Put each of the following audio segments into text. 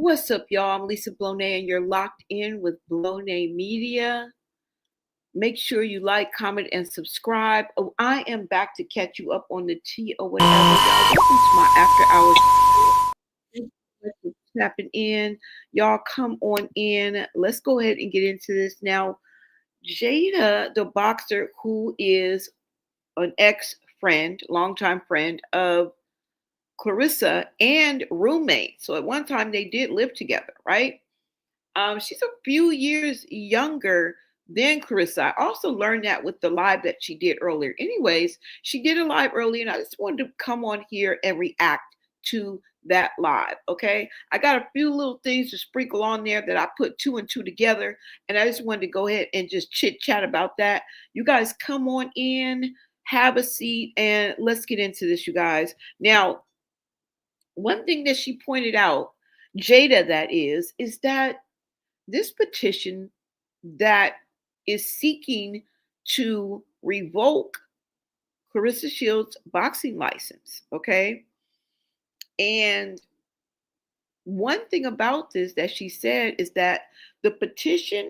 What's up, y'all? I'm Lisa Blonay, and you're locked in with Blonay Media. Make sure you like, comment, and subscribe. Oh, I am back to catch you up on the tea or whatever, y'all. Welcome to my after hours. Thank you for tapping in. Y'all come on in. Let's go ahead and get into this now. Jayda, the boxer, who is an ex-friend, longtime friend of Claressa and roommate. So at one time they did live together, right? She's a few years younger than Claressa. I also learned that with the live that she did earlier. Anyways, she did a live earlier, and I just wanted to come on here and react to that live. Okay. I got a few little things to sprinkle on there that I put two and two together, and I just wanted to go ahead and just chit chat about that. You guys come on in, have a seat, and let's get into this, you guys. Now, one thing that she pointed out, Jayda, that is that this petition that is seeking to revoke Claressa Shields' boxing license, okay? And one thing about this that she said is that the petition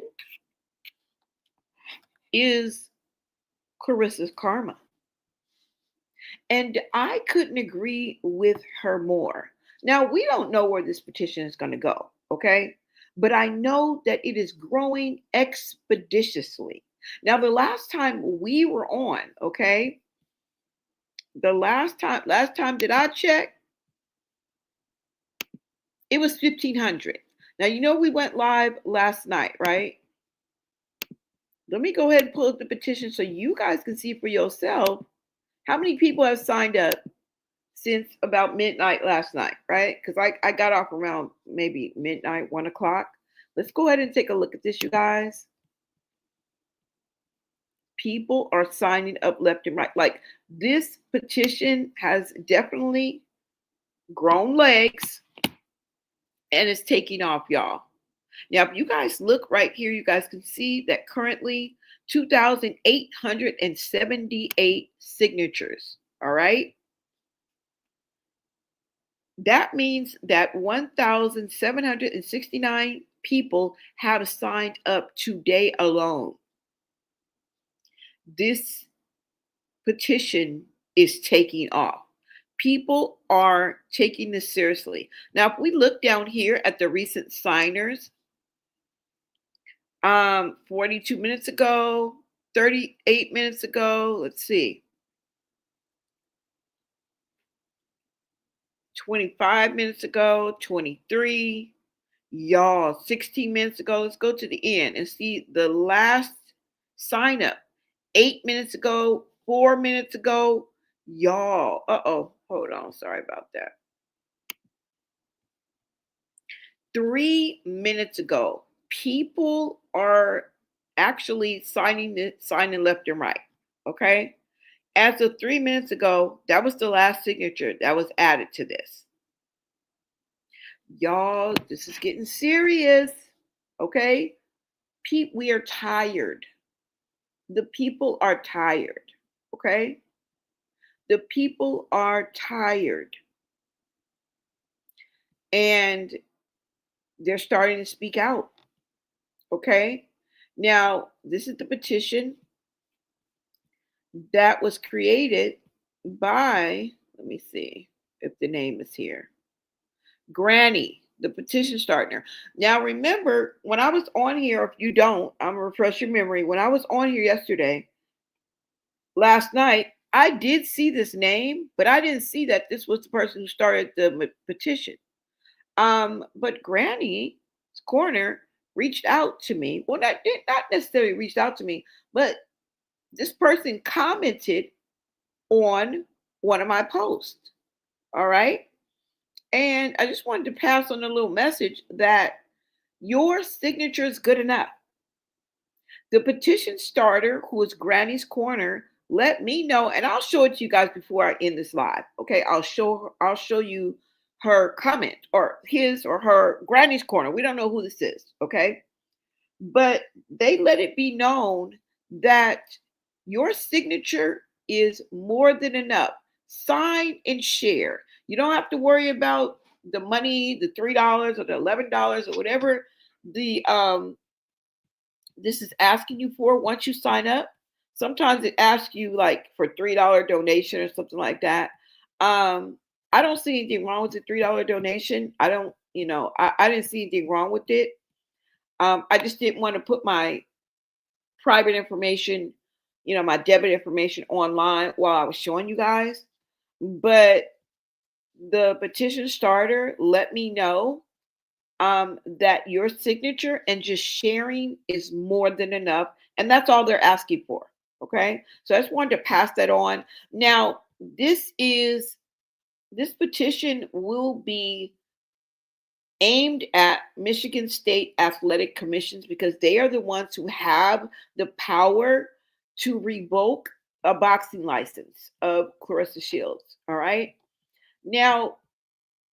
is Claressa's karma. And I couldn't agree with her more. Now, we don't know where this petition is going to go, okay? But I know that it is growing expeditiously. Now, the last time we were on, okay? The last time that I checked, it was 1,500. Now, you know we went live last night, right? Let me go ahead and pull up the petition so you guys can see for yourself how many people have signed up since about midnight last night, right? Because I got off around maybe midnight, 1 o'clock. Let's go ahead and take a look at this, you guys. People are signing up left and right. Like, this petition has definitely grown legs and it's taking off, y'all. Now, if you guys look right here, you guys can see that currently 2,878 signatures. All right. That means that 1,769 people have signed up today alone. This petition is taking off. People are taking this seriously. Now, if we look down here at the recent signers, 42 minutes ago, 38 minutes ago, let's see, 25 minutes ago, 23, y'all, 16 minutes ago. Let's go to the end and see the last sign up. 8 minutes ago, 4 minutes ago, y'all. Hold on. Sorry about that. 3 minutes ago, people are actually signing left and right. Okay. As of 3 minutes ago, that was the last signature that was added to this. Y'all, this is getting serious. Okay. We are tired. The people are tired. Okay. The people are tired. And they're starting to speak out. Okay. Now, this is the petition that was created by, let me see if the name is here, Granny, the petition starter. Now, remember, when I was on here, if you don't, I'm going to refresh your memory. When I was on here yesterday, last night, I did see this name, but I didn't see that this was the person who started the petition. But Granny's Corner reached out to me. Well, that did not necessarily reached out to me, but this person commented on one of my posts. All right. And I just wanted to pass on a little message that your signature is good enough. The petition starter, who is Granny's Corner, let me know, and I'll show it to you guys before I end this live. Okay, I'll show you her comment, or his or her, Granny's Corner. We don't know who this is, okay? But they let it be known that your signature is more than enough. Sign and share. You don't have to worry about the money, the $3 or the $11 or whatever the this is asking you for once you sign up. Sometimes it asks you like for $3 donation or something like that. Um, I don't see anything wrong with the $3 donation. I don't, I didn't see anything wrong with it. I just didn't want to put my private information, my debit information online while I was showing you guys. But the petition starter let me know that your signature and just sharing is more than enough. And that's all they're asking for. Okay. So I just wanted to pass that on. Now, this petition will be aimed at Michigan State athletic commissions because they are the ones who have the power to revoke a boxing license of Claressa Shields. All right. Now,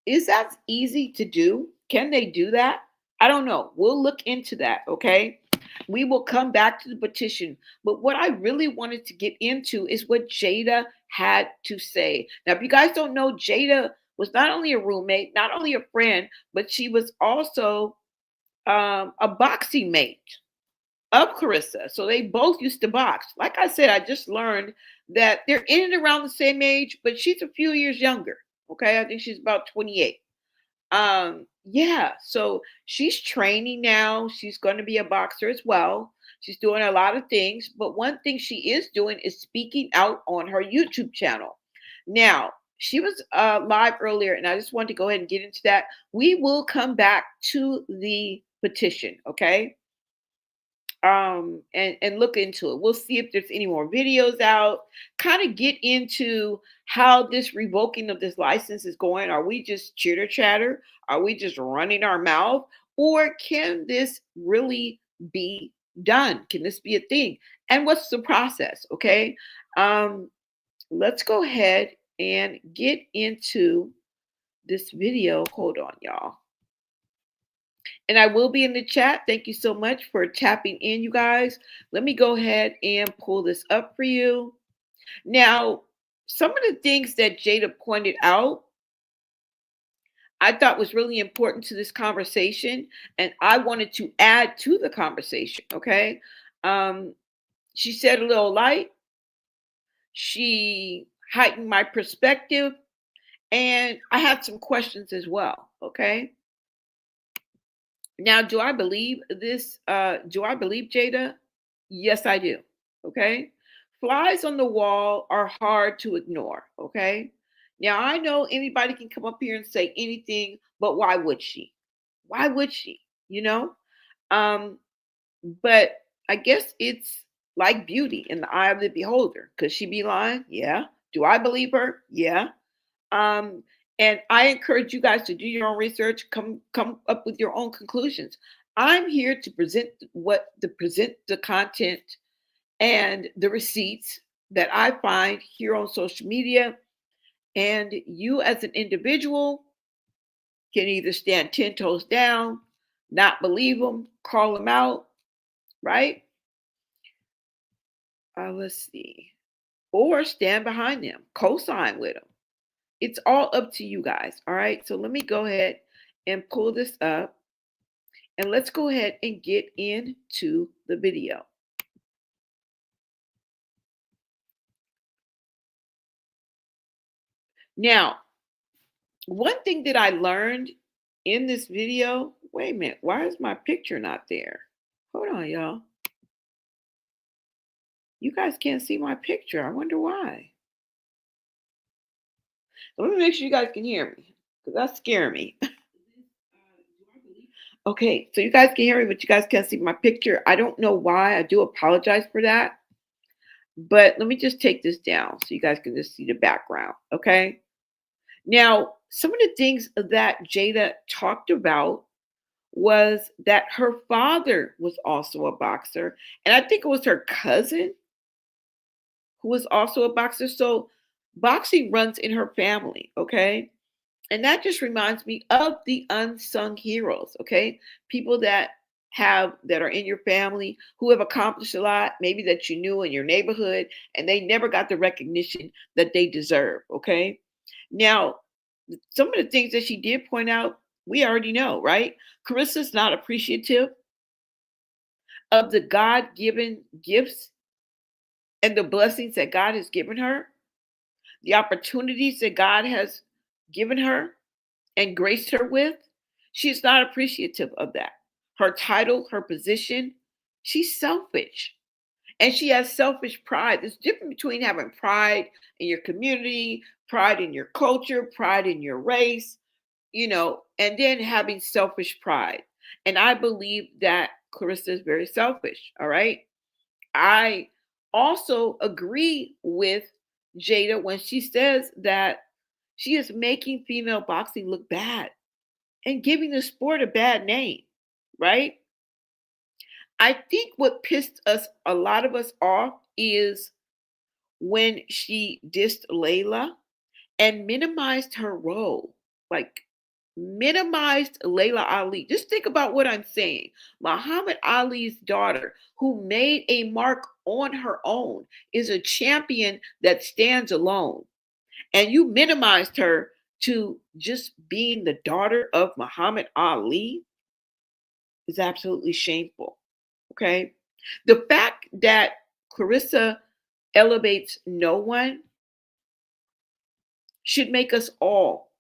is that easy to do? Can they do that? I don't know. We'll look into that, okay? We will come back to the petition. But what I really wanted to get into is what Jayda had to say. Now, if you guys don't know, Jayda was not only a roommate, not only a friend, but she was also a boxing mate of Claressa. So they both used to box. Like I said, I just learned that they're in and around the same age, but she's a few years younger. Okay, I think she's about 28. Yeah, so she's training now. She's going to be a boxer as well. She's doing a lot of things, but one thing she is doing is speaking out on her YouTube channel. Now, she was live earlier, and I just wanted to go ahead and get into that. We will come back to the petition, okay? And look into it. We'll see if there's any more videos out, kind of get into how this revoking of this license is going. Are we just chitter chatter? Are we just running our mouth? Or can this really be done? Can this be a thing? And what's the process? Okay. Let's go ahead and get into this video. Hold on, y'all. And I will be in the chat. Thank you so much for tapping in, you guys. Let me go ahead and pull this up for you. Now, some of the things that Jayda pointed out, I thought was really important to this conversation, and I wanted to add to the conversation, okay? She said a little light. She heightened my perspective, and I had some questions as well, okay? Now, do I believe this? Do I believe Jayda? Yes, I do. Okay. Flies on the wall are hard to ignore. Okay. Now, I know anybody can come up here and say anything, but why would she? Why would she? You know? Um, but I guess it's like beauty in the eye of the beholder. Could she be lying? Yeah. Do I believe her? Yeah. Um, and I encourage you guys to do your own research, come up with your own conclusions. I'm here to present the content and the receipts that I find here on social media. And you as an individual can either stand 10 toes down, not believe them, call them out, right? Let's see. Or stand behind them, co-sign with them. It's all up to you guys. All right. So let me go ahead and pull this up and let's go ahead and get into the video. Now, one thing that I learned in this video, wait a minute, why is my picture not there? Hold on, y'all. You guys can't see my picture. I wonder why. Let me make sure you guys can hear me because that's scaring me. Okay, so you guys can hear me, but you guys can't see my picture. I don't know why. I do apologize for that. But let me just take this down so you guys can just see the background, okay? Now, some of the things that Jayda talked about was that her father was also a boxer, and I think it was her cousin who was also a boxer. So boxing runs in her family, okay? And that just reminds me of the unsung heroes, okay? People that are in your family who have accomplished a lot, maybe that you knew in your neighborhood, and they never got the recognition that they deserve, okay? Now, some of the things that she did point out, we already know, right? Carissa's not appreciative of the God-given gifts and the blessings that God has given her, the opportunities that God has given her and graced her with. She's not appreciative of that. Her title, her position, she's selfish. And she has selfish pride. There's difference between having pride in your community, pride in your culture, pride in your race, and then having selfish pride. And I believe that Claressa is very selfish. All right. I also agree with Jayda when she says that she is making female boxing look bad and giving the sport a bad name, right? I think what pissed a lot of us off is when she dissed Layla and minimized her role. Like, minimized Layla Ali. Just think about what I'm saying. Muhammad Ali's daughter, who made a mark on her own, is a champion that stands alone. And you minimized her to just being the daughter of Muhammad Ali is absolutely shameful. Okay. The fact that Claressa elevates no one should make us all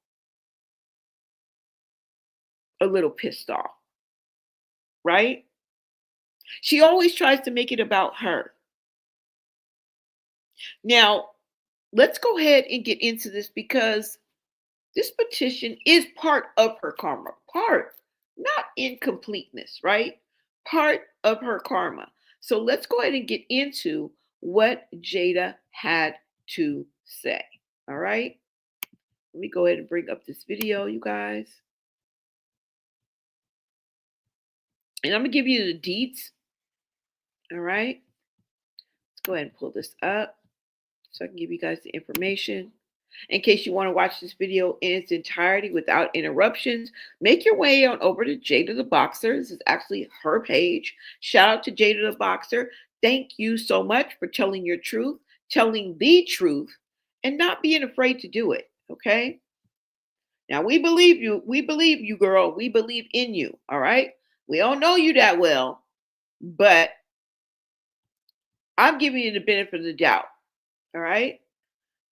a little pissed off, right? She always tries to make it about her. Now, let's go ahead and get into this because this petition is part of her karma. Part, not incompleteness, right? Part of her karma. So let's go ahead and get into what Jayda had to say. All right. Let me go ahead and bring up this video, you guys. And I'm going to give you the deets. All right. Let's go ahead and pull this up so I can give you guys the information. In case you want to watch this video in its entirety without interruptions, make your way on over to Jayda the Boxer. This is actually her page. Shout out to Jayda the Boxer. Thank you so much for telling your truth, telling the truth, and not being afraid to do it. Okay. Now we believe you. We believe you, girl. We believe in you. All right. We don't know you that well, but I'm giving you the benefit of the doubt. All right.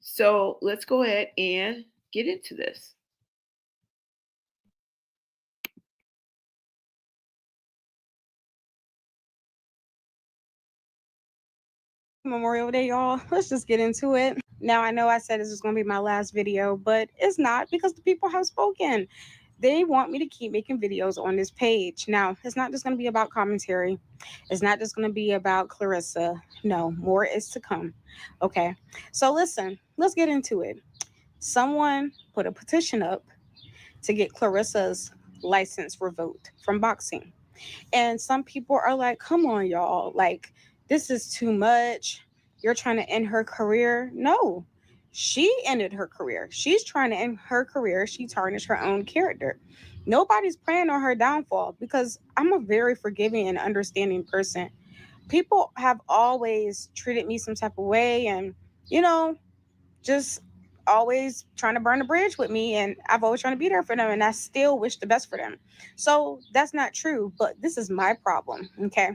So let's go ahead and get into this. Memorial Day, y'all. Let's just get into it. Now, I know I said this was going to be my last video, but it's not because the people have spoken. They want me to keep making videos on this page. Now, it's not just going to be about commentary. It's not just going to be about Claressa. No, more is to come. Okay. So listen, let's get into it. Someone put a petition up to get Claressa's license revoked from boxing. And some people are like, come on, y'all. Like, this is too much. You're trying to end her career. No, she ended her career. She's trying to end her career. She tarnished her own character. Nobody's praying on her downfall because I'm a very forgiving and understanding person. People have always treated me some type of way and, you know, just always trying to burn a bridge with me, and I've always trying to be there for them, and I still wish the best for them. So that's not true, but this is my problem. Okay.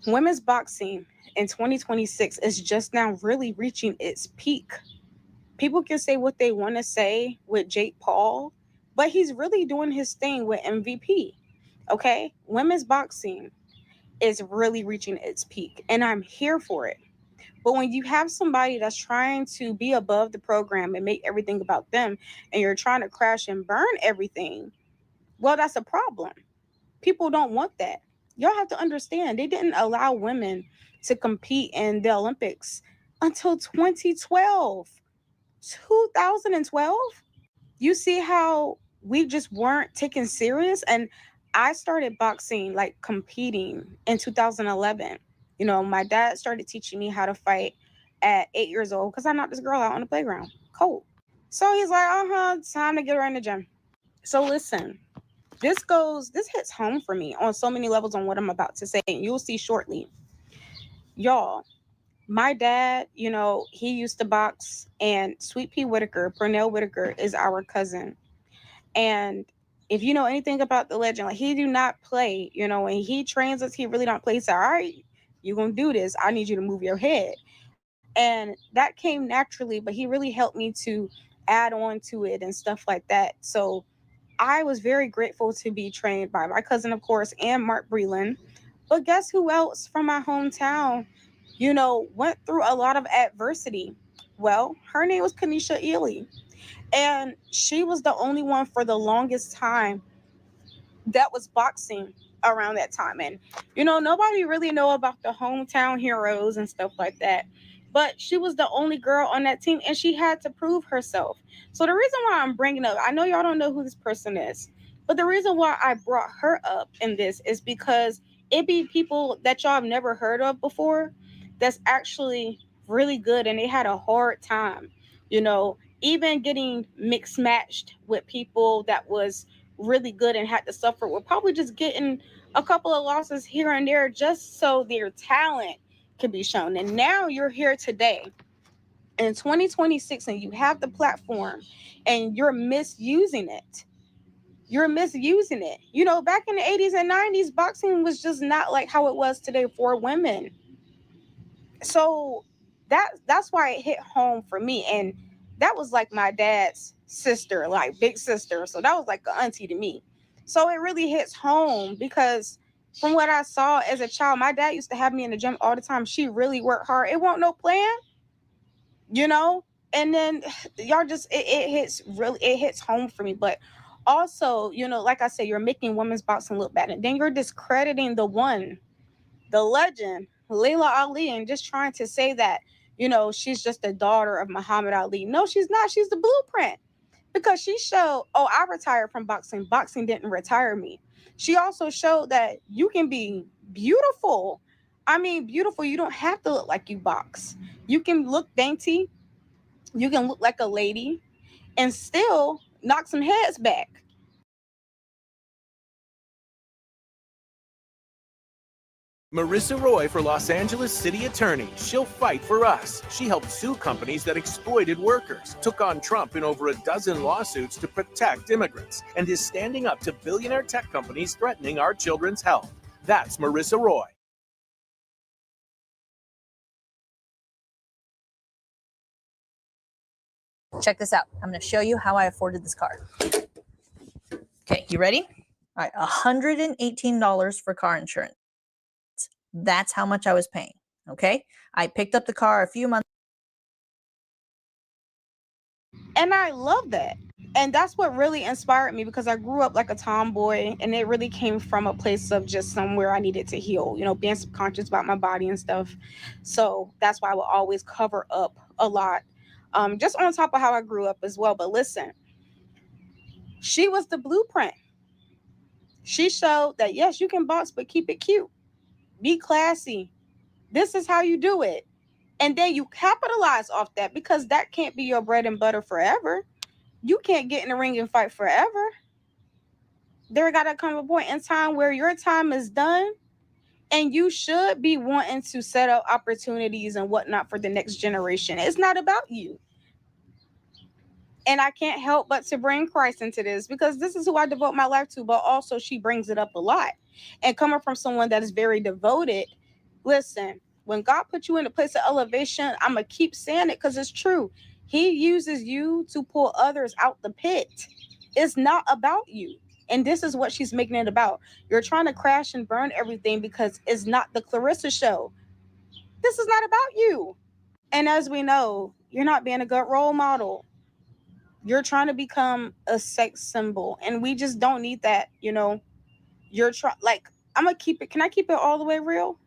Women's boxing in 2026 is just now really reaching its peak. People can say what they want to say with Jake Paul, but he's really doing his thing with MVP. Okay. Women's boxing is really reaching its peak, and I'm here for it. But when you have somebody that's trying to be above the program and make everything about them, and you're trying to crash and burn everything, well, that's a problem. People don't want that. Y'all have to understand, they didn't allow women to compete in the Olympics until 2012. 2012? You see how we just weren't taken serious? And I started boxing, like competing, in 2011. You know, my dad started teaching me how to fight at 8 years old because I knocked this girl out on the playground cold. So he's like, time to get her in the gym. So listen, this hits home for me on so many levels on what I'm about to say. You'll see shortly. Y'all, my dad, he used to box, and Sweet Pea Whitaker, Pernell Whitaker, is our cousin. And if you know anything about the legend, like, he do not play, when he trains us, he really don't play. He said, all right, you're going to do this. I need you to move your head. And that came naturally, but he really helped me to add on to it and stuff like that. So I was very grateful to be trained by my cousin, of course, and Mark Breland. But guess who else from my hometown, went through a lot of adversity? Well, her name was Kanisha Ely. And she was the only one for the longest time that was boxing around that time. And nobody really know about the hometown heroes and stuff like that, but she was the only girl on that team, and she had to prove herself. So the reason why I'm bringing up, I know y'all don't know who this person is, but the reason why I brought her up in this is because it be people that y'all have never heard of before that's actually really good, and they had a hard time, even getting mixed matched with people that was really good and had to suffer with probably just getting a couple of losses here and there just so their talent could be shown. And now you're here today in 2026 and you have the platform and you're misusing it. You're misusing it. Back in the 80s and 90s, boxing was just not like how it was today for women. So that's why it hit home for me. And that was like my dad's sister, like big sister. So that was like an auntie to me. So it really hits home because from what I saw as a child, my dad used to have me in the gym all the time. She really worked hard. It wasn't no plan, you know? And then y'all just, it hits home for me. But also, like I said, you're making women's boxing look bad. And then you're discrediting the legend, Layla Ali, and just trying to say that, she's just the daughter of Muhammad Ali. No, she's not. She's the blueprint because she showed, oh, I retired from boxing. Boxing didn't retire me. She also showed that you can be beautiful. I mean, beautiful. You don't have to look like you box. You can look dainty. You can look like a lady and still knock some heads back. Marissa Roy for Los Angeles City Attorney. She'll fight for us. She helped sue companies that exploited workers, took on Trump in over a dozen lawsuits to protect immigrants, and is standing up to billionaire tech companies threatening our children's health. That's Marissa Roy. Check this out. I'm going to show you how I afforded this car. Okay, you ready? All right, $118 for car insurance. That's how much I was paying. Okay, I picked up the car a few months. And I love that. And that's what really inspired me because I grew up like a tomboy and it really came from a place of just somewhere I needed to heal, being subconscious about my body and stuff. So that's why I will always cover up a lot. Just on top of how I grew up as well. But listen, she was the blueprint. She showed that, yes, you can box, but keep it cute. Be classy. This is how you do it. And then you capitalize off that because that can't be your bread and butter forever. You can't get in the ring and fight forever. There got to come a point in time where your time is done and you should be wanting to set up opportunities and whatnot for the next generation. It's not about you. And I can't help but to bring Christ into this because this is who I devote my life to, but also she brings it up a lot. And coming from someone that is very devoted, listen, when God put you in a place of elevation, I'm going to keep saying it because it's true. He uses you to pull others out the pit. It's not about you. And this is what she's making it about. You're trying to crash and burn everything because it's not the Claressa show. This is not about you. And as we know, you're not being a good role model. You're trying to become a sex symbol. And we just don't need that, You're trying, like, I'm going to keep it. Can I keep it all the way real?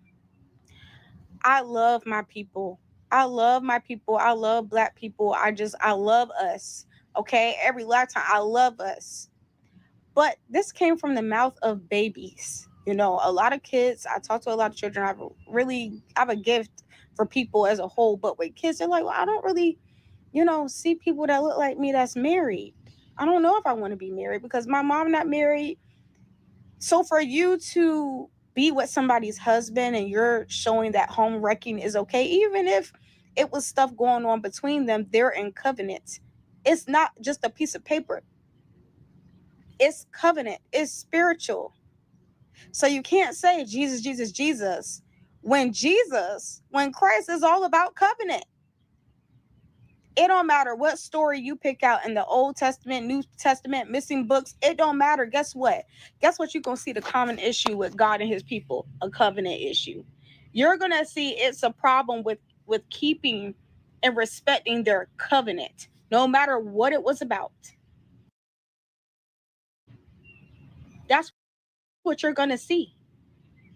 I love my people. I love my people. I love Black people. I love us. Okay. Every lifetime, I love us. But this came from the mouth of babies. A lot of kids, I talk to a lot of children. I have a gift for people as a whole. But with kids, they're like, well, I don't really, see people that look like me that's married. I don't know if I want to be married because my mom not married. So for you to be with somebody's husband and you're showing that home wrecking is okay, even if it was stuff going on between them, they're in covenant. It's not just a piece of paper. It's covenant. It's spiritual. So you can't say Jesus, Jesus, Jesus when Christ is all about covenant. It don't matter what story you pick out in the Old Testament, New Testament, missing books. It don't matter. Guess what? Guess what? You're going to see the common issue with God and his people, a covenant issue. You're going to see it's a problem with keeping and respecting their covenant, no matter what it was about. That's what you're going to see.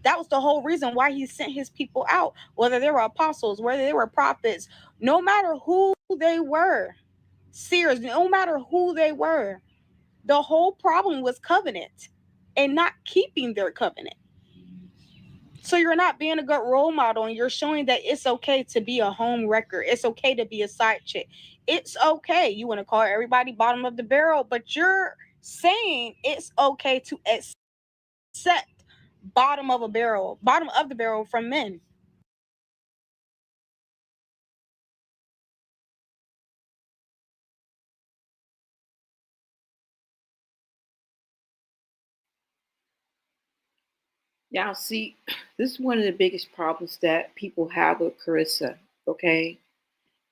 That was the whole reason why he sent his people out, whether they were apostles, whether they were prophets, no matter who they were, seers, no matter who they were. The whole problem was covenant and not keeping their covenant. So you're not being a good role model, and you're showing that it's okay to be a home wrecker. It's okay to be a side chick. It's okay. You want to call everybody bottom of the barrel, but you're saying it's okay to accept bottom of the barrel from men. Now, see, this is one of the biggest problems that people have with Claressa, okay?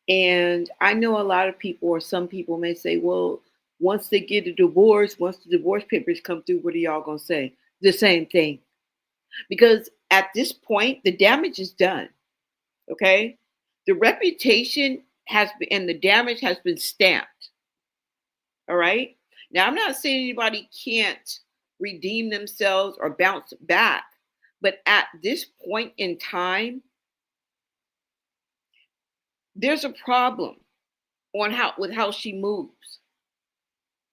And I know a lot of people, or some people may say, well, once they get a divorce, once the divorce papers come through, what are y'all going to say? The same thing. Because at this point, the damage is done, okay? The reputation has been, and the damage has been stamped, all right? Now, I'm not saying anybody can't redeem themselves or bounce back, but at this point in time, there's a problem with how she moves.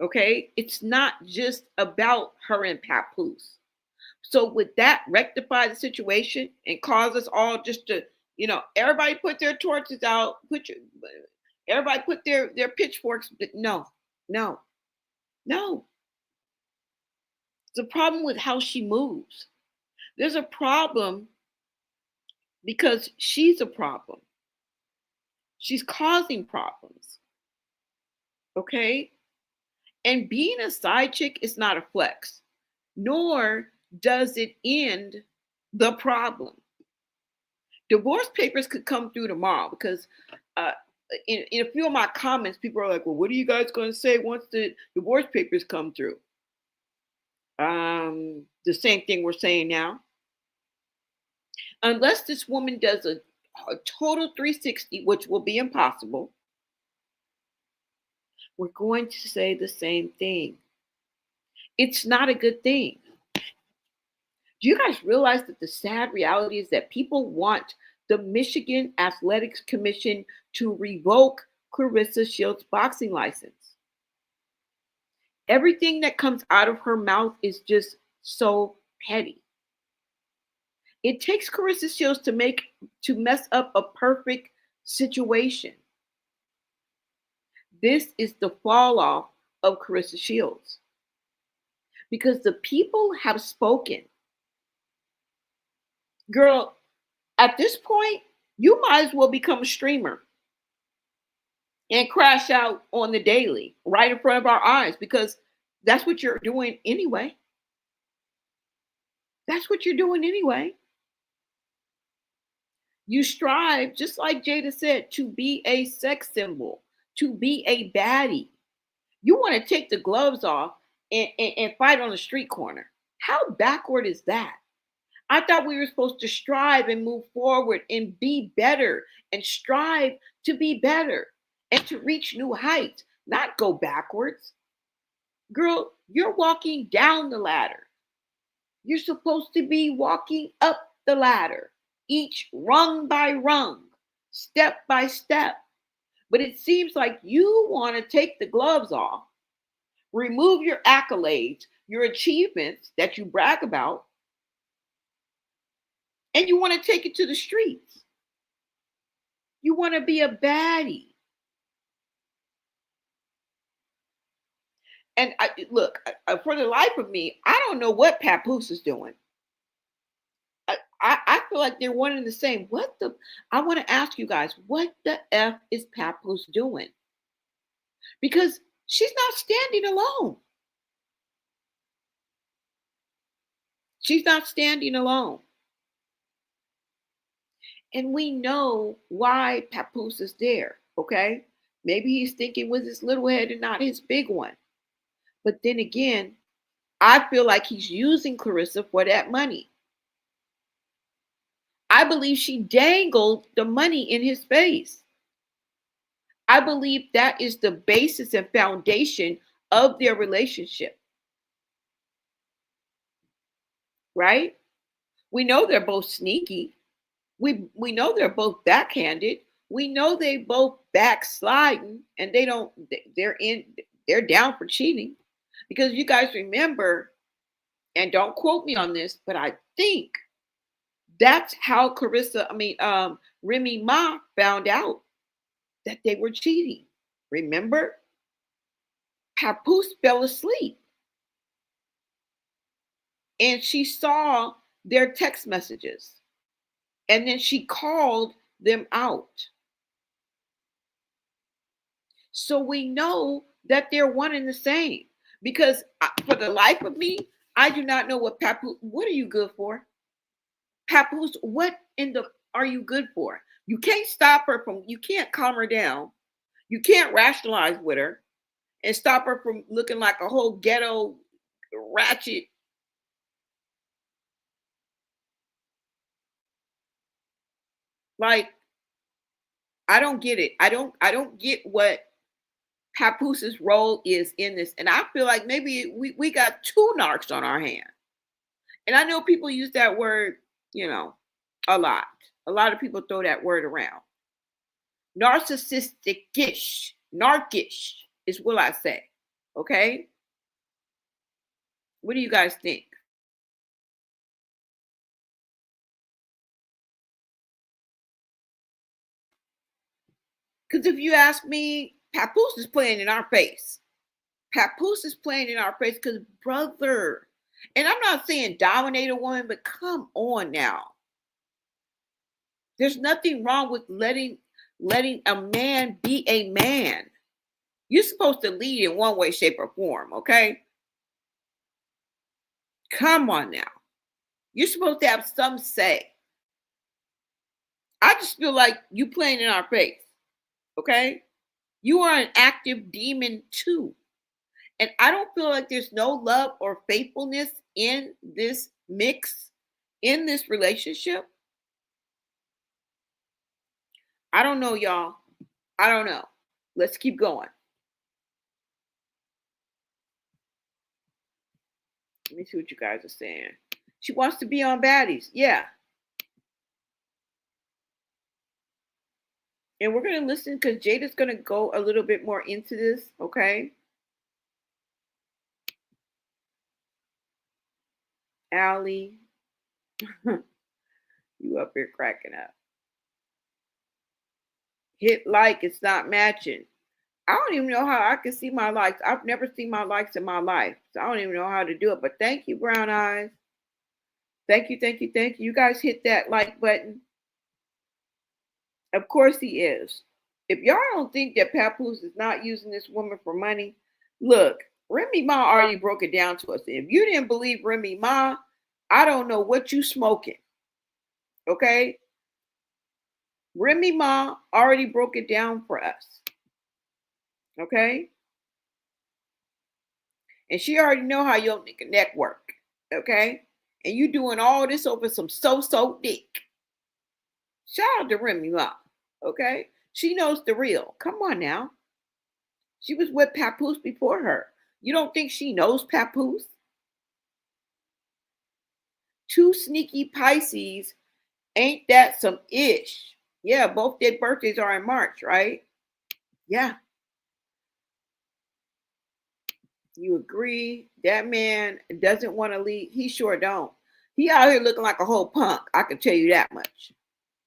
Okay, it's not just about her and Papoose. So would that rectify the situation and cause us all just to, everybody put their torches out, everybody put their pitchforks? No, no, no. It's a problem with how she moves. There's a problem because she's a problem. She's causing problems. Okay? And being a side chick is not a flex, nor does it end the problem. Divorce papers could come through tomorrow because in a few of my comments, people are like, well, what are you guys going to say once the divorce papers come through? The same thing we're saying now. Unless this woman does a total 360, which will be impossible, we're going to say the same thing. It's not a good thing. Do you guys realize that the sad reality is that people want the Michigan Athletics Commission to revoke Claressa Shields' boxing license? Everything that comes out of her mouth is just so petty. It takes Claressa Shields to mess up a perfect situation. This is the fall off of Claressa Shields. Because the people have spoken. Girl, at this point, you might as well become a streamer and crash out on the daily right in front of our eyes, because that's what you're doing anyway. That's what you're doing anyway. You strive, just like Jayda said, to be a sex symbol, to be a baddie. You want to take the gloves off and fight on the street corner. How backward is that? I thought we were supposed to strive and move forward and be better and strive to be better and to reach new heights, not go backwards. Girl, you're walking down the ladder. You're supposed to be walking up the ladder, each rung by rung, step by step. But it seems like you want to take the gloves off, remove your accolades, your achievements that you brag about, and you want to take it to the streets. You want to be a baddie. And look, for the life of me, I don't know what Papoose is doing. feel like they're one and the same. I want to ask you guys, what the F is Papoose doing? Because she's not standing alone. She's not standing alone. And we know why Papoose is there, okay? Maybe he's thinking with his little head and not his big one. But then again, I feel like he's using Claressa for that money. I believe she dangled the money in his face. I believe that is the basis and foundation of their relationship. Right? We know they're both sneaky. We know they're both backhanded. We know they both backsliding, and they're down for cheating. Because you guys remember, and don't quote me on this, but I think that's how Remy Ma found out that they were cheating. Remember? Papoose fell asleep. And she saw their text messages. And then she called them out. So we know that they're one and the same. Because for the life of me, I do not know what Papoose, what are you good for? Papoose, what in the are you good for? You can't stop her you can't calm her down. You can't rationalize with her and stop her from looking like a whole ghetto ratchet. Like, I don't get it. I don't get what Papoose's role is in this. And I feel like maybe we got two narcs on our hand. And I know people use that word, a lot. A lot of people throw that word around. Narcissistic-ish, narcish is what I say. Okay? What do you guys think? Because if you ask me, Papoose is playing in our face. Papoose is playing in our face because, brother, and I'm not saying dominate a woman, but come on now. There's nothing wrong with letting a man be a man. You're supposed to lead in one way, shape, or form, okay? Come on now. You're supposed to have some say. I just feel like you playing in our face, okay? You are an active demon too. And I don't feel like there's no love or faithfulness in this mix, in this relationship. I don't know, y'all. I don't know. Let's keep going. Let me see what you guys are saying. She wants to be on Baddies. Yeah. And we're going to listen because Jayda's going to go a little bit more into this, okay? Allie, you up here cracking up. Hit like, it's not matching. I don't even know how I can see my likes. I've never seen my likes in my life. So I don't even know how to do it. But thank you, Brown Eyes. Thank you, thank you, thank you. You guys hit that like button. Of course he is. If y'all don't think that Papoose is not using this woman for money, look, Remy Ma already broke it down to us. If you didn't believe Remy Ma, I don't know what you smoking. Okay? Remy Ma already broke it down for us. Okay? And she already know how your nigga neck work. Okay? And you doing all this over some so-so dick. Shout out to Remy Ma. Okay? She knows the real. Come on now. She was with Papoose before her. You don't think she knows Papoose? Two sneaky Pisces, ain't that some ish? Yeah, both their birthdays are in March, right? Yeah. You agree? That man doesn't want to leave. He sure don't. He out here looking like a whole punk. I can tell you that much.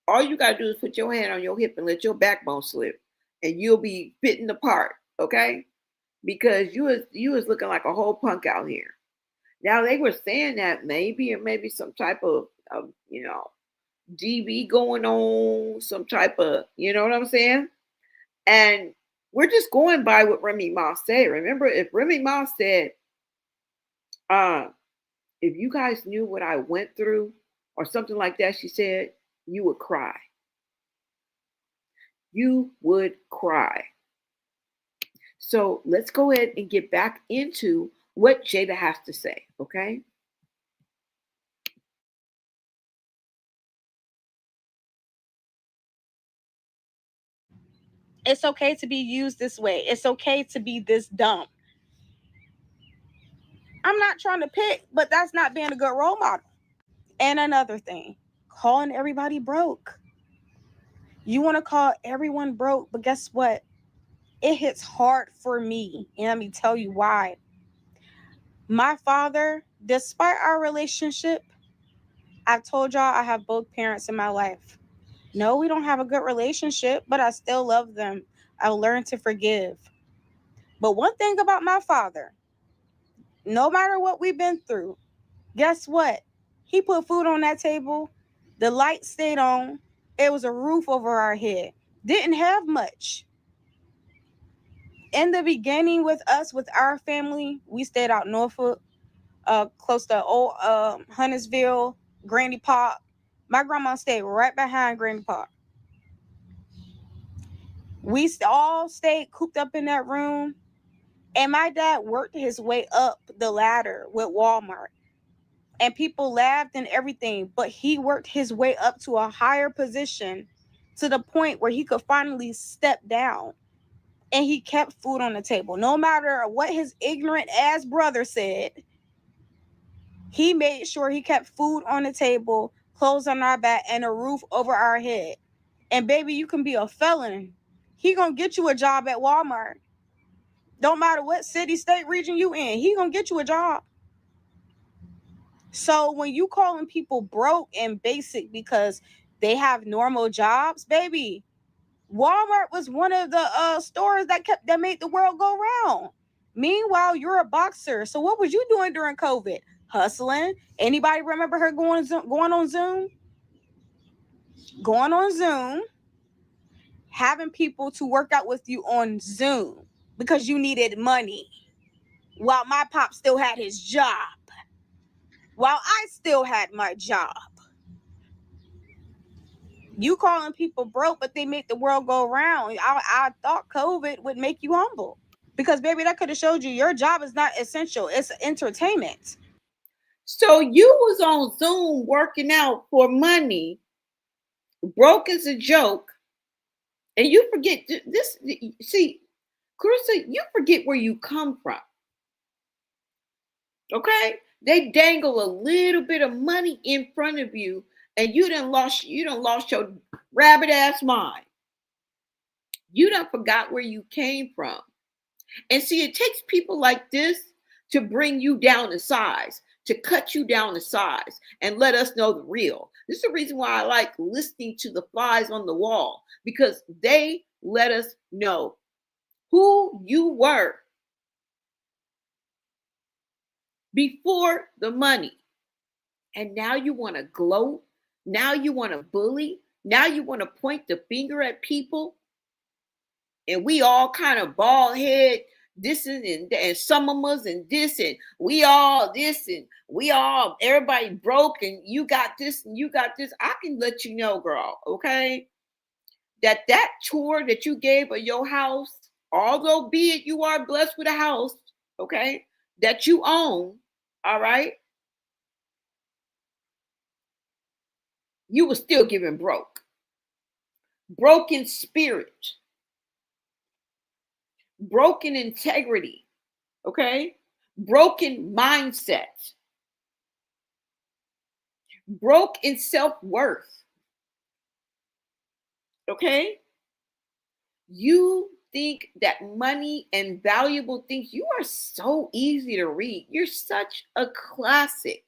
All you got to do is put your hand on your hip and let your backbone slip. And you'll be fitting the part, okay? Because you was looking like a whole punk out here. Now, they were saying that maybe some type of DV going on, some type of, you know what I'm saying? And we're just going by what Remy Ma said. Remember, if Remy Ma said, if you guys knew what I went through or something like that, she said, you would cry. You would cry. So let's go ahead and get back into what Jayda has to say, okay? It's okay to be used this way. It's okay to be this dumb. I'm not trying to pick, but that's not being a good role model. And another thing, calling everybody broke. You want to call everyone broke, but guess what? It hits hard for me. And let me tell you why. My father, despite our relationship, I've told y'all I have both parents in my life. No, we don't have a good relationship, but I still love them. I learned to forgive. But one thing about my father, no matter what we've been through, guess what? He put food on that table. The light stayed on. It was a roof over our head. Didn't have much. In the beginning with us, with our family, we stayed out Norfolk, close to old Huntersville, Granny Park. My grandma stayed right behind Granny Park. We all stayed cooped up in that room. And my dad worked his way up the ladder with Walmart. And people laughed and everything, but he worked his way up to a higher position to the point where he could finally step down. And he kept food on the table. No matter what his ignorant ass brother said, he made sure he kept food on the table, clothes on our back, and a roof over our head. And baby, you can be a felon. He gonna get you a job at Walmart. Don't matter what city, state, region you in. He gonna get you a job. So when you calling people broke and basic because they have normal jobs, baby, Walmart was one of the stores that made the world go round. Meanwhile, you're a boxer. So what was you doing during COVID? Hustling. Anybody remember her going on Zoom? Going on Zoom, having people to work out with you on Zoom because you needed money. While my pop still had his job. While I still had my job. You calling people broke, but they make the world go round. I thought COVID would make you humble. Because, baby, that could have showed you your job is not essential. It's entertainment. So you was on Zoom working out for money, broke as a joke, and you forget this. See, Claressa, you forget where you come from. Okay? They dangle a little bit of money in front of you, and you done lost your rabbit ass mind. You done forgot where you came from. And see, it takes people like this to bring you down to size, to cut you down to size and let us know the real. This is the reason why I like listening to the flies on the wall, because they let us know who you were before the money. And now you want to gloat. Now you want to bully. Now you want to point the finger at people. And we all kind of bald head, this and some of us and this, and we all this, and we all, everybody broke, and you got this and you got this. I can let you know, girl, okay, that tour that you gave of your house, although be it you are blessed with a house, okay, that you own, all right, you were still giving broke. Broken spirit. Broken integrity, okay? Broken mindset. Broke in self-worth, okay? You think that money and valuable things, you are so easy to read. You're such a classic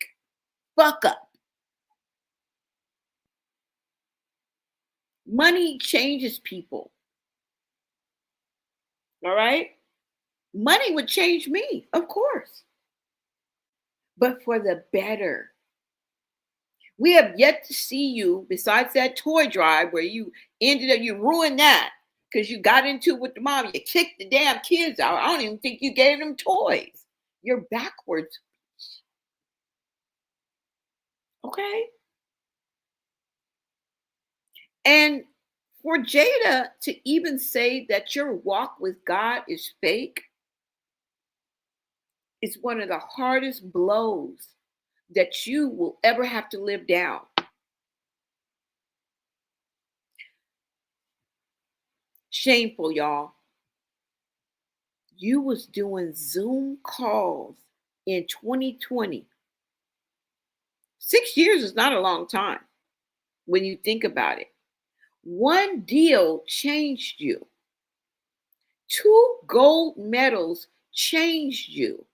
fuck up. Money changes people. All right? Money would change me, of course. But for the better. We have yet to see you, besides that toy drive where you ruined that because you got into it with the mom. You kicked the damn kids out. I don't even think you gave them toys. You're backwards. Okay? And for Jayda to even say that your walk with God is fake is one of the hardest blows that you will ever have to live down. Shameful, y'all. You was doing Zoom calls in 2020. 6 years is not a long time when you think about it. One deal changed you. 2 gold medals changed you.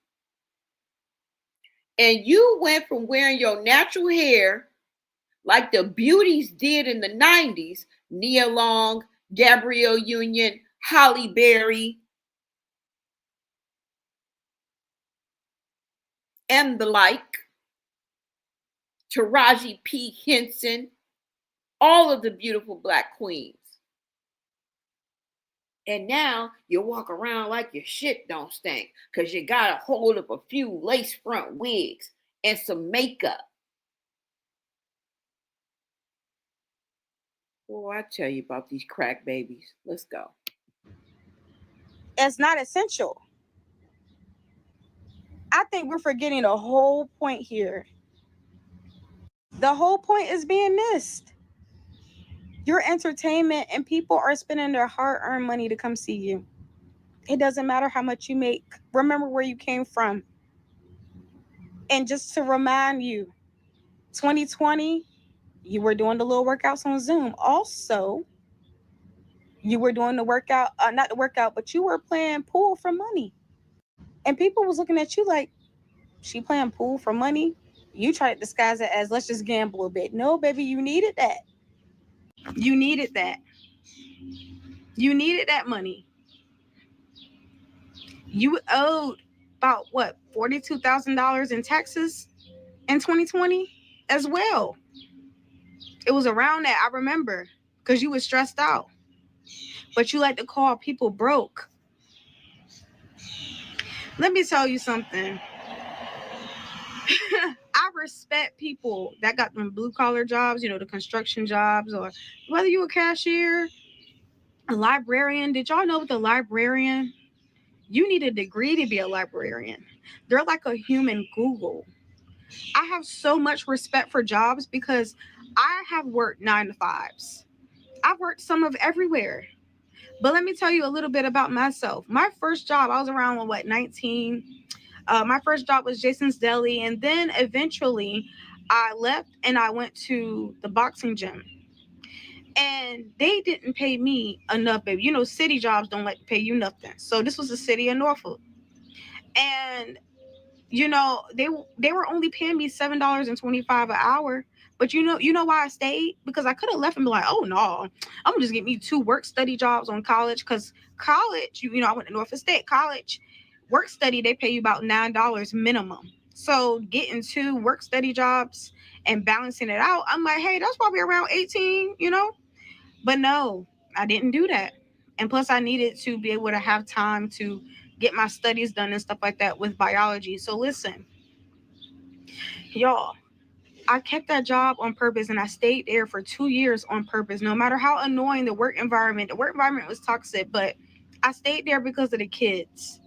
And you went from wearing your natural hair like the beauties did in the 90s, Nia Long, Gabrielle Union, Holly Berry, and the like, Taraji P. Henson, all of the beautiful Black queens. And now you walk around like your shit don't stink because you got a hold of a few lace front wigs and some makeup. Boy, I tell you about these crack babies. Let's go. It's not essential. I think we're forgetting the whole point here. The whole point is being missed. Your entertainment, and people are spending their hard-earned money to come see you. It doesn't matter how much you make. Remember where you came from. And just to remind you, 2020, you were doing the little workouts on Zoom. Also, you were doing the workout, not the workout, but you were playing pool for money. And people was looking at you like, she playing pool for money? You try to disguise it as, let's just gamble a bit. No, baby, you needed that. You needed that. You needed that money. You owed about, what, $42,000 in taxes in 2020 as well. It was around that, I remember, because you was stressed out. But you like to call people broke. Let me tell you something. I respect people that got them blue collar jobs, the construction jobs, or whether you a cashier, a librarian. Did y'all know with a librarian, you need a degree to be a librarian? They're like a human Google. I have so much respect for jobs because I have worked 9 to 5s. I've worked some of everywhere. But let me tell you a little bit about myself. My first job, I was around 19. My first job was Jason's Deli, and then eventually I left and I went to the boxing gym. And they didn't pay me enough, baby. City jobs don't like to pay you nothing. So this was the city of Norfolk. And they were only paying me $7.25 an hour. But you know why I stayed? Because I could have left and be like, oh no, I'm gonna just get me 2 work study jobs on college. Because college, I went to Norfolk State College. Work study, they pay you about $9 minimum. So getting 2 work study jobs and balancing it out, I'm like, hey, that's probably around 18, But no, I didn't do that. And plus I needed to be able to have time to get my studies done and stuff like that with biology. So listen, y'all, I kept that job on purpose and I stayed there for 2 years on purpose. No matter how annoying the work environment was toxic, but I stayed there because of the kids.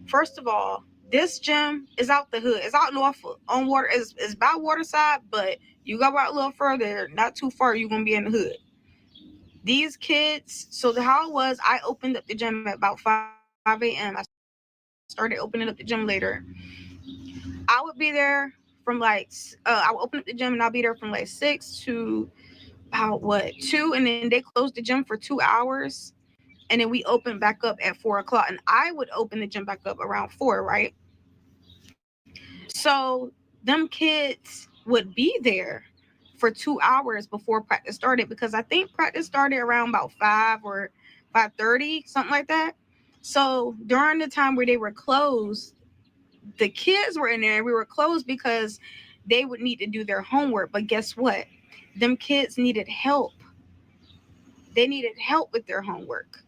First of all, this gym is out the hood. It's out Norfolk on water. It's by Waterside, but you go out a little further, not too far, you're going to be in the hood. These kids, so how it was, I opened up the gym at about 5 a.m. I started opening up the gym later. I would be there from I would open up the gym and I'll be there from 6 to about 2, and then they closed the gym for 2 hours, and then we opened back up at 4 o'clock, and I would open the gym back up around 4, right? So them kids would be there for 2 hours before practice started, because I think practice started around about 5 or 5:30, something like that. So during the time where they were closed, the kids were in there. We were closed because they would need to do their homework. But guess what? Them kids needed help. They needed help with their homework.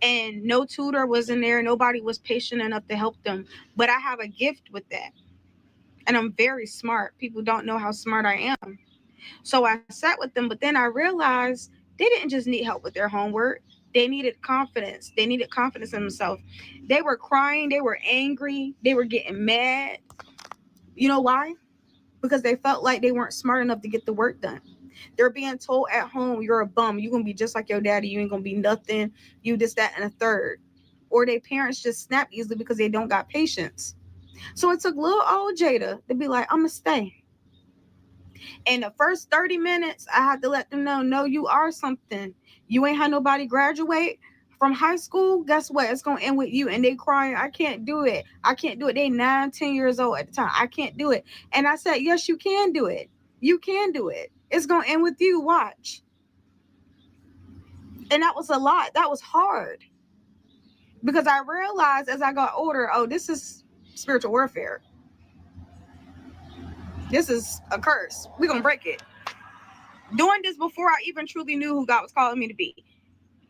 And no tutor was in there. Nobody was patient enough to help them. But I have a gift with that. And I'm very smart. People don't know how smart I am. So I sat with them, but then I realized they didn't just need help with their homework. They needed confidence. They needed confidence in themselves. They were crying. They were angry. They were getting mad. You know why? Because they felt like they weren't smart enough to get the work done. They're being told at home, you're a bum. You're going to be just like your daddy. You ain't going to be nothing. You this, that, and a third. Or their parents just snap easily because they don't got patience. So it took little old Jayda to be like, I'm going to stay. In the first 30 minutes, I had to let them know, no, you are something. You ain't had nobody graduate from high school. Guess what? It's going to end with you. And they crying, I can't do it. I can't do it. They 9, 10 years old at the time. I can't do it. And I said, yes, you can do it. You can do it. It's going to end with you. Watch. And that was a lot. That was hard. Because I realized as I got older, oh, this is spiritual warfare. This is a curse. We're going to break it. Doing this before I even truly knew who God was calling me to be.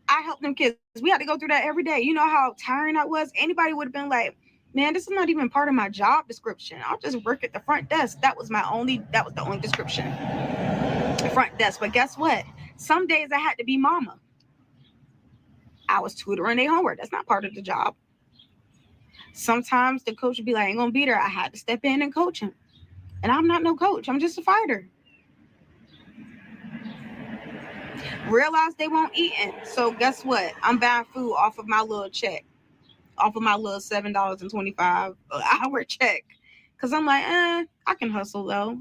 I helped them kids. We had to go through that every day. You know how tiring that was? Anybody would have been like, man, this is not even part of my job description. I'll just work at the front desk. That was the only description. The front desk. But guess what? Some days I had to be mama. I was tutoring their homework. That's not part of the job. Sometimes the coach would be like, ain't gonna be there. I had to step in and coach him. And I'm not no coach. I'm just a fighter. Realize they won't eating. So guess what? I'm buying food off of my little check. Off of my little $7.25 an hour check. Cause I'm like, I can hustle though.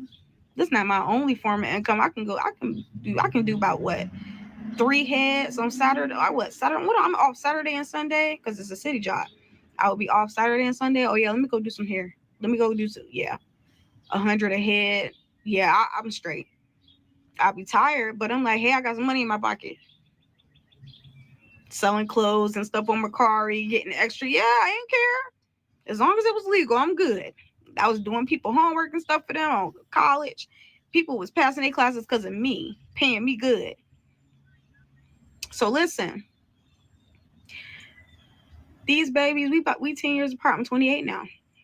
This is not my only form of income. I can do about what? 3 heads on Saturday. I'm off Saturday and Sunday because it's a city job. I will be off Saturday and Sunday. Oh yeah, let me go do some hair. Let me go do some, 100 a head. Yeah, I'm straight. I'll be tired, but I'm like, hey, I got some money in my pocket. Selling clothes and stuff on Mercari, getting extra. Yeah, I didn't care. As long as it was legal, I'm good. I was doing people homework and stuff for them on college. People was passing their classes because of me, paying me good. So listen, these babies, we 10 years apart. I'm 28 now.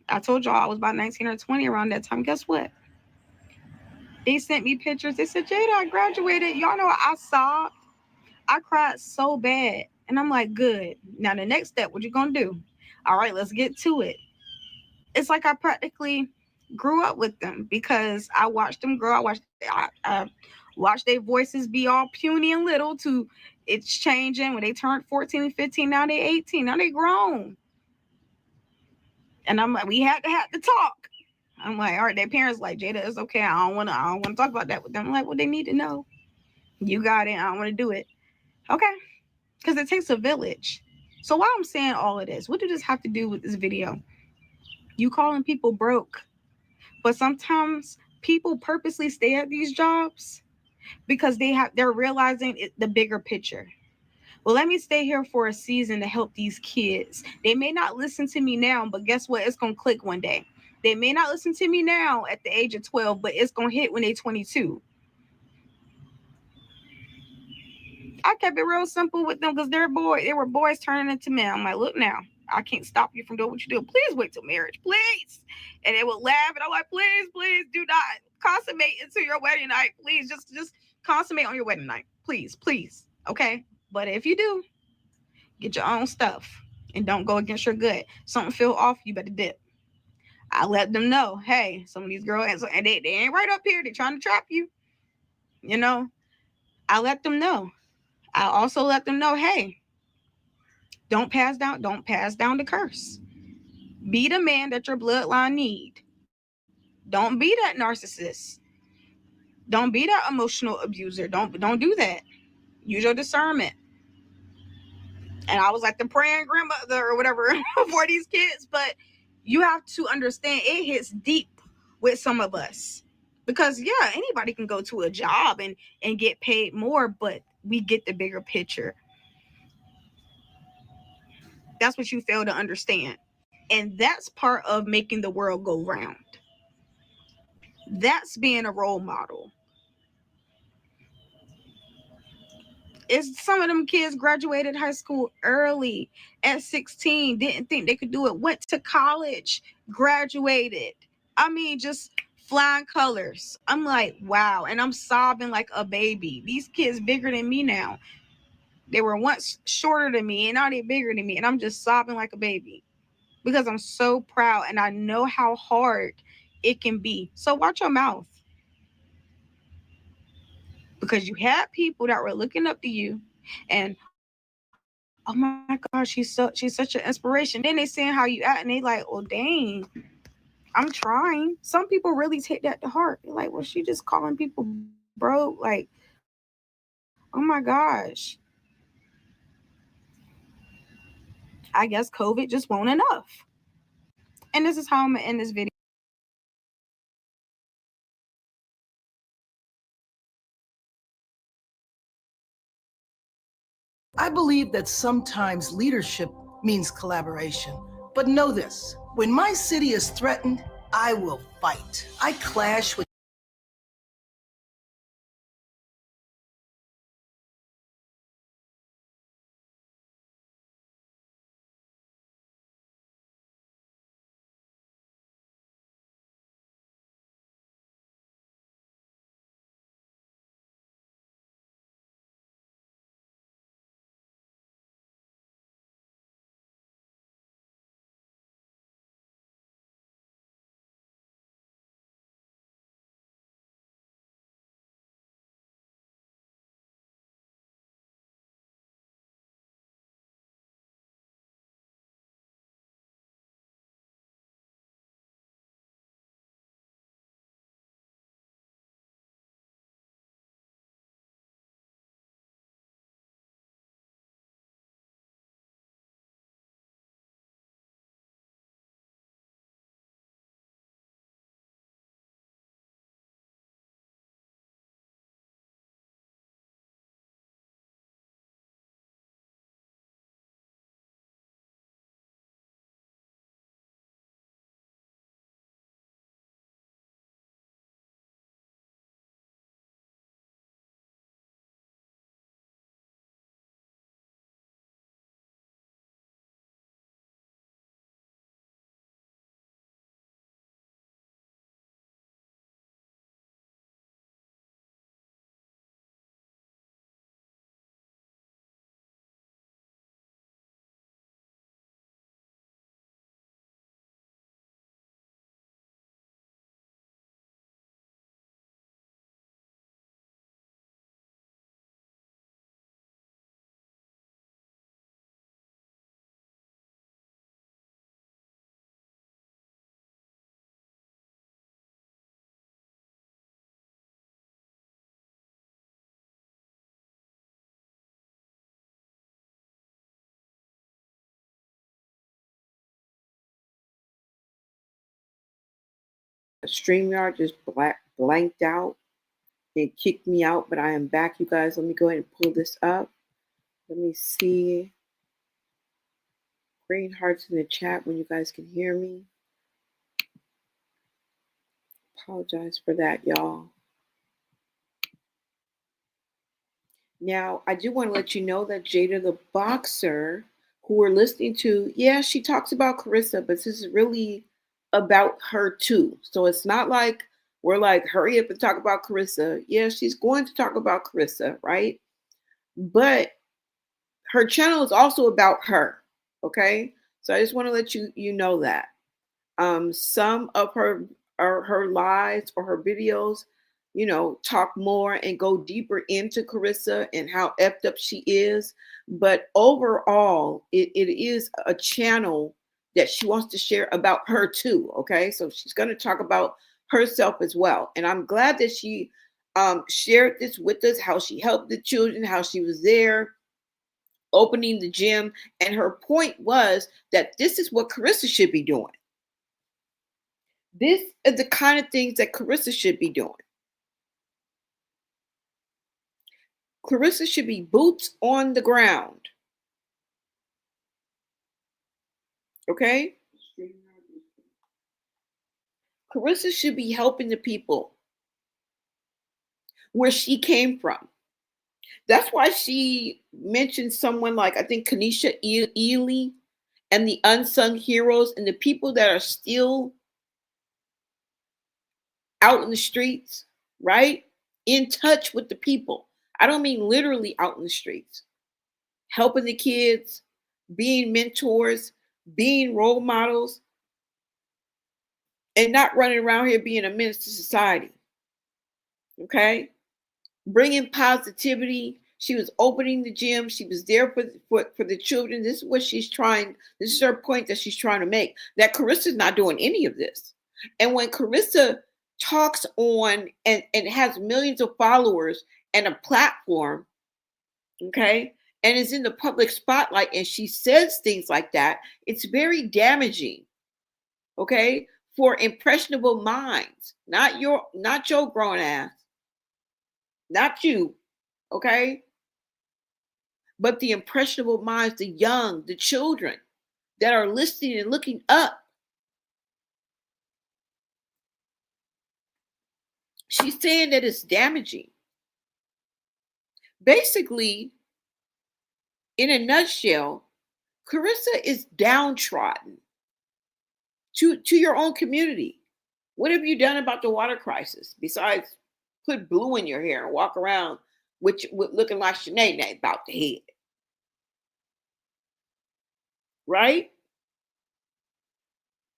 I told y'all I was about 19 or 20 around that time. Guess what? They sent me pictures. They said, Jayda, I graduated. Y'all know I sobbed. I cried so bad. And I'm like, good. Now the next step, what you gonna do? All right, let's get to it. It's like I practically grew up with them because I watched them grow. I watched their voices be all puny and little to it's changing. When they turned 14 and 15, now they 18. Now they grown. And I'm like, we had to talk. I'm like, all right, their parents like, Jayda, it's okay. I don't want to talk about that with them. I'm like, well, they need to know. You got it. I don't want to do it. Okay. Because it takes a village. So while I'm saying all of this, what does this have to do with this video? You calling people broke. But sometimes people purposely stay at these jobs because they're realizing the bigger picture. Well, let me stay here for a season to help these kids. They may not listen to me now, but guess what? It's going to click one day. They may not listen to me now at the age of 12, but it's going to hit when they're 22. I kept it real simple with them because they were boys turning into men. I'm like, look now, I can't stop you from doing what you do. Please wait till marriage, please. And they would laugh, and I'm like, please do not consummate into your wedding night. Please, just consummate on your wedding night. Please. Okay? But if you do, get your own stuff and don't go against your gut. Something feel off, you better dip. I let them know, hey, some of these girls, and they ain't right up here. They're trying to trap you. You know, I let them know. I also let them know, hey, don't pass down the curse. Be the man that your bloodline need. Don't be that narcissist. Don't be that emotional abuser. Don't do that. Use your discernment. And I was like the praying grandmother or whatever for these kids, but you have to understand it hits deep with some of us. Because yeah, anybody can go to a job and get paid more, but we get the bigger picture. That's what you fail to understand. And that's part of making the world go round. That's being a role model. It's some of them kids graduated high school early at 16, didn't think they could do it, went to college, graduated. I mean, just flying colors. I'm like, wow. And I'm sobbing like a baby. These kids bigger than me now. They were once shorter than me and now they're bigger than me. And I'm just sobbing like a baby because I'm so proud and I know how hard it can be. So watch your mouth. Because you had people that were looking up to you and, oh my gosh, she's such an inspiration. Then they seeing how you act and they like, well, dang, I'm trying. Some people really take that to heart. They're like, well, she just calling people broke. Like, oh my gosh. I guess COVID just won't enough. And this is how I'm gonna end this video. I believe that sometimes leadership means collaboration. But know this, when my city is threatened, I will fight. I clash with StreamYard just blanked out. It kicked me out, but I am back, you guys. Let me go ahead and pull this up. Let me see. Green hearts in the chat when you guys can hear me. Apologize for that, y'all. Now, I do want to let you know that Jayda the boxer, who we're listening to, yeah, she talks about Claressa, but this is really about her too. So it's not like we're like, hurry up and talk about Claressa. Yeah, she's going to talk about Claressa, right? But her channel is also about her, okay? So I just want to let you know that. Some of her lives or her videos, you know, talk more and go deeper into Claressa and how effed up she is. But overall, it is a channel that she wants to share about her too. Okay, so she's going to talk about herself as well. And I'm glad that she shared this with us, how she helped the children, how she was there opening the gym. And her point was that this is what Claressa should be doing. This is the kind of things that Claressa should be doing. Claressa should be boots on the ground. Okay? Claressa should be helping the people where she came from. That's why she mentioned someone like, I think, Kanisha Ely and the unsung heroes and the people that are still out in the streets, right? In touch with the people. I don't mean literally out in the streets. Helping the kids, being mentors, being role models, and not running around here being a menace to society. Okay? Bringing positivity. She was opening the gym. She was there for the children. This is what she's trying. This is her point that she's trying to make. That Claressa's not doing any of this. And when Claressa talks on and has millions of followers and a platform, okay, and is in the public spotlight and she says things like that, it's very damaging, okay, for impressionable minds. Not your grown ass. Not you, okay? But the impressionable minds, the young, the children that are listening and looking up. She's saying that it's damaging. Basically, in a nutshell, Claressa is downtrodden to your own community. What have you done about the water crisis besides put blue in your hair and walk around with looking like Sinead about the head? Right?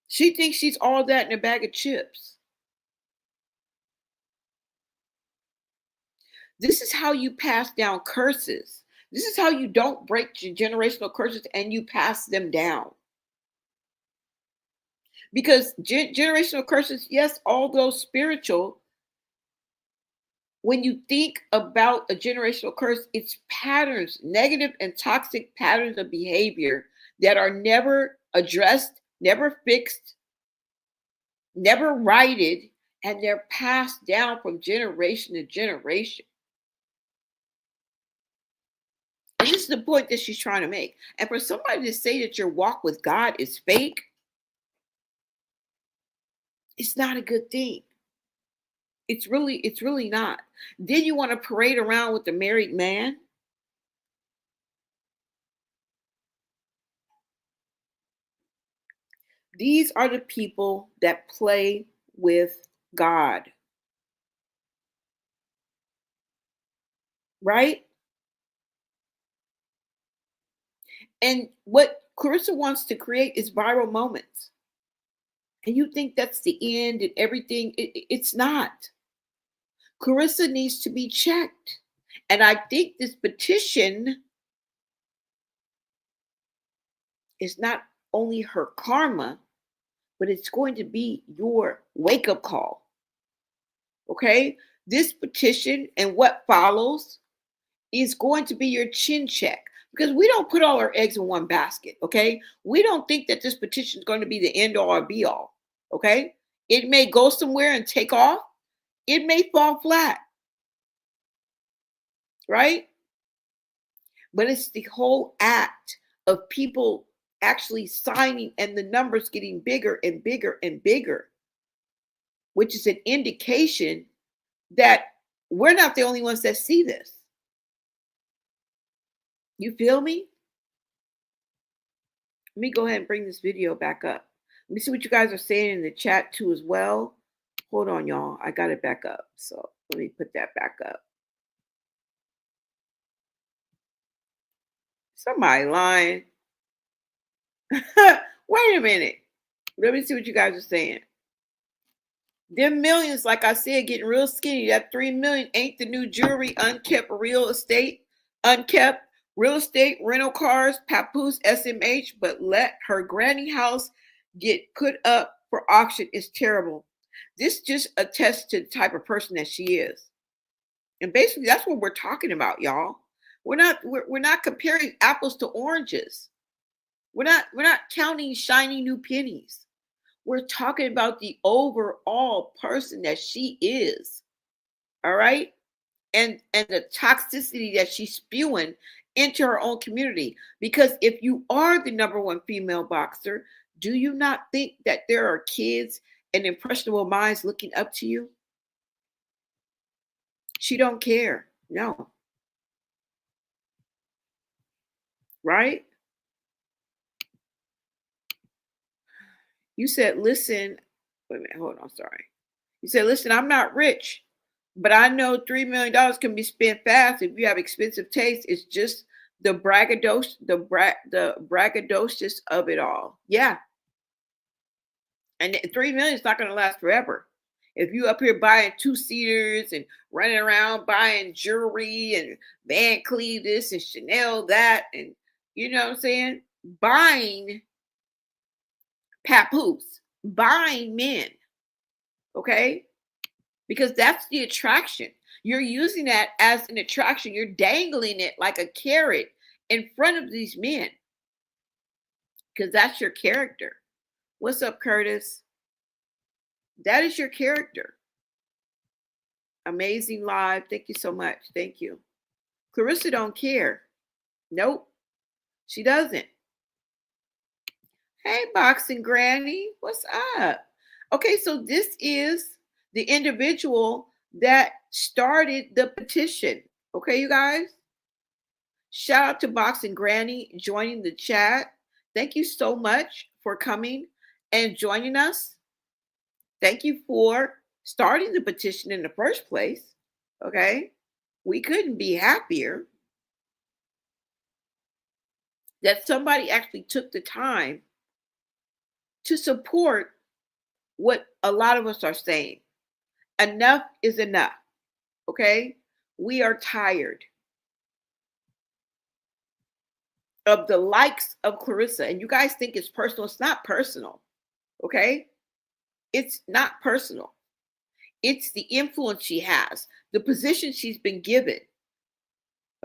She thinks she's all that in a bag of chips. This is how you pass down curses. This is how you don't break your generational curses and you pass them down. Because generational curses, yes, although spiritual, when you think about a generational curse, it's patterns, negative and toxic patterns of behavior that are never addressed, never fixed, never righted, and they're passed down from generation to generation. And this is the point that she's trying to make. And for somebody to say that your walk with God is fake, it's not a good thing. It's really not. Then you want to parade around with a married man? These are the people that play with God. Right? And what Claressa wants to create is viral moments. And you think that's the end and everything. It's not. Claressa needs to be checked. And I think this petition is not only her karma, but it's going to be your wake-up call. Okay? This petition and what follows is going to be your chin check. Because we don't put all our eggs in one basket, okay? We don't think that this petition is going to be the end all or be all, okay? It may go somewhere and take off. It may fall flat, right? But it's the whole act of people actually signing and the numbers getting bigger and bigger and bigger, which is an indication that we're not the only ones that see this. You feel me? Let me go ahead and bring this video back up. Let me see what you guys are saying in the chat too as well. Hold on, y'all. I got it back up. So let me put that back up. Somebody lying. Wait a minute. Let me see what you guys are saying. Them millions, like I said, getting real skinny. That 3 million ain't the new jewelry, unkept real estate, unkept real estate, rental cars, papoose, SMH, but let her granny house get put up for auction is terrible. This just attests to the type of person that she is. And basically that's what we're talking about, y'all. We're not comparing apples to oranges. We're not counting shiny new pennies. We're talking about the overall person that she is. All right? And the toxicity that she's spewing into her own community. Because if you are the #1 female boxer, do you not think that there are kids and impressionable minds looking up to you? She don't care. No. Right? You said, listen, wait a minute, hold on, sorry. You said, listen, I'm not rich, but I know $3 million can be spent fast if you have expensive taste. It's just the braggadocious of it all. Yeah. And 3 million is not going to last forever. If you up here buying 2-seaters and running around buying jewelry and Van Cleef this and Chanel that, and you know what I'm saying? Buying papoose, buying men, okay? Because that's the attraction. You're using that as an attraction. You're dangling it like a carrot in front of these men because that's your character. What's up, Curtis? That is your character. Amazing live. Thank you so much. Thank you. Claressa don't care. Nope. She doesn't. Hey, Boxing Granny. What's up? Okay, so this is the individual that started the petition. Okay, you guys? Shout out to Boxing Granny joining the chat. Thank you so much for coming and joining us. Thank you for starting the petition in the first place. Okay? We couldn't be happier that somebody actually took the time to support what a lot of us are saying. Enough is enough. Okay? We are tired of the likes of Claressa. And you guys think it's personal. It's not personal. Okay? It's not personal. It's the influence she has, the position she's been given.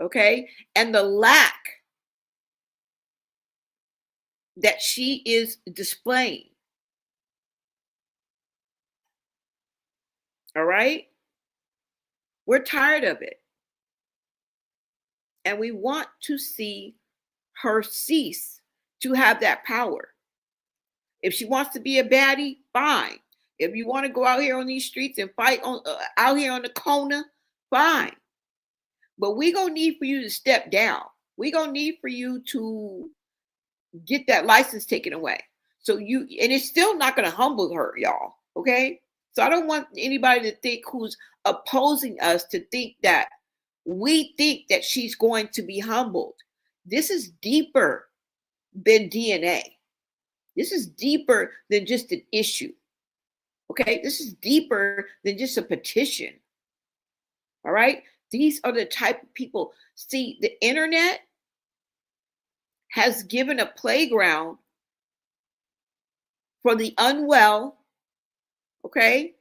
Okay? And the lack that she is displaying. All right? We're tired of it. And we want to see her cease to have that power. If she wants to be a baddie, fine. If you want to go out here on these streets and fight on out here on the corner, fine. But we're going to need for you to step down. We're going to need for you to get that license taken away. So and it's still not going to humble her, y'all. Okay? So I don't want anybody to think who's opposing us to think that we think that she's going to be humbled. This is deeper than DNA. This is deeper than just an issue. Okay? This is deeper than just a petition. All right? These are the type of people. See, the internet has given a playground for the unwell, okay?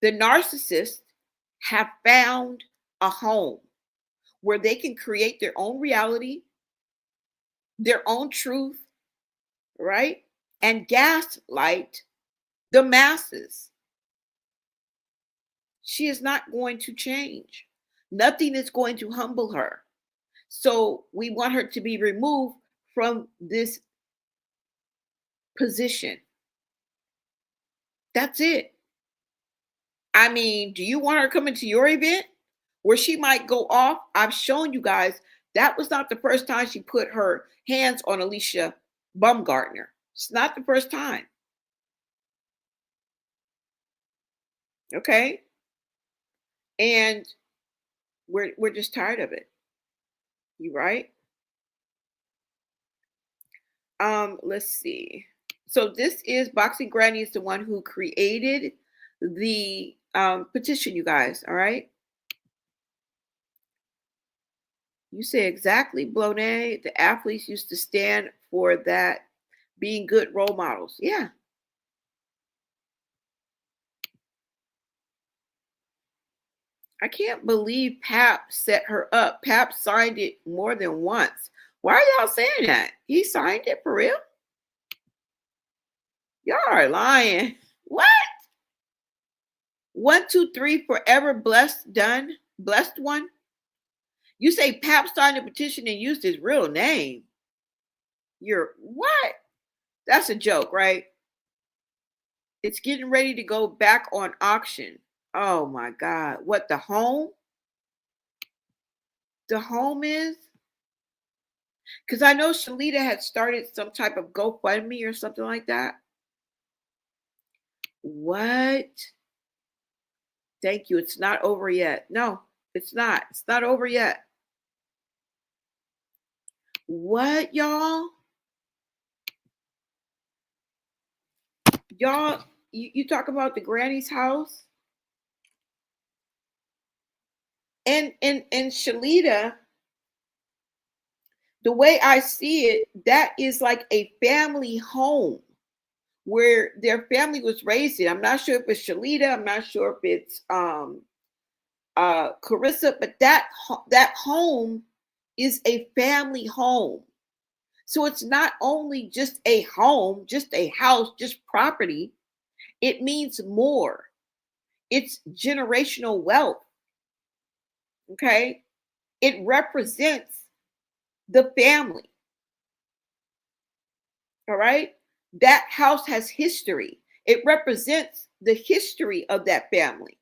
The narcissists have found a home where they can create their own reality, their own truth, right? And gaslight the masses. She is not going to change. Nothing is going to humble her. So we want her to be removed from this position. That's it. I mean, do you want her coming to your event where she might go off? I've shown you guys that was not the first time she put her hands on Alicia Baumgartner. It's not the first time. Okay? And we're just tired of it. You right? Let's see. So this is Boxing Granny is the one who created the petition, you guys. All right. You say exactly, Blonay. The athletes used to stand for that, being good role models. Yeah. I can't believe Pap set her up. Pap signed it more than once. Why are y'all saying that? He signed it for real? Y'all are lying. What? 1, 2, 3, forever blessed, done. Blessed one. You say Pap signed the petition and used his real name. You're what? That's a joke, right? It's getting ready to go back on auction. Oh my God. What, the home? The home is? Because I know Shalita had started some type of GoFundMe or something like that. What? Thank you. It's not over yet. No, it's not. It's not over yet. What, y'all? Y'all, you talk about the granny's house? And Shalita, the way I see it, that is like a family home where their family was raised in. I'm not sure if it's Shalita, I'm not sure if it's Claressa, but that home is a family home. So it's not only just a home, just a house, just property. It means more. It's generational wealth. Okay? It represents the family. All right? That house has history. It represents the history of that family.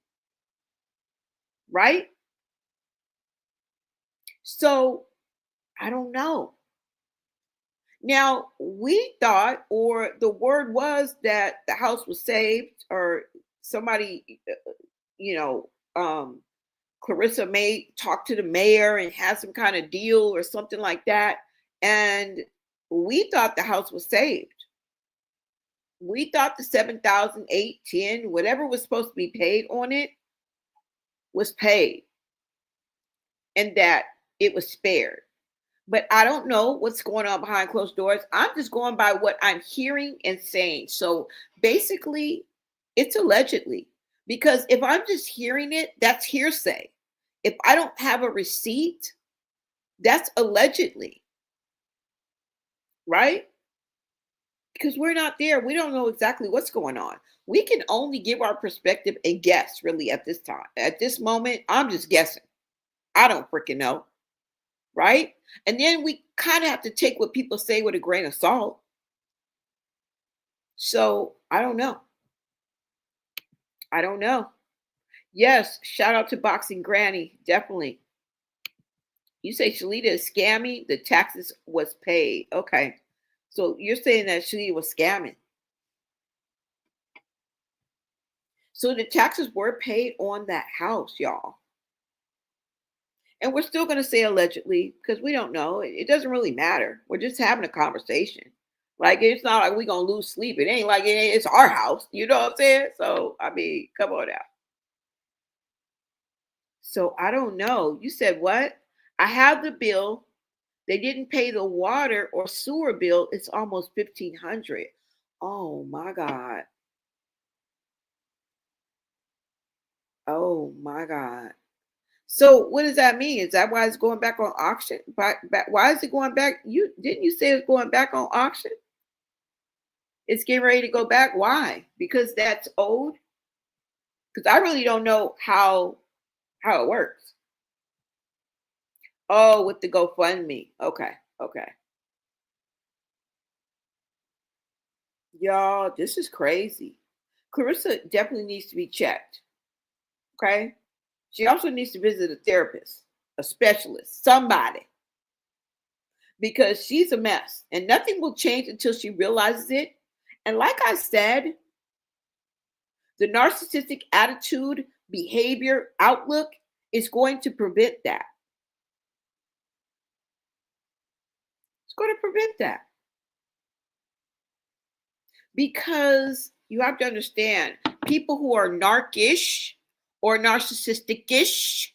Right? So I don't know. Now, we thought, or the word was that the house was saved, or somebody, Claressa may talk to the mayor and have some kind of deal or something like that. And we thought the house was saved. We thought the 7,000, 8, 10, whatever was supposed to be paid on it was paid, and that it was spared. But I don't know what's going on behind closed doors. I'm just going by what I'm hearing and saying. So basically, it's allegedly. Because if I'm just hearing it, that's hearsay. If I don't have a receipt, that's allegedly. Right? Because we're not there. We don't know exactly what's going on. We can only give our perspective and guess, really, at this time. At this moment, I'm just guessing. I don't freaking know. Right? And then we kind of have to take what people say with a grain of salt. So I don't know. I don't know. Yes, shout out to Boxing Granny. Definitely. You say Shalita is scammy, the taxes was paid. Okay. So you're saying that Shalita was scamming. So the taxes were paid on that house, y'all. And we're still going to say allegedly because we don't know. It doesn't really matter. We're just having a conversation. Like, it's not like we're going to lose sleep. It ain't like it's our house. You know what I'm saying? So, I mean, come on now. So, I don't know. You said what? I have the bill. They didn't pay the water or sewer bill. It's almost $1,500. Oh, my God. Oh, my God. So what does that mean? Is that why it's going back on auction? Why is it going back? Didn't you say it's going back on auction? It's getting ready to go back. Why? Because that's old? Because I really don't know how it works. Oh, with the GoFundMe. Okay. Y'all, this is crazy. Claressa definitely needs to be checked. Okay? She also needs to visit a therapist, a specialist, somebody. Because she's a mess and nothing will change until she realizes it. And like I said, the narcissistic attitude, behavior, outlook is going to prevent that. It's going to prevent that. Because you have to understand, people who are narcish or narcissistic-ish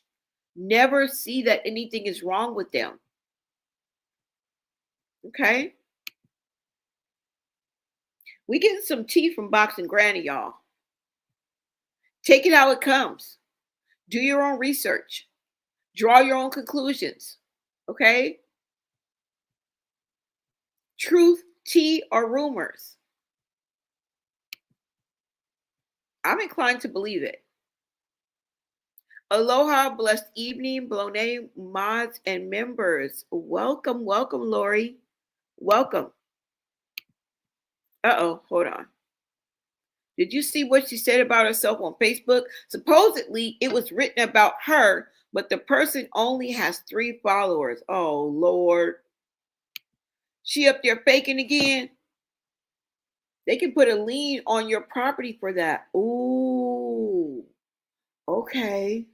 never see that anything is wrong with them. Okay? We getting some tea from Boxing Granny, y'all. Take it how it comes. Do your own research. Draw your own conclusions. Okay? Truth, tea, or rumors? I'm inclined to believe it. Aloha, blessed evening, Blone mods and members. Welcome, Lori. Welcome. Uh-oh, hold on. Did you see what she said about herself on Facebook? Supposedly, it was written about her, but the person only has 3 followers. Oh, Lord. She up there faking again? They can put a lien on your property for that. Ooh. Okay.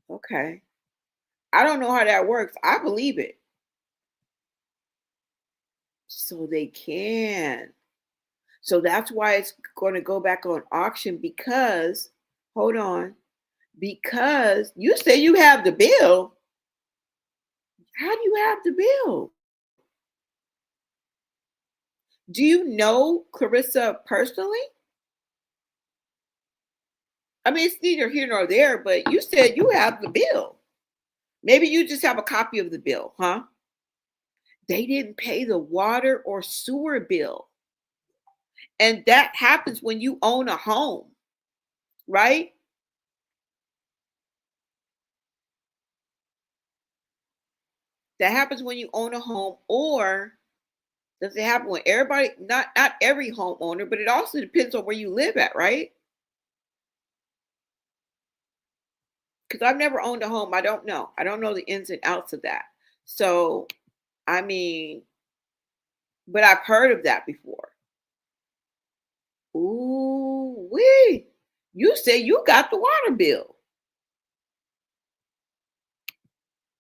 Okay. I don't know how that works. I believe it. So they can. So that's why it's going to go back on auction because, hold on, because you say you have the bill. How do you have the bill? Do you know Claressa personally? I mean, it's neither here nor there, but you said you have the bill. Maybe you just have a copy of the bill, huh? They didn't pay the water or sewer bill. And that happens when you own a home, right? That happens when you own a home, or does it happen when everybody, not every homeowner, but it also depends on where you live at, right? Because I've never owned a home. I don't know. I don't know the ins and outs of that. So, I mean, but I've heard of that before. Ooh, wee. You say you got the water bill.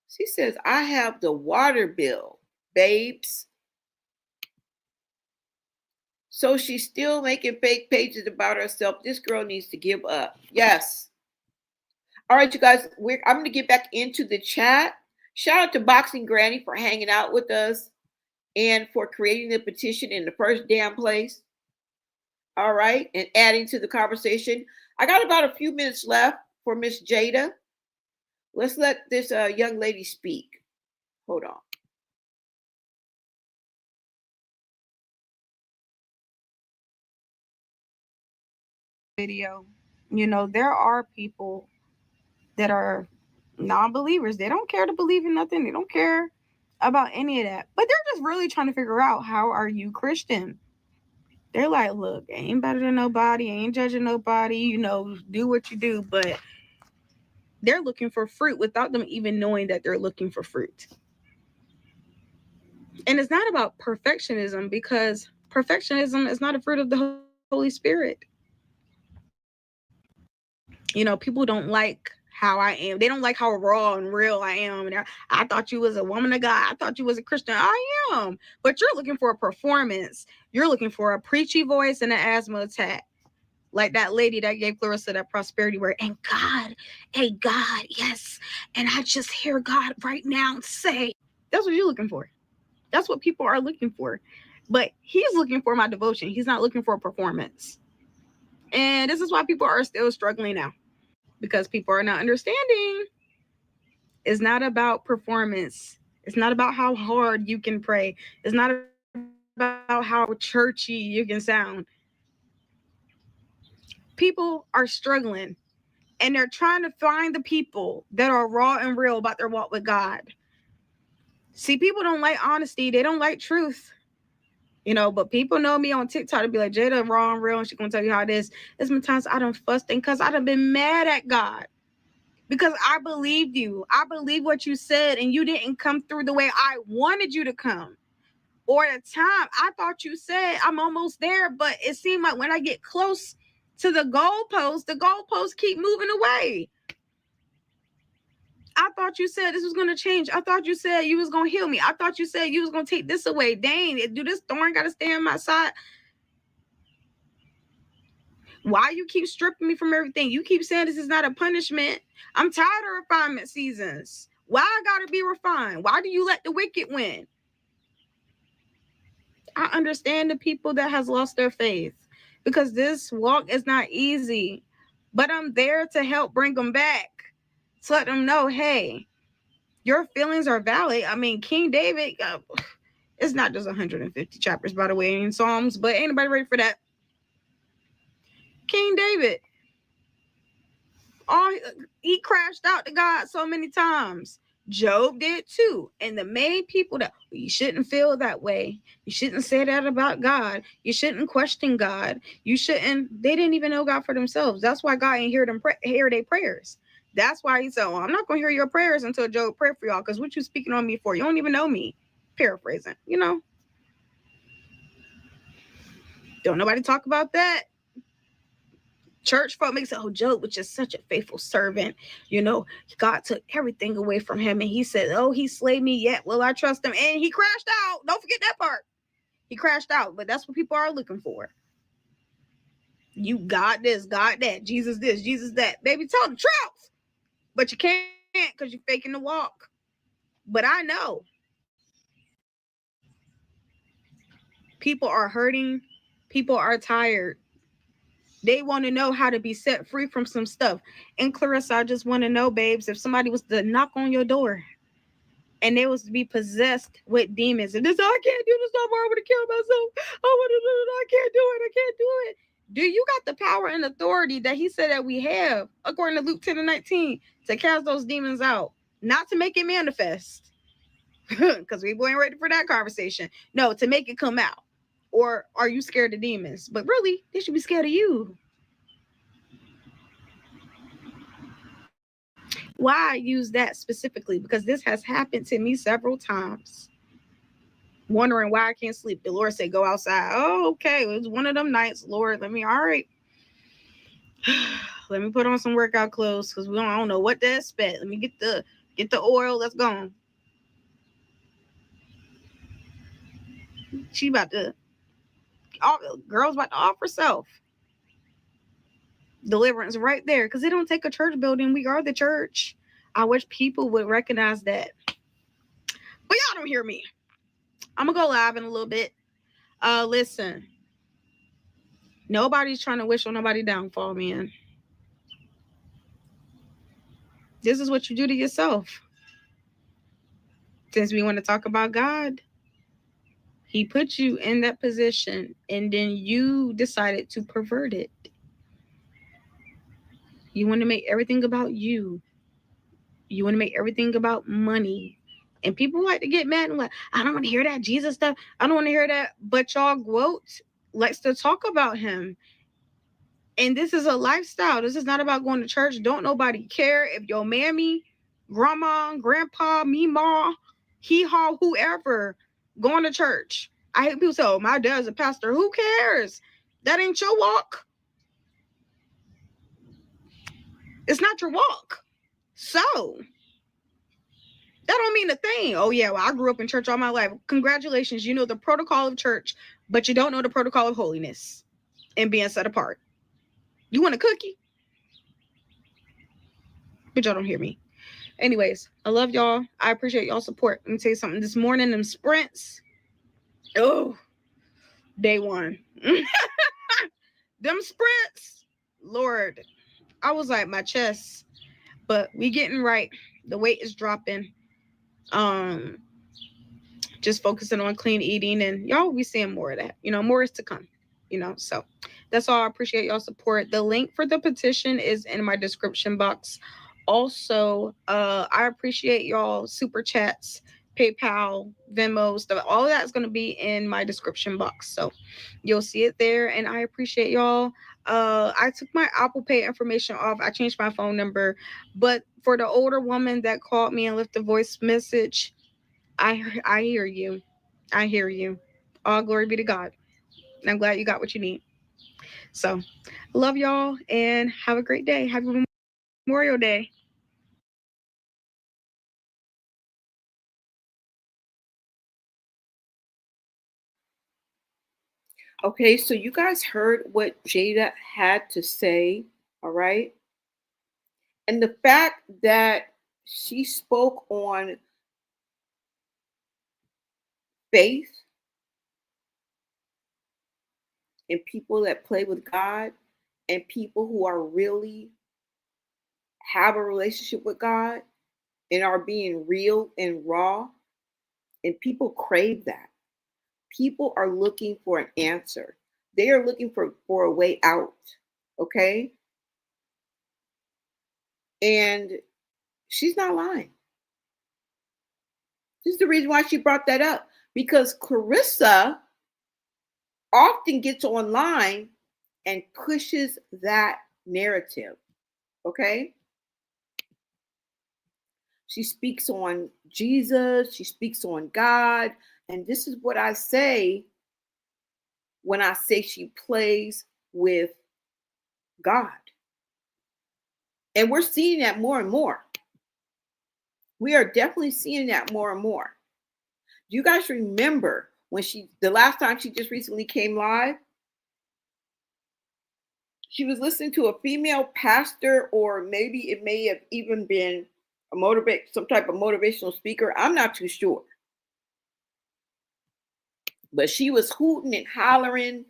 She says, I have the water bill, babes. So she's still making fake pages about herself. This girl needs to give up. Yes. All right, you guys, I'm going to get back into the chat. Shout out to Boxing Granny for hanging out with us and for creating the petition in the first damn place. All right, and adding to the conversation. I got about a few minutes left for Miss Jayda. Let's let this young lady speak. Hold on. Video. You know, there are people that are non-believers. They don't care to believe in nothing. They don't care about any of that. But they're just really trying to figure out, how are you Christian? They're like, look, I ain't better than nobody, I ain't judging nobody, you know, do what you do. But they're looking for fruit without them even knowing that they're looking for fruit. And it's not about perfectionism, because perfectionism is not a fruit of the Holy Spirit. You know, people don't like how I am. They don't like how raw and real I am. And I thought you was a woman of God. I thought you was a Christian. I am. But you're looking for a performance. You're looking for a preachy voice and an asthma attack. Like that lady that gave Claressa that prosperity word. And God, hey, God, yes. And I just hear God right now say, that's what you're looking for. That's what people are looking for. But he's looking for my devotion. He's not looking for a performance. And this is why people are still struggling now. Because people are not understanding. It's not about performance. It's not about how hard you can pray. It's not about how churchy you can sound. People are struggling, and they're trying to find the people that are raw and real about their walk with God. See, people don't like honesty. They don't like truth. You know, but people know me on TikTok to be like, Jayda raw and real, and she's gonna tell you how it is. There's been times I done fussed and because I done been mad at God. Because I believed you. I believe what you said, and you didn't come through the way I wanted you to come. Or at the time, I thought you said I'm almost there, but it seemed like when I get close to the goalposts keep moving away. I thought you said this was going to change. I thought you said you was going to heal me. I thought you said you was going to take this away. Dang, do this thorn got to stay on my side? Why you keep stripping me from everything? You keep saying this is not a punishment. I'm tired of refinement seasons. Why I gotta be refined? Why do you let the wicked win? I understand the people that has lost their faith, because this walk is not easy, but I'm there to help bring them back. To let them know, hey, your feelings are valid. I mean, King David, it's not just 150 chapters, by the way, in Psalms, but ain't nobody ready for that. King David, he crashed out to God so many times. Job did too. And the main people that you shouldn't feel that way. You shouldn't say that about God. You shouldn't question God. You shouldn't. They didn't even know God for themselves. That's why God ain't hear their prayers. That's why he said, well, I'm not going to hear your prayers until Job pray for y'all. Because what you speaking on me for? You don't even know me. Paraphrasing, you know. Don't nobody talk about that. Church folk makes it, oh, Job was just such a faithful servant. You know, God took everything away from him. And he said, oh, he slayed me, yet will I trust him. And he crashed out. Don't forget that part. He crashed out. But that's what people are looking for. You got this, God that, Jesus this, Jesus that. Baby, tell the truth. But you can't because you're faking the walk. But I know. People are hurting. People are tired. They want to know how to be set free from some stuff. And Claressa, I just want to know, babes, if somebody was to knock on your door and they was to be possessed with demons, and this, I can't do this no more, I'm going to kill myself. I want to do it. I can't do it. I can't do it. Do you got the power and authority that he said that we have, according to Luke 10:19, to cast those demons out? Not to make it manifest, because we weren't ready for that conversation. No, to make it come out. Or are you scared of demons? But really, they should be scared of you. Why I use that specifically? Because this has happened to me several times. Wondering why I can't sleep. The Lord said, go outside. Oh, okay. It was one of them nights. Lord, all right. Let me put on some workout clothes because I don't know what to expect. Let me get the oil. Let's go. She about to, girl's about to off herself. Deliverance right there, because it don't take a church building. We are the church. I wish people would recognize that. But y'all don't hear me. I'm gonna go live in a little bit. Listen, nobody's trying to wish on nobody downfall, man. This is what you do to yourself. Since we want to talk about God, he put you in that position and then you decided to pervert it. You want to make everything about you. You want to make everything about money. And people like to get mad and like, I don't want to hear that Jesus stuff. I don't want to hear that. But y'all quote likes to talk about him. And this is a lifestyle. This is not about going to church. Don't nobody care if your mammy, grandma, grandpa, meemaw, hee-haw, whoever going to church. I hate people say, oh, my dad's a pastor. Who cares? That ain't your walk. It's not your walk. So that don't mean a thing. Oh, yeah, well, I grew up in church all my life. Congratulations. You know the protocol of church, but you don't know the protocol of holiness and being set apart. You want a cookie? But y'all don't hear me. Anyways, I love y'all. I appreciate y'all support. Let me tell you something. This morning, them sprints. Oh, day one. Them sprints. Lord, I was like my chest. But we getting right. The weight is dropping. Just focusing on clean eating, and y'all will be seeing more of that. More is to come. So that's all. I appreciate y'all support. The link for the petition is in my description box. Also, I appreciate y'all super chats, PayPal, Venmo stuff. All of that's going to be in my description box, so you'll see it there. And I appreciate y'all. I took my Apple Pay information off. I changed my phone number, but for the older woman that called me and left a voice message, I hear you. I hear you. All glory be to God. And I'm glad you got what you need. So, love y'all and have a great day. Happy Memorial Day. Okay, so you guys heard what Jayda had to say, all right? And the fact that she spoke on faith and people that play with God and people who are really have a relationship with God and are being real and raw, and people crave that. People are looking for an answer. They are looking for a way out, okay? And she's not lying. This is the reason why she brought that up, because Claressa often gets online and pushes that narrative. Okay? She speaks on Jesus, she speaks on God, and this is what I say when I say she plays with God. And we're seeing that more and more. We are definitely seeing that more and more. Do you guys remember when the last time she just recently came live? She was listening to a female pastor, or maybe it may have even been some type of motivational speaker. I'm not too sure. But she was hooting and hollering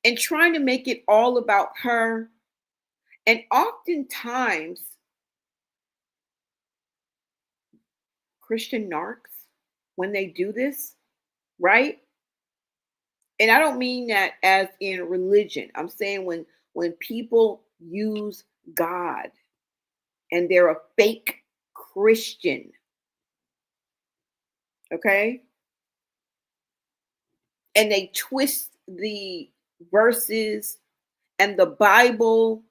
and trying to make it all about her. And oftentimes, Christian narcs, when they do this, right? And I don't mean that as in religion. I'm saying when people use God and they're a fake Christian, okay? And they twist the verses and the Bible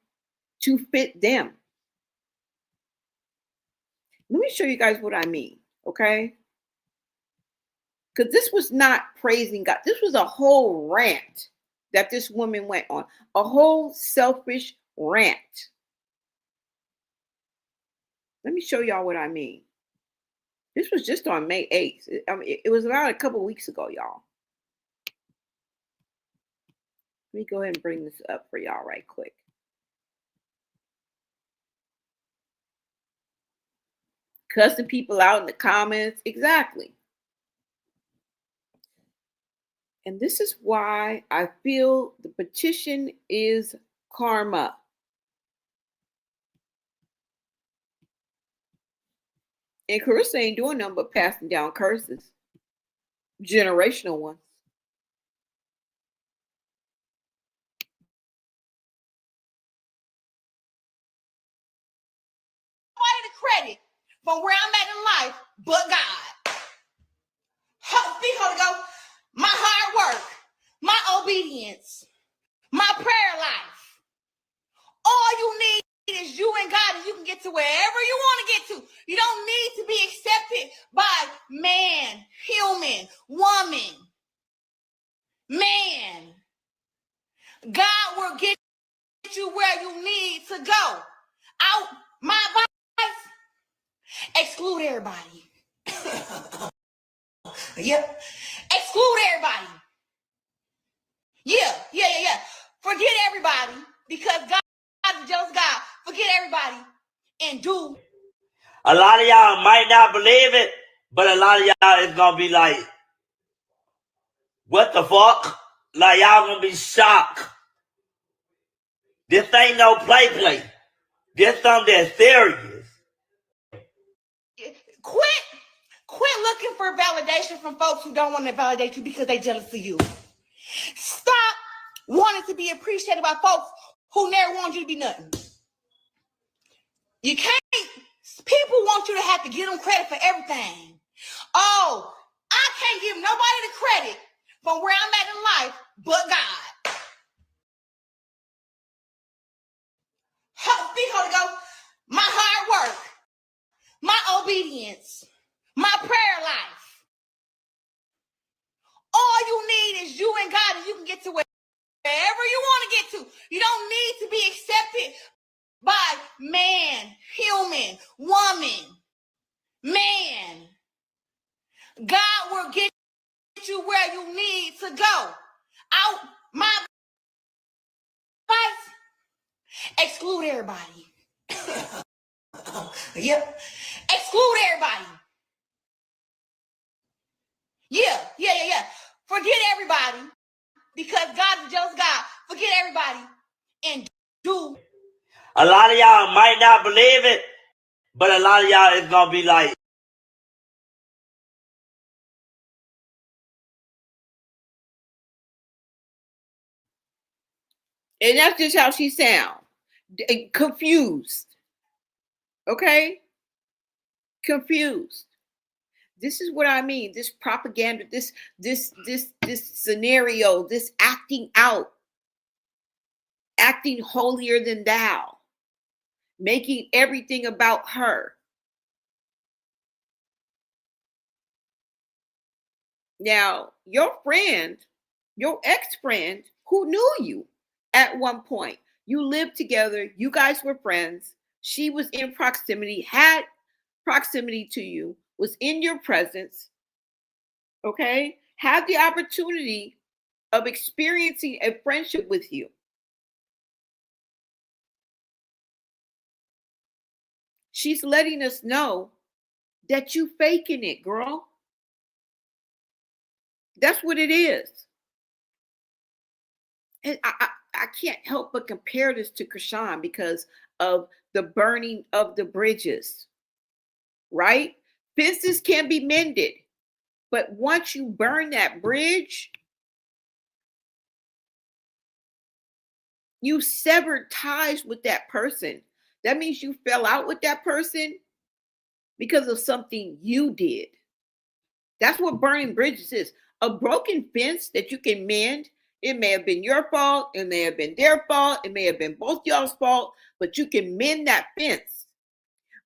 to fit them. Let me show you guys what I mean, okay? Because this was not praising God. This was a whole rant that this woman went on, a whole selfish rant. Let me show y'all what I mean. This was just on May 8th. It was about a couple weeks ago, y'all. Let me go ahead and bring this up for y'all right quick. Cussing people out in the comments. Exactly. And this is why I feel the petition is karma. And Claressa ain't doing nothing but passing down curses. Generational ones. The credit from where I'm at in life, but God. Speak, Holy Ghost. My hard work, my obedience, my prayer life. All you need is you and God, and you can get to wherever you want to get to. You don't need to be accepted by man, human, woman. Man. God will get you where you need to go. Out my advice, exclude everybody. Yep. Exclude everybody. Yeah. Forget everybody, because God is just God. Forget everybody and do. A lot of y'all might not believe it, but a lot of y'all is gonna be like, what the fuck? Like, y'all gonna be shocked. This ain't no play. This something that's serious. Quit looking for validation from folks who don't want to validate you because they jealous of you. Stop wanting to be appreciated by folks who never want you to be nothing. You can't. People want you to have to give them credit for everything. Oh, I can't give nobody the credit from where I'm at in life but God. Speak, Holy Ghost. My hard work, my obedience, my prayer life. All you need is you and God, and you can get to wherever you want to get to. You don't need to be accepted by man, human, woman. Man. God will get you where you need to go. Out my advice, exclude everybody. Yep. Exclude everybody. Yeah. Forget everybody, because God is just God. Forget everybody and do. A lot of y'all might not believe it, but a lot of y'all is gonna be like, And that's just how she sounds. Confused. Okay? Confused. This is what I mean. This propaganda, this scenario, this acting out, acting holier than thou, making everything about her. Now, your friend, your ex-friend who knew you at one point, you lived together, you guys were friends, she was in proximity, had proximity to you, was in your presence, okay, had the opportunity of experiencing a friendship with you. She's letting us know that you faking it, girl. That's what it is. And I can't help but compare this to Krishan because of the burning of the bridges, right? Fences can be mended, but once you burn that bridge, you severed ties with that person. That means you fell out with that person because of something you did. That's what burning bridges is. A broken fence that you can mend. It may have been your fault. It may have been their fault. It may have been both y'all's fault, but you can mend that fence.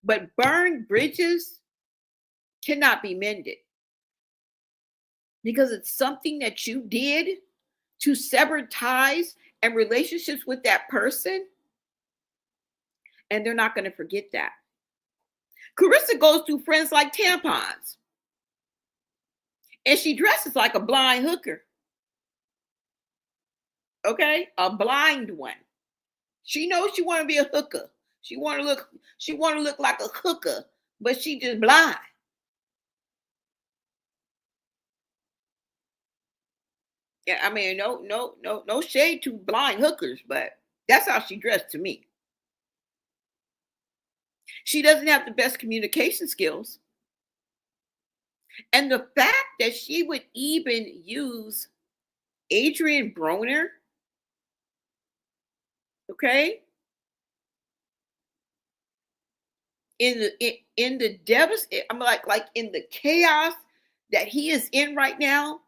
But burned bridges cannot be mended because it's something that you did to sever ties and relationships with that person. And they're not going to forget that. Claressa goes through friends like tampons. And she dresses like a blind hooker. Okay? A blind one. She knows she want to be a hooker. She want to look like a hooker, but she just blind. Yeah, I mean, no shade to blind hookers, but that's how she dressed to me. She doesn't have the best communication skills. And the fact that she would even use Adrian Broner, okay, in the I'm like in the chaos that he is in right now,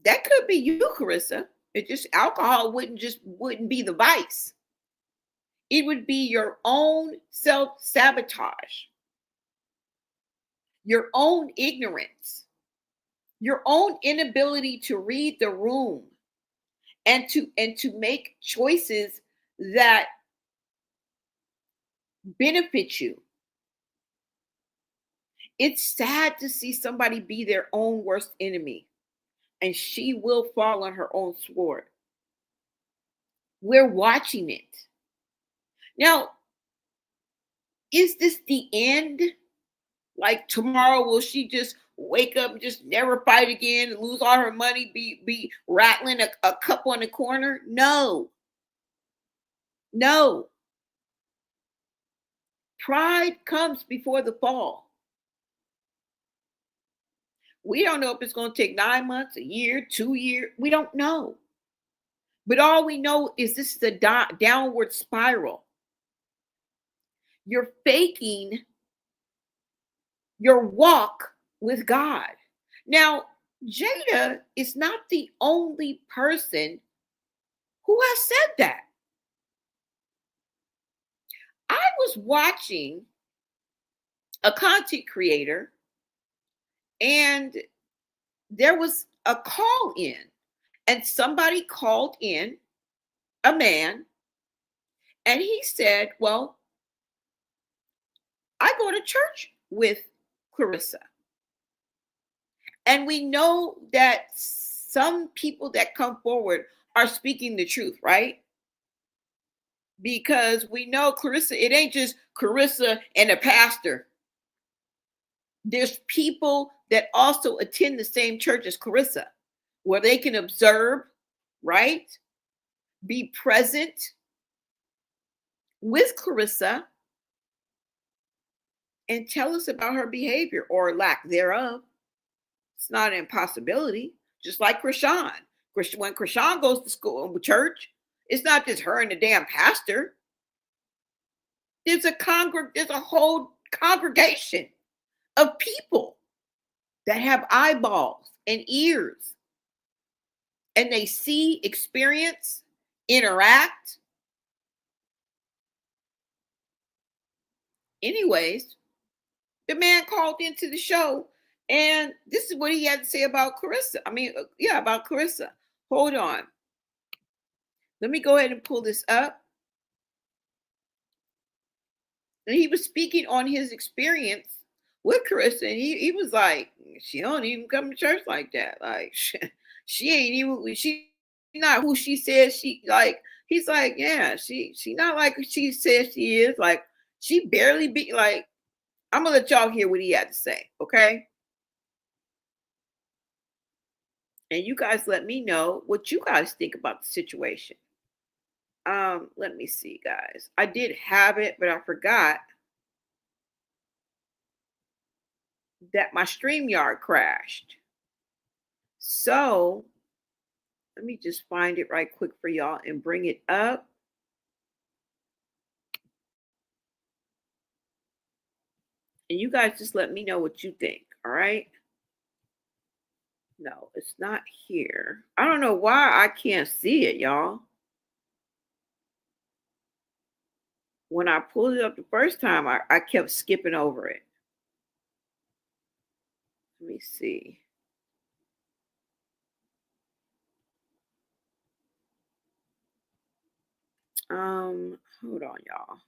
that could be you, Claressa. It just alcohol wouldn't be the vice. It would be your own self-sabotage, your own ignorance, your own inability to read the room and to make choices that benefit you. It's sad to see somebody be their own worst enemy, and she will fall on her own sword. We're watching it. Now, is this the end? Like tomorrow, will she just wake up and just never fight again and lose all her money, be rattling a cup on the corner? No. Pride comes before the fall. We don't know if it's going to take 9 months, a year, 2 years. We don't know. But all we know is this is a downward spiral. You're faking your walk with God. Now, Jayda is not the only person who has said that. I was watching a content creator and there was a call in, and somebody called in, a man, and he said, well, I go to church with Claressa. And we know that some people that come forward are speaking the truth, right? Because we know Claressa, it ain't just Claressa and a pastor. There's people that also attend the same church as Claressa, where they can observe, right? Be present with Claressa and tell us about her behavior or lack thereof. It's not an impossibility. Just like Krishan. When Krishan goes to school, church, it's not just her and the damn pastor. There's a whole congregation of people that have eyeballs and ears, and they see, experience, interact. Anyways, the man called into the show, and this is what he had to say about Claressa. About Claressa. Hold on. Let me go ahead and pull this up. And he was speaking on his experience with Claressa, and he was like, she don't even come to church like that. Like, she ain't even, she not who she says she, like, he's like, yeah, she not like she says she is. Like, she barely be, like, I'm gonna let y'all hear what he had to say, okay? And you guys let me know what you guys think about the situation. Let me see, guys. I did have it, but I forgot that my StreamYard crashed. So let me just find it right quick for y'all and bring it up. And you guys just let me know what you think, all right? No, it's not here. I don't know why I can't see it, y'all. When I pulled it up the first time, I kept skipping over it. Let me see. Hold on, y'all.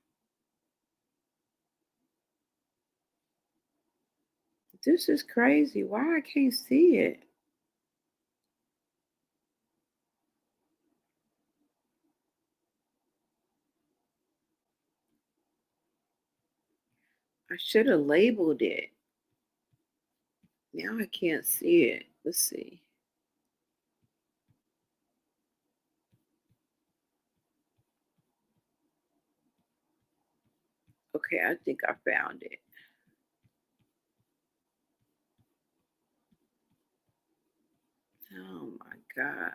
This is crazy. Why I can't see it? I should have labeled it. Now I can't see it. Let's see. Okay, I think I found it. Oh my God.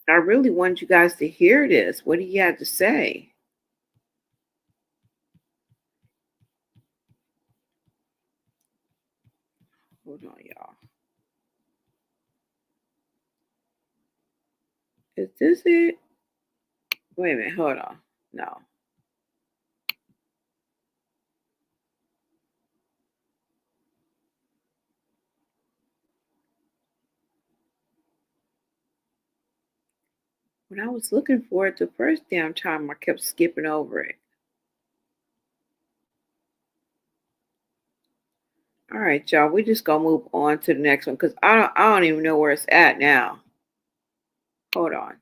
I really want you guys to hear this. What he had to say. Hold on, y'all. Is this it? Wait a minute. Hold on. No. When I was looking for it the first damn time, I kept skipping over it. All right, y'all. We just gonna move on to the next one because I don't even know where it's at now. Hold on.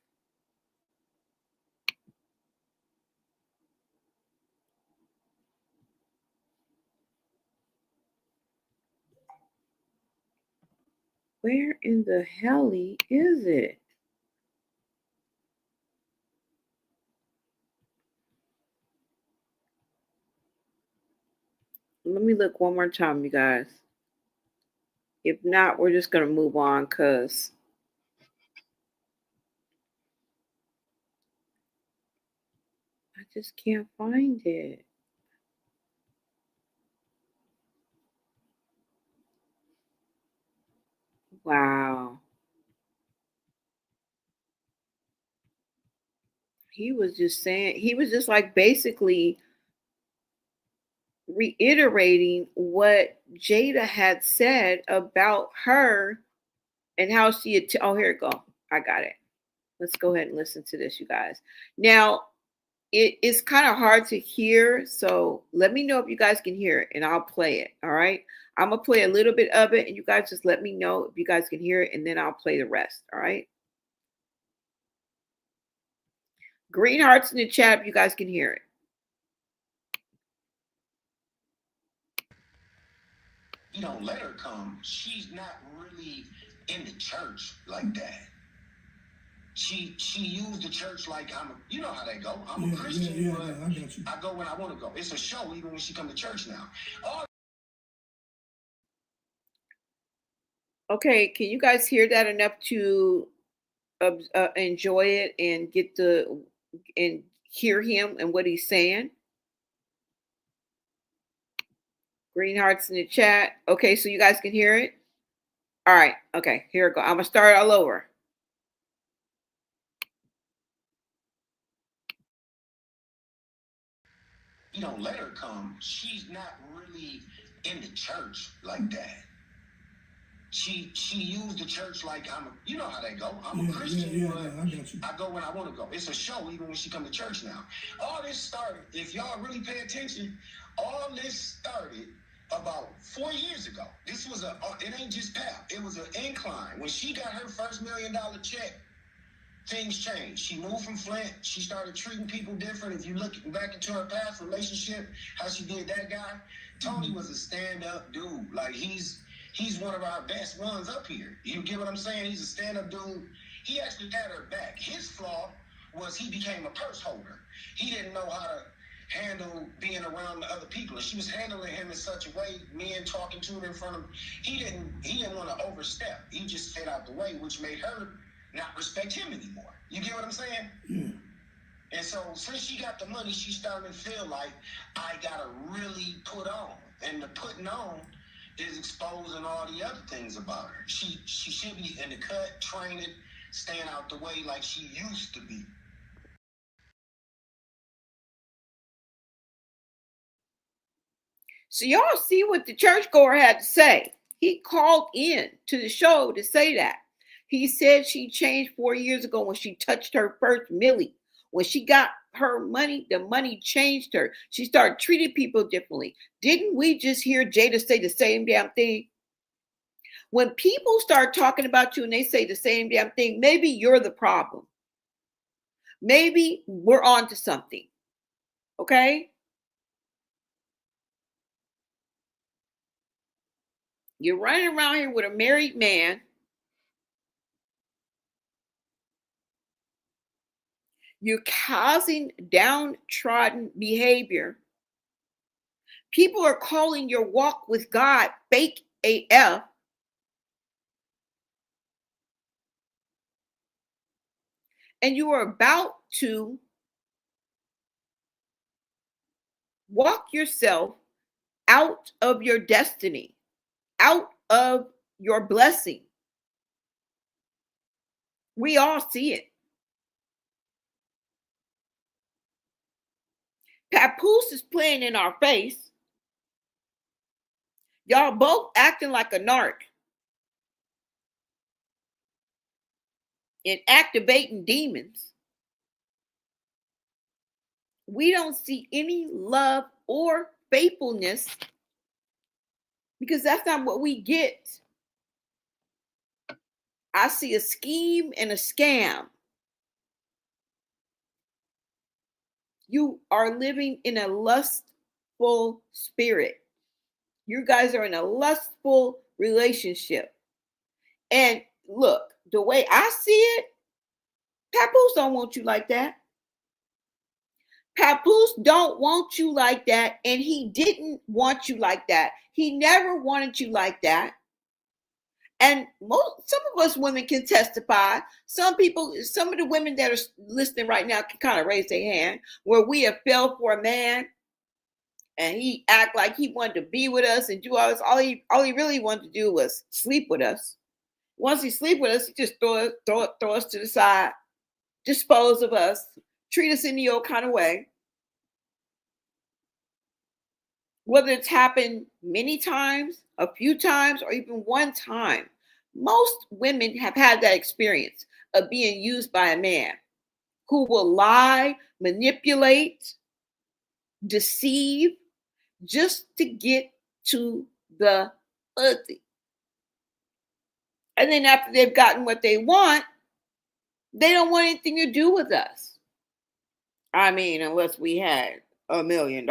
Where in the hell is it? Let me look one more time, you guys. If not, we're just gonna move on because I just can't find it. Wow. He was just saying, he was just like basically reiterating what Jayda had said about her and how she had, oh, here it go. I got it. Let's go ahead and listen to this, you guys. Now, it's kind of hard to hear, so let me know if you guys can hear it, and I'll play it, all right? I'm going to play a little bit of it, and you guys just let me know if you guys can hear it, and then I'll play the rest, all right? Green hearts in the chat if you guys can hear it. You don't let her come. She's not really in the church like that. She used the church like you know how they go. I'm a Christian, but I got you. I go when I want to go. It's a show even when she come to church now. Okay, can you guys hear that enough to enjoy it and and hear him and what he's saying. Green hearts in the chat. Okay, so you guys can hear it. All right. Okay, here we go. I'm gonna start all over. You don't let her come. She's not really in the church like that. She used the church like you know how they go. I'm a Christian, but I got you. I go when I want to go. It's a show even when she come to church now. All this started, if y'all really pay attention, all this started about 4 years ago. This was it ain't just pap. It was an incline. When she got her first $1 million check, things changed. She moved from Flint. She started treating people different. If you look back into her past relationship, how she did that guy, Tony was a stand-up dude. Like he's one of our best ones up here. You get what I'm saying? He's a stand-up dude. He actually had her back. His flaw was he became a purse holder. He didn't know how to handle being around the other people. And she was handling him in such a way, men talking to him in front of him. He didn't want to overstep. He just stayed out the way, which made her not respect him anymore. You get what I'm saying? Yeah. And so since she got the money, she's starting to feel like I gotta really put on. And the putting on is exposing all the other things about her. She should be in the cut, training, staying out the way like she used to be. So y'all see what the churchgoer had to say. He called in to the show to say that. He said she changed 4 years ago when she touched her first milli. When she got her money, the money changed her. She started treating people differently. Didn't we just hear Jayda say the same damn thing? When people start talking about you and they say the same damn thing, maybe you're the problem. Maybe we're on to something. Okay? You're running around here with a married man. You're causing downtrodden behavior. People are calling your walk with God fake AF. And you are about to walk yourself out of your destiny, out of your blessing. We all see it. Papoose is playing in our face. Y'all both acting like a narc and activating demons. We don't see any love or faithfulness because that's not what we get. I see a scheme and a scam. You are living in a lustful spirit. You guys are in a lustful relationship. And look, the way I see it, Papoose don't want you like that. Papoose don't want you like that, and he didn't want you like that. He never wanted you like that. And some of us women can testify. Some of the women that are listening right now can kind of raise their hand where we have fell for a man and he act like he wanted to be with us and do all this. All he really wanted to do was sleep with us. Once he sleep with us, he just throw us to the side, dispose of us, treat us in the old kind of way. Whether it's happened many times, a few times, or even one time, most women have had that experience of being used by a man who will lie, manipulate, deceive, just to get to the pussy. And then after they've gotten what they want, they don't want anything to do with us. I mean, unless we had $1 million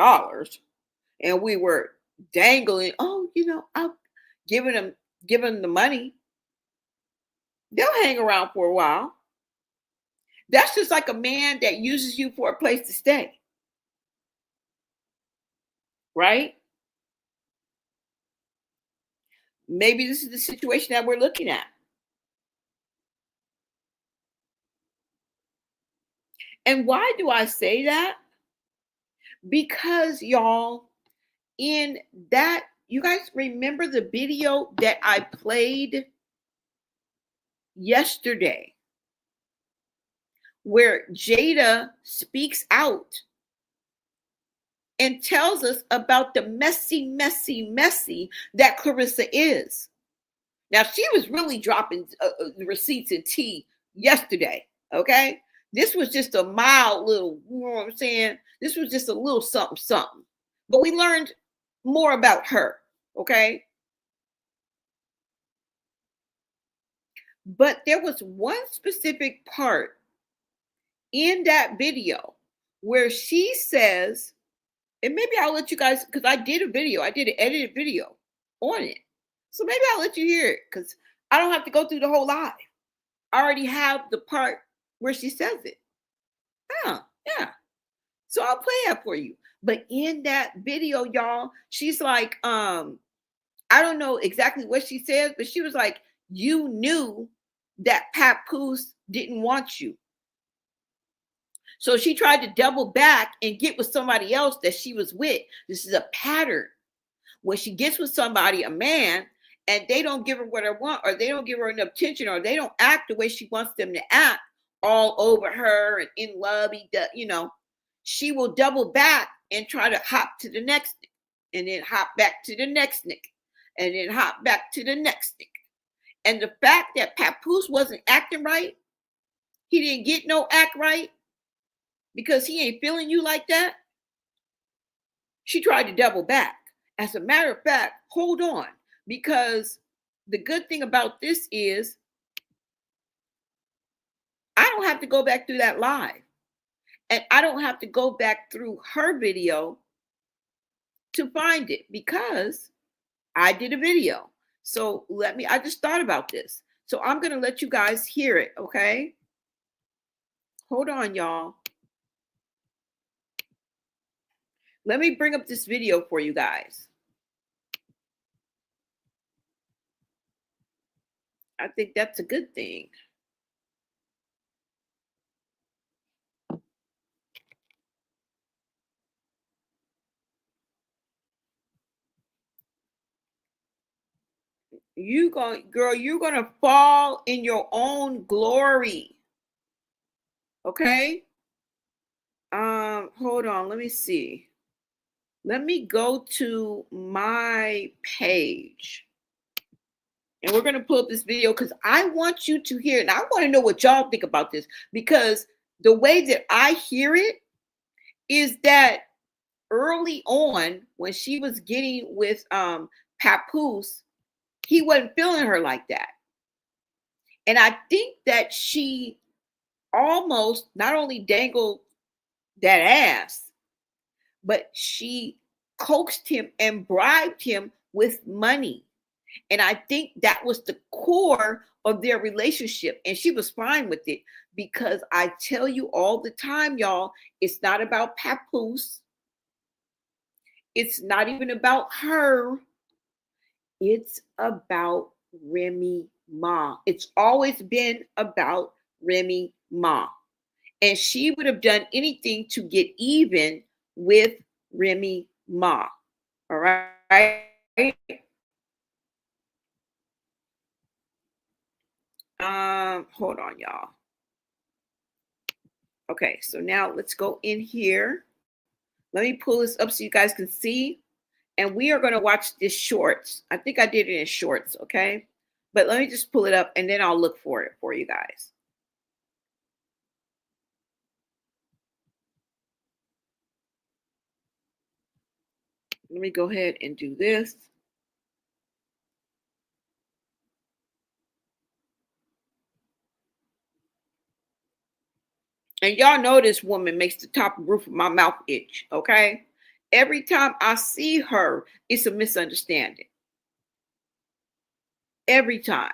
and we were dangling, I'll give them the money. They'll hang around for a while. That's just like a man that uses you for a place to stay. Right? Maybe this is the situation that we're looking at. And why do I say that? Because y'all, in that, you guys remember the video that I played yesterday where Jayda speaks out and tells us about the messy that Claressa is. Now, she was really dropping receipts and tea yesterday, okay? This was just a mild little, you know what I'm saying? This was just a little something. But we learned more about her, okay? But there was one specific part in that video where she says, and maybe I'll let you guys, because I did an edited video on it. So maybe I'll let you hear it because I don't have to go through the whole live. I already have the part where she says it. Yeah. So I'll play that for you. But in that video, y'all, she's like, I don't know exactly what she says, but she was like, you knew that Papoose didn't want you. So she tried to double back and get with somebody else that she was with. This is a pattern. When she gets with somebody, a man, and they don't give her what I want, or they don't give her enough attention, or they don't act the way she wants them to act, all over her and in love, she will double back and try to hop to the next nick, and then hop back to the next nick, and then hop back to the next nick. And the fact that Papoose wasn't acting right, he didn't get no act right because he ain't feeling you like that, she tried to double back. As a matter of fact, hold on, because the good thing about this is I don't have to go back through that live, and I don't have to go back through her video to find it because I did a video. So I just thought about this. So I'm going to let you guys hear it, okay? Hold on, y'all. Let me bring up this video for you guys. I think that's a good thing. You're gonna fall in your own glory. Okay? Hold on, let me see. Let me go to my page. And we're gonna pull up this video because I want you to hear it. And I want to know what y'all think about this, because the way that I hear it is that early on when she was getting with Papoose, he wasn't feeling her like that. And I think that she almost not only dangled that ass, but she coaxed him and bribed him with money. And I think that was the core of their relationship. And she was fine with it, because I tell you all the time, y'all, it's not about Papoose. It's not even about her. It's about Remy Ma. It's always been about Remy Ma. And she would have done anything to get even with Remy Ma. All right. Hold on, y'all. Okay, so now let's go in here. Let me pull this up so you guys can see. And we are going to watch this shorts. I think I did it in shorts, okay? But let me just pull it up and then I'll look for it for you guys. Let me go ahead and do this. And y'all know this woman makes the top roof of my mouth itch, okay? Every time I see her, it's a misunderstanding. Every time.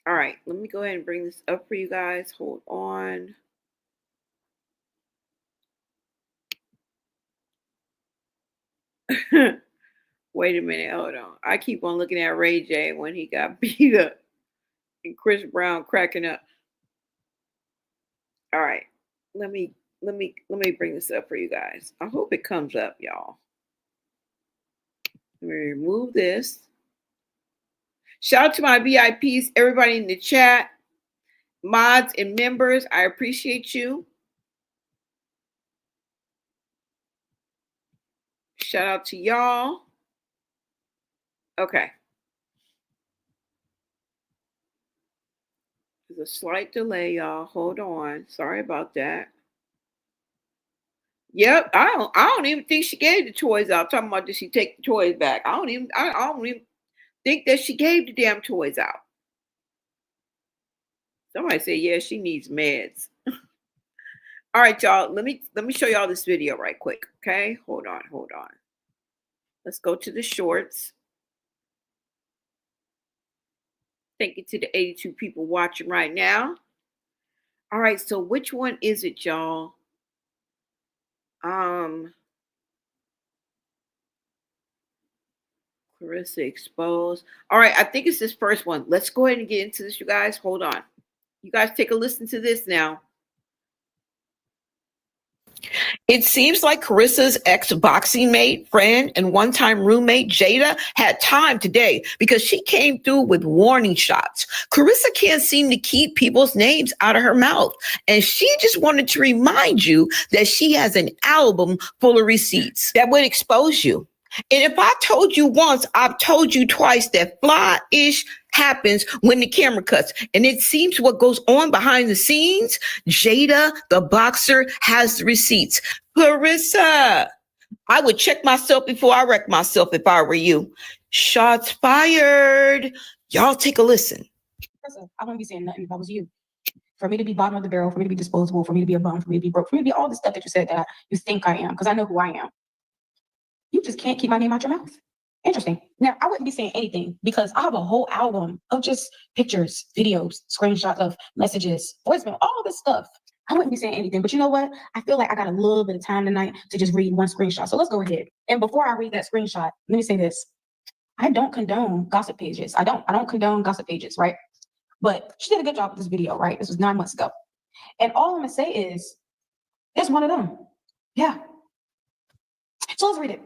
All right, let me go ahead and bring this up for you guys. Hold on. Wait a minute, hold on. I keep on looking at Ray J when he got beat up and Chris Brown cracking up. All right. Let me bring this up for you guys. I hope it comes up, y'all. Let me remove this. Shout out to my VIPs, everybody in the chat, mods and members. I appreciate you. Shout out to y'all. Okay. There's a slight delay, y'all. Hold on. Sorry about that. Yep, I don't even think she gave the toys out. I'm talking about, did she take the toys back? I don't even think that she gave the damn toys out. Somebody said, yeah, she needs meds. All right, y'all. Let me show y'all this video right quick. Okay, hold on. Let's go to the shorts. Thank you to the 82 people watching right now. All right, so which one is it, y'all? Claressa exposed. All right, I think it's this first one. Let's go ahead and get into this, you guys. Hold on. You guys take a listen to this now. It seems like Claressa's ex-boxing mate, friend, and one-time roommate, Jayda, had time today because she came through with warning shots. Claressa can't seem to keep people's names out of her mouth, and she just wanted to remind you that she has an album full of receipts that would expose you. And if I told you once, I've told you twice that fly-ish happens when the camera cuts. And it seems what goes on behind the scenes, Jayda, the boxer, has the receipts. Claressa, I would check myself before I wreck myself if I were you. Shots fired. Y'all take a listen. I wouldn't be saying nothing if I was you. For me to be bottom of the barrel, for me to be disposable, for me to be a bum, for me to be broke, for me to be all the stuff that you said that you think I am, because I know who I am. You just can't keep my name out your mouth. Interesting. Now, I wouldn't be saying anything because I have a whole album of just pictures, videos, screenshots of messages, voicemail, all this stuff. I wouldn't be saying anything, but you know what? I feel like I got a little bit of time tonight to just read one screenshot. So let's go ahead. And before I read that screenshot, let me say this. I don't condone gossip pages. I don't condone gossip pages, right? But she did a good job with this video, right? This was 9 months ago. And all I'm gonna say is, it's one of them. Yeah. So let's read it.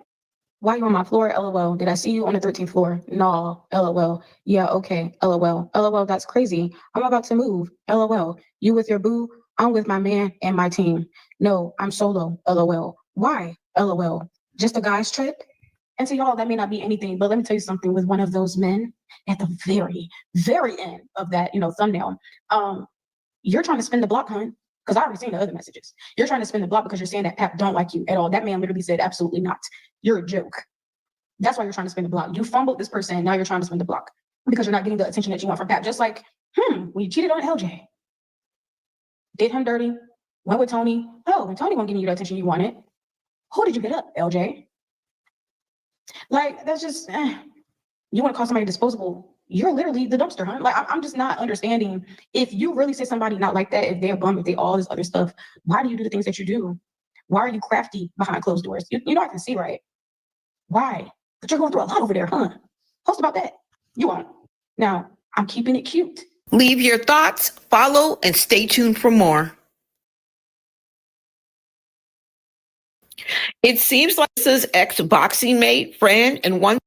Why you on my floor? LOL. Did I see you on the 13th floor? No. LOL. Yeah, okay. LOL. LOL, that's crazy. I'm about to move. LOL. You with your boo? I'm with my man and my team. No, I'm solo. LOL. Why? LOL. Just a guy's trip? And to y'all, that may not be anything, but let me tell you something. With one of those men at the very, very end of that, thumbnail, you're trying to spin the block, hun. Because I already seen the other messages. You're trying to spin the block because you're saying that Pap don't like you at all. That man literally said, absolutely not. You're a joke. That's why you're trying to spin the block. You fumbled this person. Now you're trying to spin the block because you're not getting the attention that you want from Pap. Just like, when you cheated on LJ, did him dirty, went with Tony. Oh, and Tony won't give you the attention you wanted. Who did you get up, LJ? Like, that's just, you want to call somebody disposable. You're literally the dumpster, huh? Like, I'm just not understanding. If you really say somebody not like that, if they're bum, if they all this other stuff, why do you do the things that you do? Why are you crafty behind closed doors? You know I can see, right? Why? But you're going through a lot over there, huh? Post about that. You won't. Now, I'm keeping it cute. Leave your thoughts, follow, and stay tuned for more. It seems like this is ex-boxing mate, friend, and one.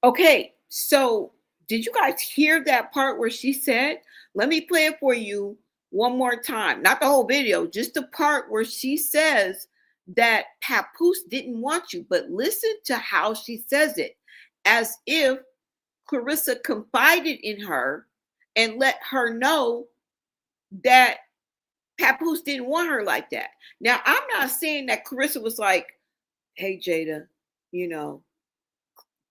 Okay, so did you guys hear that part where she said, let me play it for you one more time. Not the whole video, just the part where she says that Papoose didn't want you, but listen to how she says it, as if Claressa confided in her and let her know that Papoose didn't want her like that. Now, I'm not saying that Claressa was like, hey, Jayda,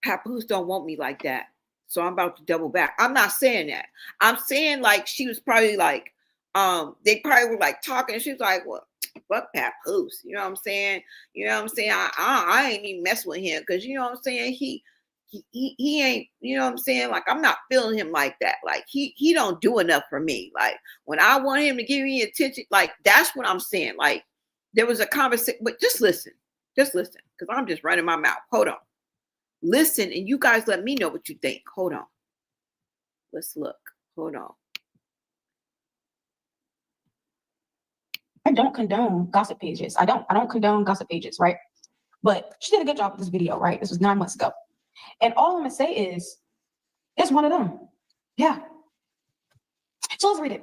Papoose don't want me like that, so I'm about to double back. I'm not saying that. I'm saying like she was probably like, they probably were like talking. And she was like, well, fuck Papoose. You know what I'm saying? I ain't even mess with him because you know what I'm saying? He ain't, you know what I'm saying? Like, I'm not feeling him like that. Like he don't do enough for me. Like when I want him to give me attention, like that's what I'm saying. Like there was a conversation, but just listen, because I'm just running my mouth. Hold on. Listen, and you guys let me know what you think. Hold on. Let's look. Hold on. I don't condone gossip pages. I don't condone gossip pages, right? But she did a good job with this video, right? This was 9 months ago. And all I'm gonna say is, it's one of them. Yeah. So let's read it.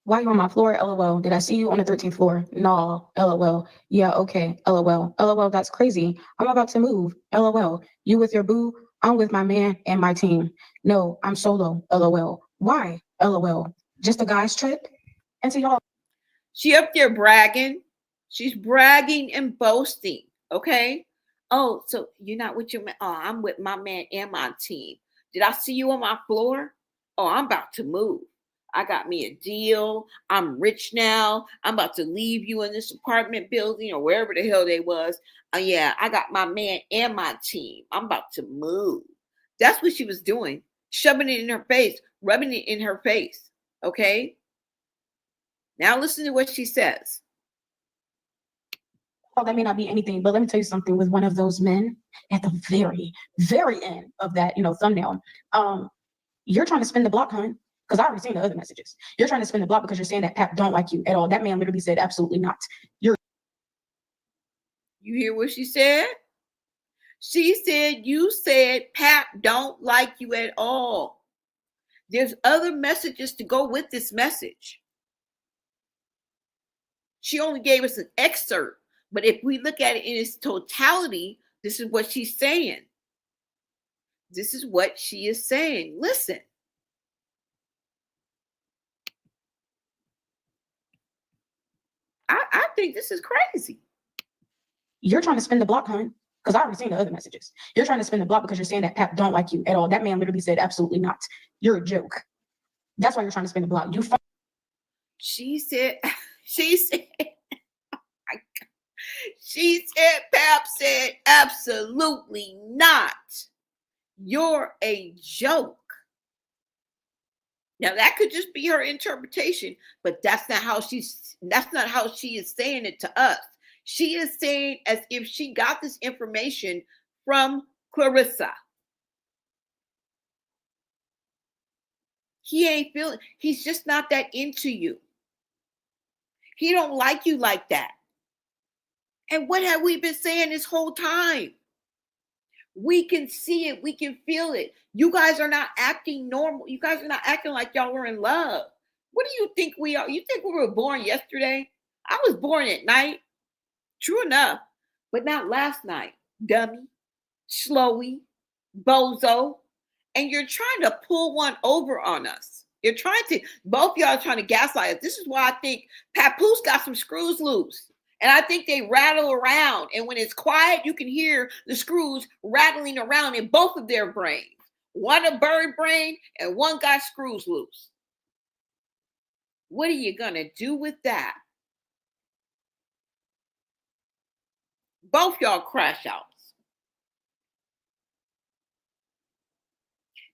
Why you on my floor? LOL. Did I see you on the 13th floor? No. LOL. Yeah, okay. LOL. LOL, that's crazy. I'm about to move. LOL. You with your boo? I'm with my man and my team. No, I'm solo. LOL. Why? LOL. Just a guy's trip? And so y'all. She up there bragging. She's bragging and boasting. Okay. Oh, so you're not with your man? Oh, I'm with my man and my team. Did I see you on my floor? Oh, I'm about to move. I got me a deal. I'm rich now. I'm about to leave you in this apartment building or wherever the hell they was. Yeah, I got my man and my team. I'm about to move. That's what she was doing. Shoving it in her face, rubbing it in her face. Okay. Now listen to what she says. Oh, that may not be anything, but let me tell you something. With one of those men at the very, very end of that, thumbnail, you're trying to spin the block, hon. Because I already seen the other messages. You're trying to spin the block because you're saying that Pap don't like you at all. That man literally said, absolutely not. You hear what she said? She said, you said Pap don't like you at all. There's other messages to go with this message. She only gave us an excerpt, but if we look at it in its totality, this is what she's saying. This is what she is saying. Listen. I think this is crazy. You're trying to spin the block, hon. Because I already seen the other messages. You're trying to spin the block because you're saying that Pap don't like you at all. That man literally said, absolutely not. You're a joke. That's why you're trying to spin the block. She said, Pap said, absolutely not. You're a joke. Now that could just be her interpretation, but that's not how she is saying it to us. She is saying as if she got this information from Claressa. He ain't feeling, he's just not that into you. He don't like you like that. And what have we been saying this whole time? We can see it. We can feel it. You guys are not acting normal. You guys are not acting like y'all were in love. What do you think we are? You think we were born yesterday? I was born at night. True enough. But not last night. Dummy. Slowy. Bozo. And you're trying to pull one over on us. You're trying to, both y'all are trying to gaslight us. This is why I think Papoose got some screws loose. And I think they rattle around. And when it's quiet, you can hear the screws rattling around in both of their brains. One a bird brain and one got screws loose. What are you going to do with that? Both y'all crash outs.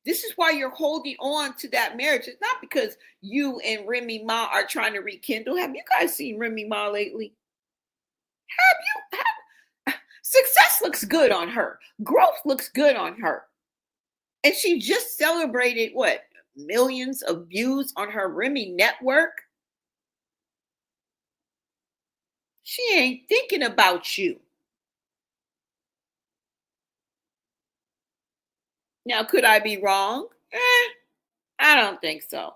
This is why you're holding on to that marriage. It's not because you and Remy Ma are trying to rekindle. Have you guys seen Remy Ma lately? Success looks good on her. Growth looks good on her. And she just celebrated millions of views on her Remy network. She ain't thinking about you. Now, could I be wrong? I don't think so.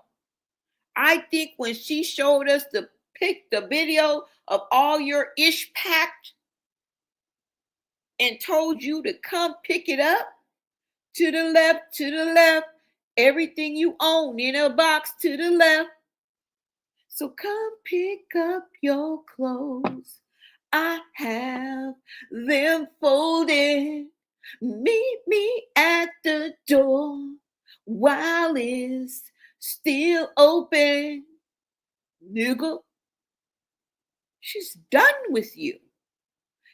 I think when she showed us the video of all your ish packed and told you to come pick it up, to the left, everything you own in a box to the left. So come pick up your clothes. I have them folded. Meet me at the door while it's still open. Nigga, she's done with you.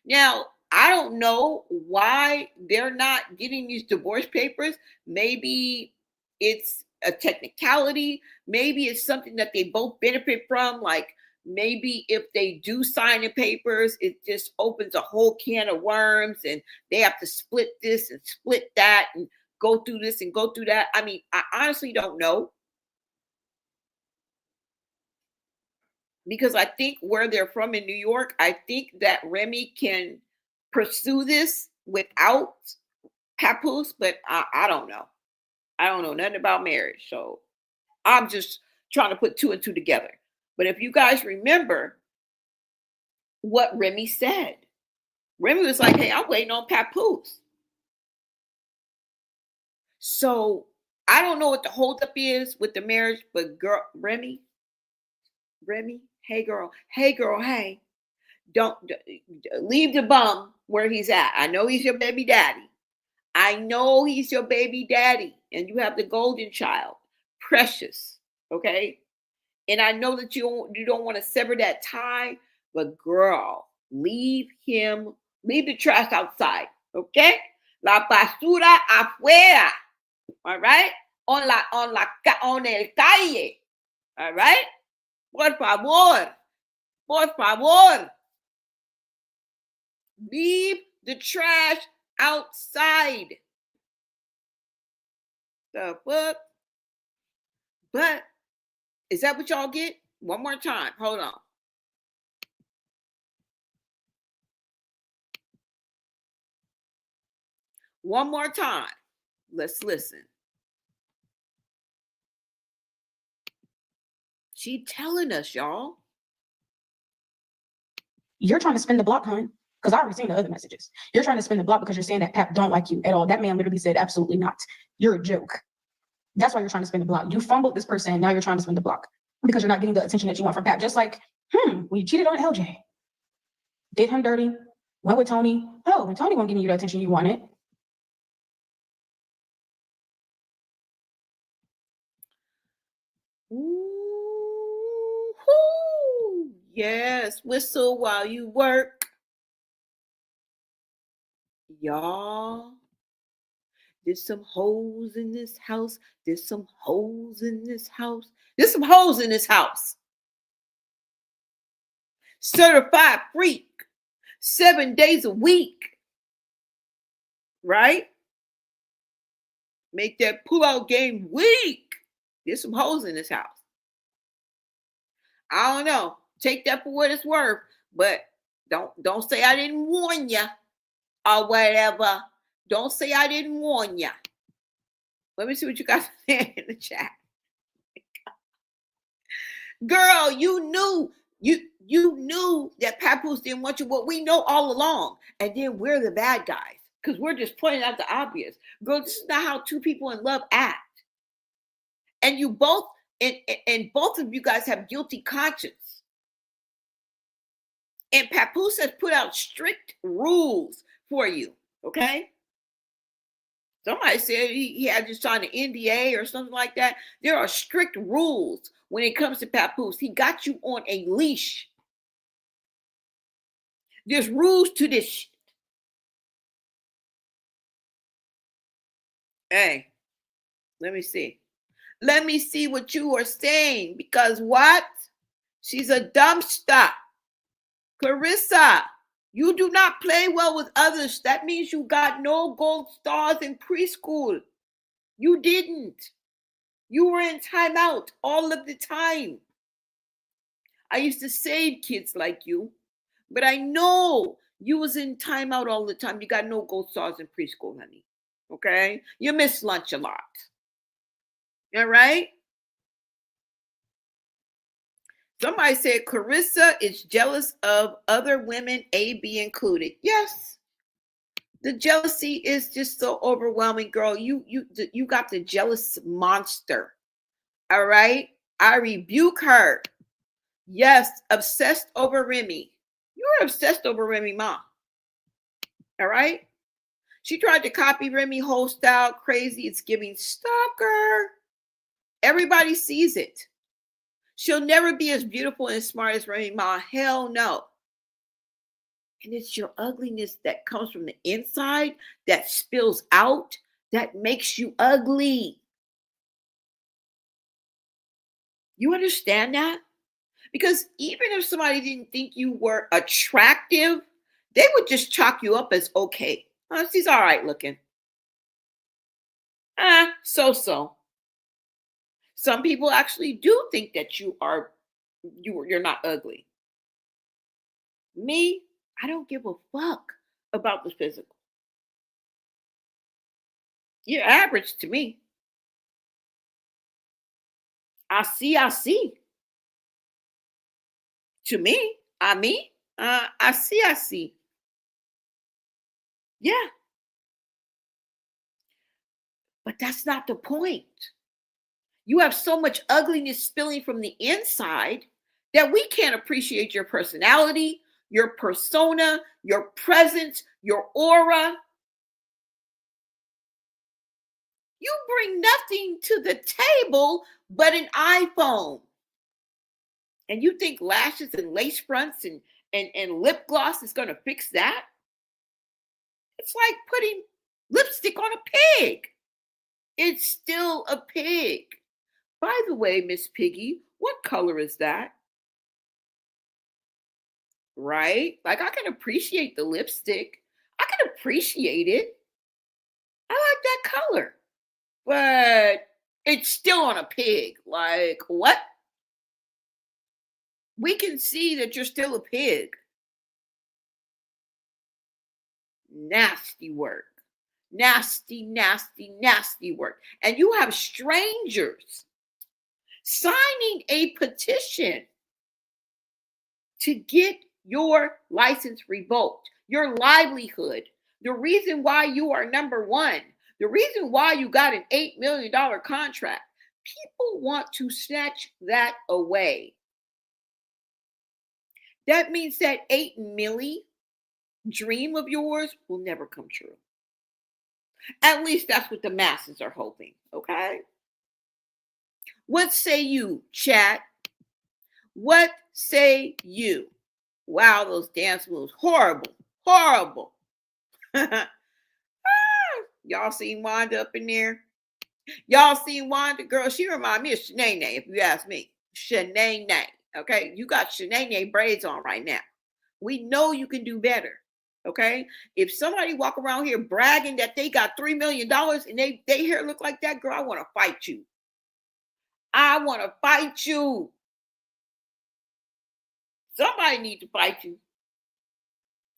Now, I don't know why they're not getting these divorce papers. Maybe it's a technicality. Maybe it's something that they both benefit from, like maybe if they do sign the papers, it just opens a whole can of worms and they have to split this and split that and go through this and go through that. I mean, I honestly don't know. Because I think where they're from in New York, I think that Remy can pursue this without Papoose, but I don't know. I don't know nothing about marriage. So I'm just trying to put two and two together. But if you guys remember what Remy said, Remy was like, hey, I'm waiting on Papoose. So I don't know what the holdup is with the marriage, but girl, Remy, hey girl, hey. Don't leave the bum where he's at. I know he's your baby daddy. And you have the golden child, Precious, okay? And I know that you don't want to sever that tie, but girl, leave the trash outside, okay? La basura afuera, all right? On el calle, all right? Por favor. Leave the trash outside. The fuck? But is that what y'all get? One more time. Hold on. One more time. Let's listen. She telling us, y'all. You're trying to spin the block, hon. Because I already seen the other messages. You're trying to spin the block because you're saying that Pap don't like you at all. That man literally said absolutely not. You're a joke. That's why you're trying to spin the block. You fumbled this person. Now you're trying to spin the block because you're not getting the attention that you want from Pap. Just like, when you cheated on LJ, did him dirty, went with Tony. Oh, and Tony won't give you the attention you wanted. Ooh, yes, whistle while you work. Y'all, there's some hoes in this house. There's some hoes in this house. There's some hoes in this house. Certified freak, 7 days a week, right? Make that pull-out game weak. There's some hoes in this house. I don't know. Take that for what it's worth, but don't say I didn't warn you or whatever. Don't say I didn't warn you. Let me see what you guys saying in the chat. Girl, you knew that Papoose didn't want you. What we know all along, and then we're the bad guys because we're just pointing out the obvious. Girl, this is not how two people in love act. And you both, and both of you guys have guilty conscience. And Papoose has put out strict rules for you, okay? Somebody said he had to sign an NDA or something like that. There are strict rules when it comes to Papoose. He got you on a leash. There's rules to this shit. Hey, let me see. Let me see what you are saying. Because what? She's a dumpster. Claressa, you do not play well with others. That means you got no gold stars in preschool. You didn't. You were in timeout all of the time. I used to save kids like you, but I know you was in timeout all the time. You got no gold stars in preschool, honey. Okay? You miss lunch a lot. All right? Somebody said Claressa is jealous of other women, AB included. Yes. The jealousy is just so overwhelming, girl. You got the jealous monster. All right? I rebuke her. Yes, obsessed over Remy. You're obsessed over Remy, Mom. All right? She tried to copy Remy whole style. Crazy. It's giving stalker. Everybody sees it. She'll never be as beautiful and smart as Remy Ma. Hell no. And it's your ugliness that comes from the inside that spills out that makes you ugly. You understand that? Because even if somebody didn't think you were attractive, they would just chalk you up as okay. Oh, she's all right looking. So. Some people actually do think that you're not ugly. Me, I don't give a fuck about the physical. You're average to me. I see. To me, I see. Yeah. But that's not the point. You have so much ugliness spilling from the inside that we can't appreciate your personality, your persona, your presence, your aura. You bring nothing to the table but an iPhone. And you think lashes and lace fronts and lip gloss is going to fix that? It's like putting lipstick on a pig. It's still a pig. By the way, Miss Piggy, what color is that? Right? Like, I can appreciate the lipstick. I can appreciate it. I like that color. But it's still on a pig. Like, what? We can see that you're still a pig. Nasty work. Nasty work. And you have strangers signing a petition to get your license revoked, your livelihood, the reason why you are number one, the reason why you got an $8 million contract. People want to snatch that away. That means that 8 milli dream of yours will never come true. At least that's what the masses are hoping, okay? What say you, chat? What say you? Wow, those dance moves, horrible. Y'all seen Wanda up in there? Y'all seen Wanda? Girl, she remind me of Shanae, if you ask me. Shanae. Okay, you got Shanae braids on right now. We know you can do better. Okay, if somebody walk around here bragging that they got $3 million and they hair look like that, girl, I want to fight you. Somebody need to fight you.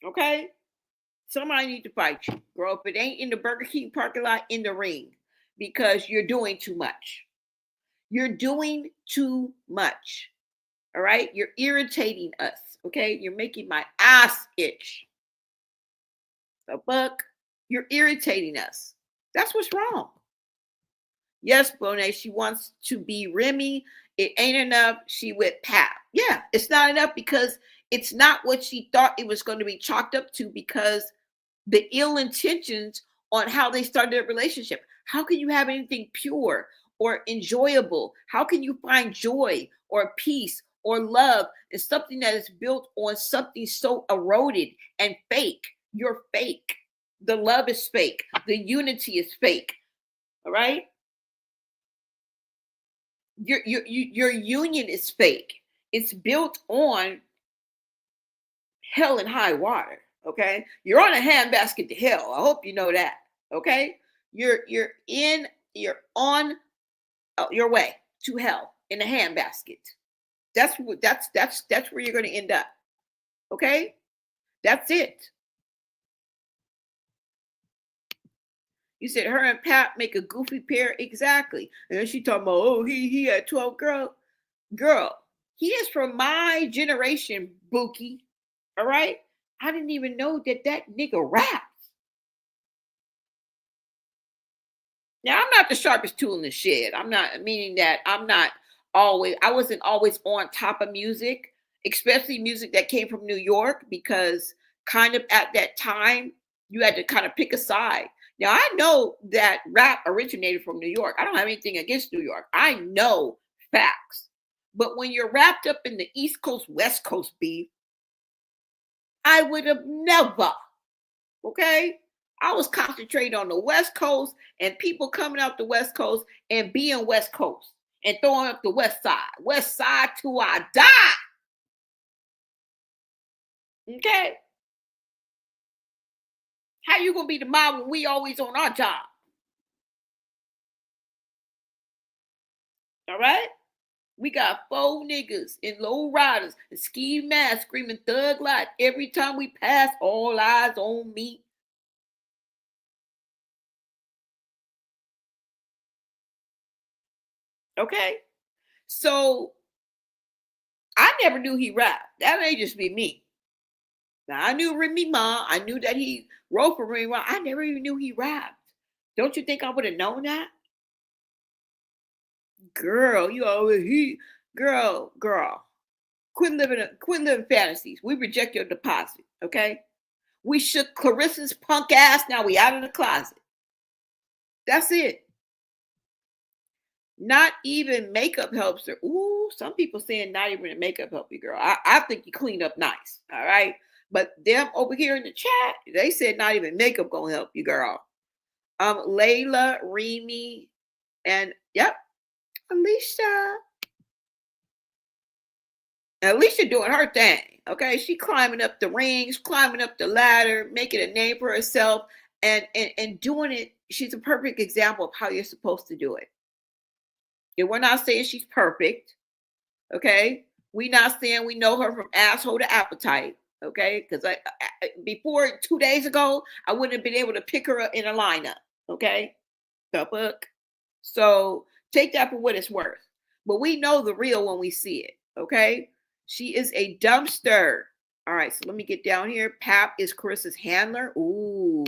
Okay, somebody need to fight you, girl. If it ain't in the Burger King parking lot, in the ring, because you're doing too much. You're doing too much. All right, you're irritating us. Okay, you're making my ass itch. The fuck? You're irritating us. That's what's wrong. Yes, Bonet, she wants to be Remy. It ain't enough. She with Pat. Yeah, it's not enough because it's not what she thought it was going to be chalked up to, because the ill intentions on how they started their relationship. How can you have anything pure or enjoyable? How can you find joy or peace or love in something that is built on something so eroded and fake? You're fake. The love is fake. The unity is fake. All right? Your union is fake. It's built on hell and high water. Okay? You're on a handbasket to hell. I hope you know that. Okay? You're on your way to hell in a handbasket. That's where you're going to end up. Okay? That's it. You said her and Pat make a goofy pair. Exactly. And then she talking about, oh, he had 12 girl. He is from my generation, Bookie. All right? I didn't even know that nigga raps. Now, I'm not the sharpest tool in the shed. I'm not, meaning that I wasn't always on top of music, especially music that came from New York, because kind of at that time, you had to kind of pick a side. Now, I know that rap originated from New York. I don't have anything against New York. I know facts. But when you're wrapped up in the East Coast, West Coast beef, I would have never, okay? I was concentrating on the West Coast and people coming out the West Coast and being West Coast. and throwing up the west side till I die. Okay? How you gonna be the mom when we always on our job? All right? We got 4 niggas in low riders and ski masks screaming thug life every time we pass. All eyes on me. Okay? So I never knew he rapped. That may just be me. Now I knew Remy Ma. I knew that he wrote for Remy Ma. I never even knew he rapped. Don't you think I would have known that? Girl, you always girl. Quit living fantasies. We reject your deposit, okay? We shook Claressa's punk ass. Now we out of the closet. That's it. Not even makeup helps her. Ooh, some people saying not even makeup help you, girl. I think you clean up nice, all right? But them over here in the chat, they said not even makeup gonna help you, girl. Layla, Remy, and yep, Alicia. Alicia doing her thing, okay? She climbing up the rings, climbing up the ladder, making a name for herself, and doing it. She's a perfect example of how you're supposed to do it. And we're not saying she's perfect, okay? We're not saying we know her from asshole to appetite, okay? Because I before 2 days ago, I wouldn't have been able to pick her up in a lineup, okay? The fuck. So take that for what it's worth. But we know the real when we see it, okay? She is a dumpster. All right, so let me get down here. Pap is Claressa's handler. Ooh,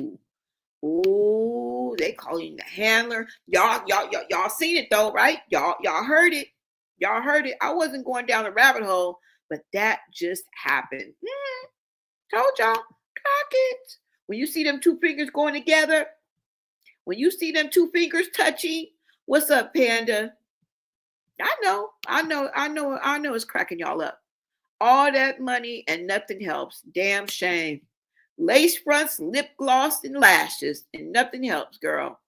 they call you the handler. Y'all seen it though, right? Y'all heard it. Y'all heard it. I wasn't going down the rabbit hole, but that just happened. Told y'all, cock it. When you see them 2 fingers going together, when you see them 2 fingers touching, what's up, Panda? I know it's cracking y'all up. All that money and nothing helps. Damn shame. Lace fronts, lip gloss, and lashes, and nothing helps, girl.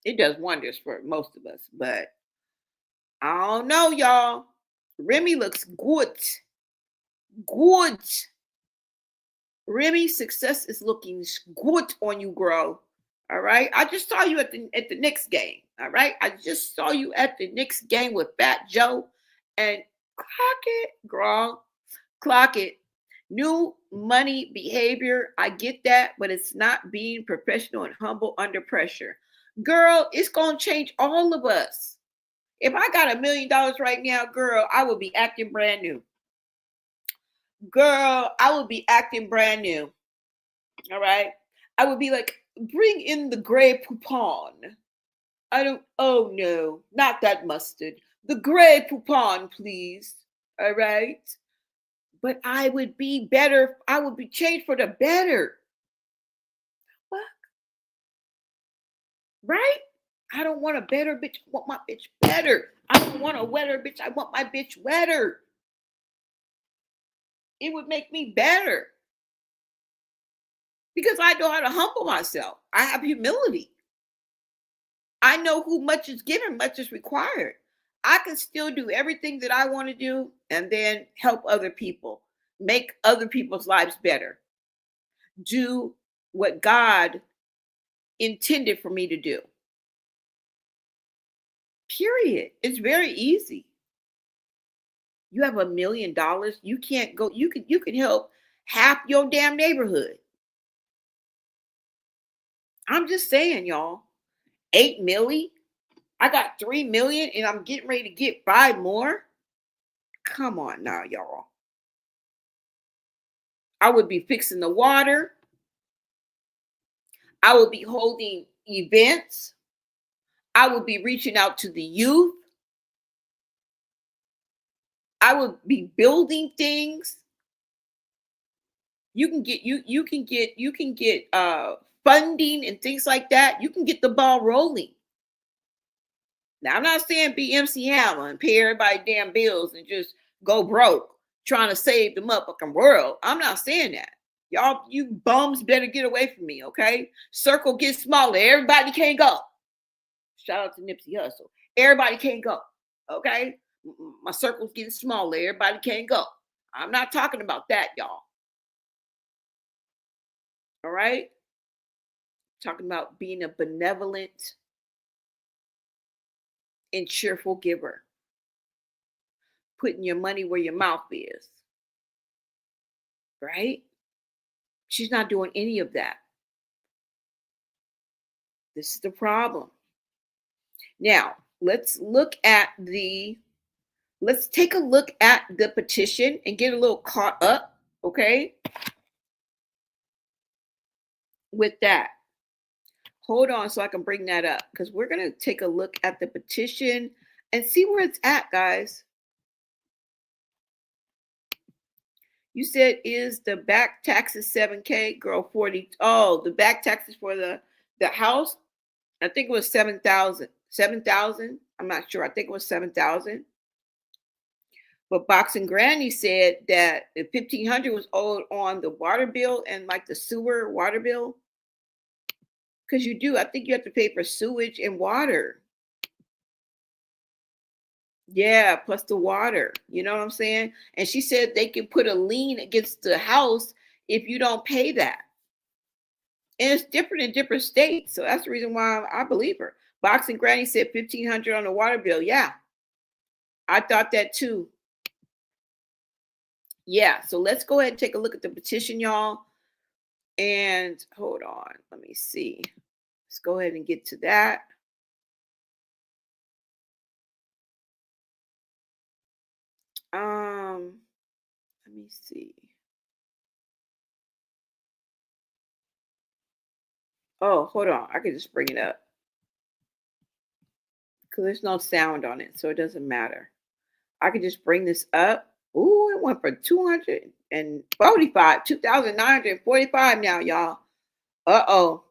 It does wonders for most of us, but I don't know, y'all. Remy looks good. Good. Remy, success is looking good on you, girl. All right. I just saw you at the Knicks game. All right. I just saw you at the Knicks game with Fat Joe, and clock it, girl. Clock it. New money behavior. I get that, but it's not being professional and humble under pressure. Girl, it's going to change all of us. If I got $1 million right now, girl, I would be acting brand new. Girl, I would be acting brand new. All right. I would be like, bring in the gray poupon. Oh no, not that mustard. The gray poupon, please. All right. But I would be better. I would be changed for the better. What? Right? I don't want a better bitch. I want my bitch better. I don't want a wetter bitch. I want my bitch wetter. It would make me better. Because I know how to humble myself. I have humility. I know who much is given, much is required. I can still do everything that I want to do and then help other people, make other people's lives better, do what God intended for me to do. Period. It's very easy. You have $1 million. You can't go. You can help half your damn neighborhood. I'm just saying, y'all. 8 million. I got 3 million and I'm getting ready to get 5 more. Come on now, y'all. I would be fixing the water. I would be holding events. I would be reaching out to the youth. I would be building things. You can get funding and things like that. You can get the ball rolling. Now, I'm not saying be MC Hammer and pay everybody damn bills and just go broke trying to save the motherfucking world. I'm not saying that. Y'all, you bums better get away from me, okay? Circle gets smaller. Everybody can't go. Shout out to Nipsey Hussle. Everybody can't go. Okay. My circle's getting smaller. Everybody can't go. I'm not talking about that, y'all. All right. Talking about being a benevolent and cheerful giver. Putting your money where your mouth is. Right? She's not doing any of that. This is the problem. Now, let's take a look at the petition and get a little caught up, okay? With that. Hold on so I can bring that up because we're going to take a look at the petition and see where it's at, guys. You said, is the back taxes 7K? Girl, 40. Oh, the back taxes for the house? I think it was 7,000. 7,000? I'm not sure. I think it was 7,000. But Boxing Granny said that the 1,500 was owed on the water bill and like the sewer water bill. Because you do. I think you have to pay for sewage and water. Yeah, plus the water. You know what I'm saying? And she said they can put a lien against the house if you don't pay that. And it's different in different states. So that's the reason why I believe her. Boxing Granny said 1,500 on the water bill. Yeah. I thought that too. Yeah. So let's go ahead and take a look at the petition, y'all. And hold on. Let me see. Let's go ahead and get to that. Let me see. Oh, hold on. I can just bring it up. Because there's no sound on it, so it doesn't matter. I can just bring this up. Ooh, it went for 245, 2,945 now, y'all. Uh-oh.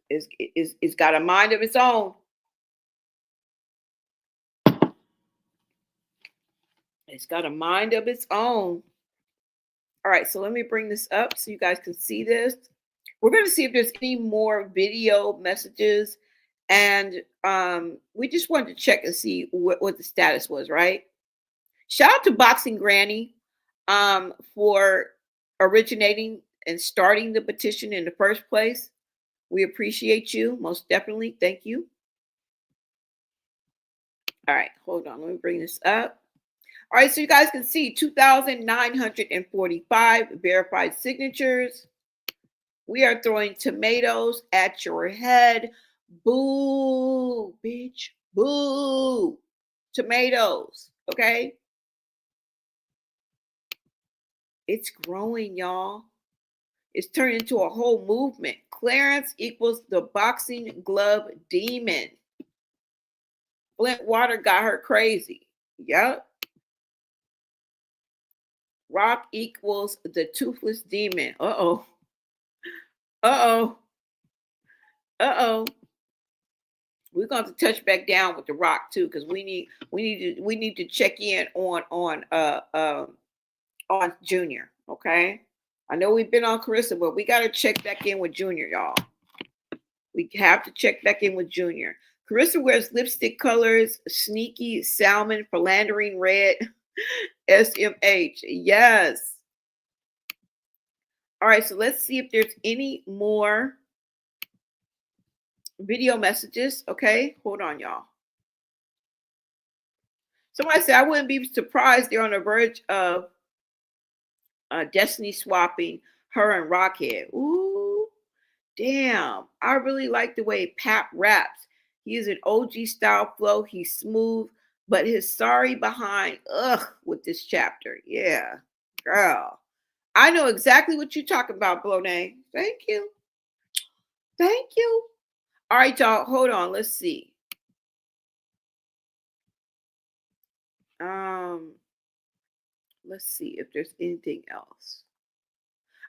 It's got a mind of its own. It's got a mind of its own. All right, so let me bring this up so you guys can see this. We're going to see if there's any more video messages. And we just wanted to check and see what the status was, right? Shout out to Boxing Granny for originating and starting the petition in the first place. We appreciate you, most definitely. Thank you. All right, hold on. Let me bring this up. All right, so you guys can see 2,945 verified signatures. We are throwing tomatoes at your head. Boo, bitch. Boo. Tomatoes, okay? It's growing, y'all. It's turned into a whole movement. Clarence equals the boxing glove demon. Flint water got her crazy. Yep. Rock equals the toothless demon. Uh-oh. Uh-oh. Uh-oh. We're going to touch back down with the Rock too, because we need to check in on Junior. Okay. I know we've been on Claressa, but we got to check back in with Junior, y'all. We have to check back in with Junior. Claressa wears lipstick colors, sneaky salmon, philandering red, SMH. Yes. All right, so let's see if there's any more video messages. Okay, hold on, y'all. Somebody said, I wouldn't be surprised they're on the verge of destiny swapping her and Rockhead. Ooh, damn. I really like the way Pap raps. He is an OG style flow. He's smooth, but his sorry behind, with this chapter. Yeah, girl. I know exactly what you're talking about, Blonay. Thank you. Thank you. All right, y'all. Hold on. Let's see. Let's see if there's anything else.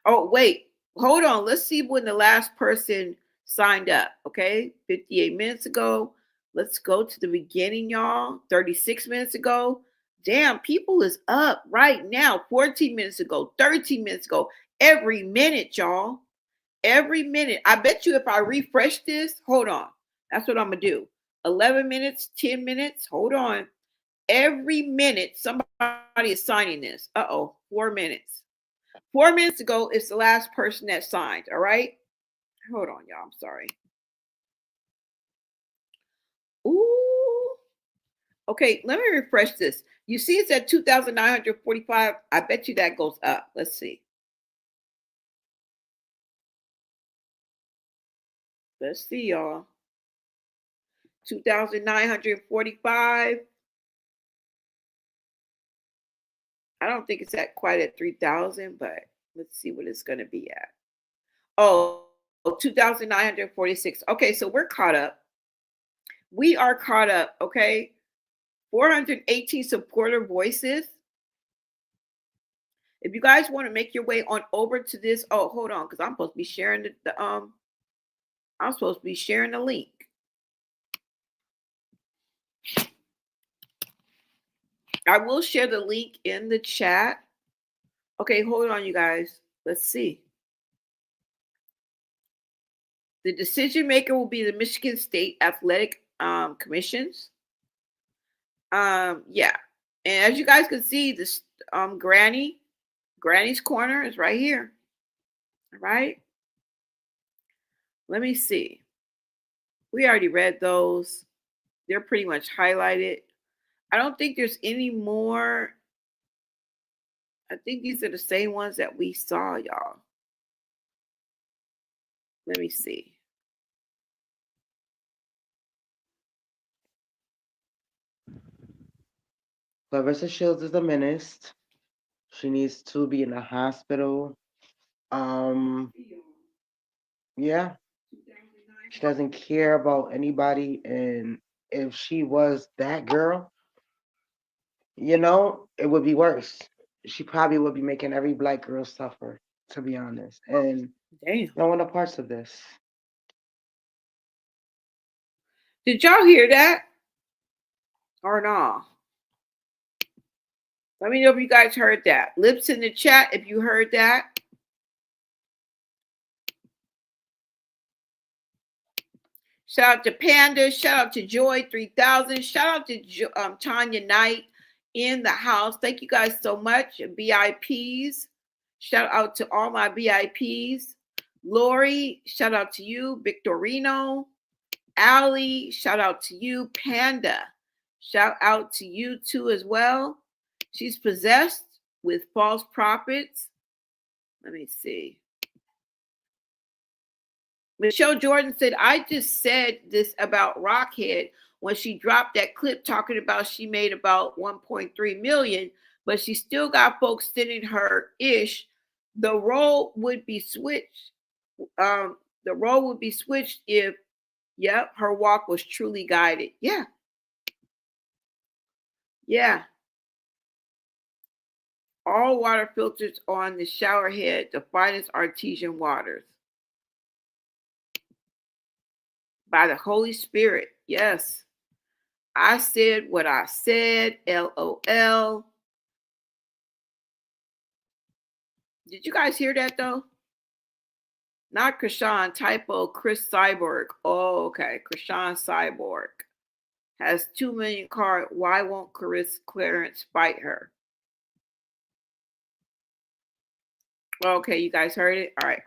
Oh, wait. Hold on. Let's see when the last person signed up. Okay. 58 minutes ago. Let's go to the beginning, y'all. 36 minutes ago. Damn, people is up right now. 14 minutes ago. 13 minutes ago. Every minute, y'all. Every minute. I bet you if I refresh this, hold on. That's what I'm going to do. 11 minutes, 10 minutes. Hold on. Every minute, somebody is signing this. 4 minutes. 4 minutes ago is the last person that signed. All right. Hold on, y'all. I'm sorry. Ooh. Okay, let me refresh this. You see it's at 2,945. I bet you that goes up. Let's see. Let's see, y'all. 2,945. I don't think it's at quite at 3,000, but let's see what it's going to be at. Oh, 2,946. Okay, so we're caught up. We are caught up, okay? 418 supporter voices. If you guys want to make your way on over to this, oh, hold on, because I'm supposed to be sharing I'm supposed to be sharing the link. I will share the link in the chat. Okay, hold on, you guys. Let's see. The decision maker will be the Michigan State Athletic Commissions. Yeah. And as you guys can see, this Granny's Corner is right here. All right. Let me see. We already read those. They're pretty much highlighted. I don't think there's any more. I think these are the same ones that we saw, y'all. Let me see. Claressa Shields is a menace. She needs to be in the hospital. Yeah. She doesn't care about anybody. And if she was that girl, you know, it would be worse. She probably would be making every black girl suffer, to be honest. And damn, no one of parts of this. Did y'all hear that? Or not? Let me know if you guys heard that. Lips in the chat if you heard that. Shout out to Panda. Shout out to Joy 3000. Shout out to Tanya Knight in the house. Thank you guys so much. VIPs. Shout out to all my VIPs. Lori, shout out to you. Victorino. Allie, shout out to you. Panda, shout out to you too as well. She's possessed with false prophets. Let me see. Michelle Jordan said, I just said this about Rockhead when she dropped that clip talking about she made about 1.3 million, but she still got folks sending her ish. The role would be switched. The role would be switched if, yep, her walk was truly guided. Yeah. Yeah. All water filters on the shower head, the finest artesian waters. By the Holy Spirit. Yes. I said what I said. LOL. Did you guys hear that though? Not Krishan, typo, Chris Cyborg. Oh, okay. Krishan Cyborg has 2 million card. Why won't Clarence fight her? Okay, you guys heard it? All right.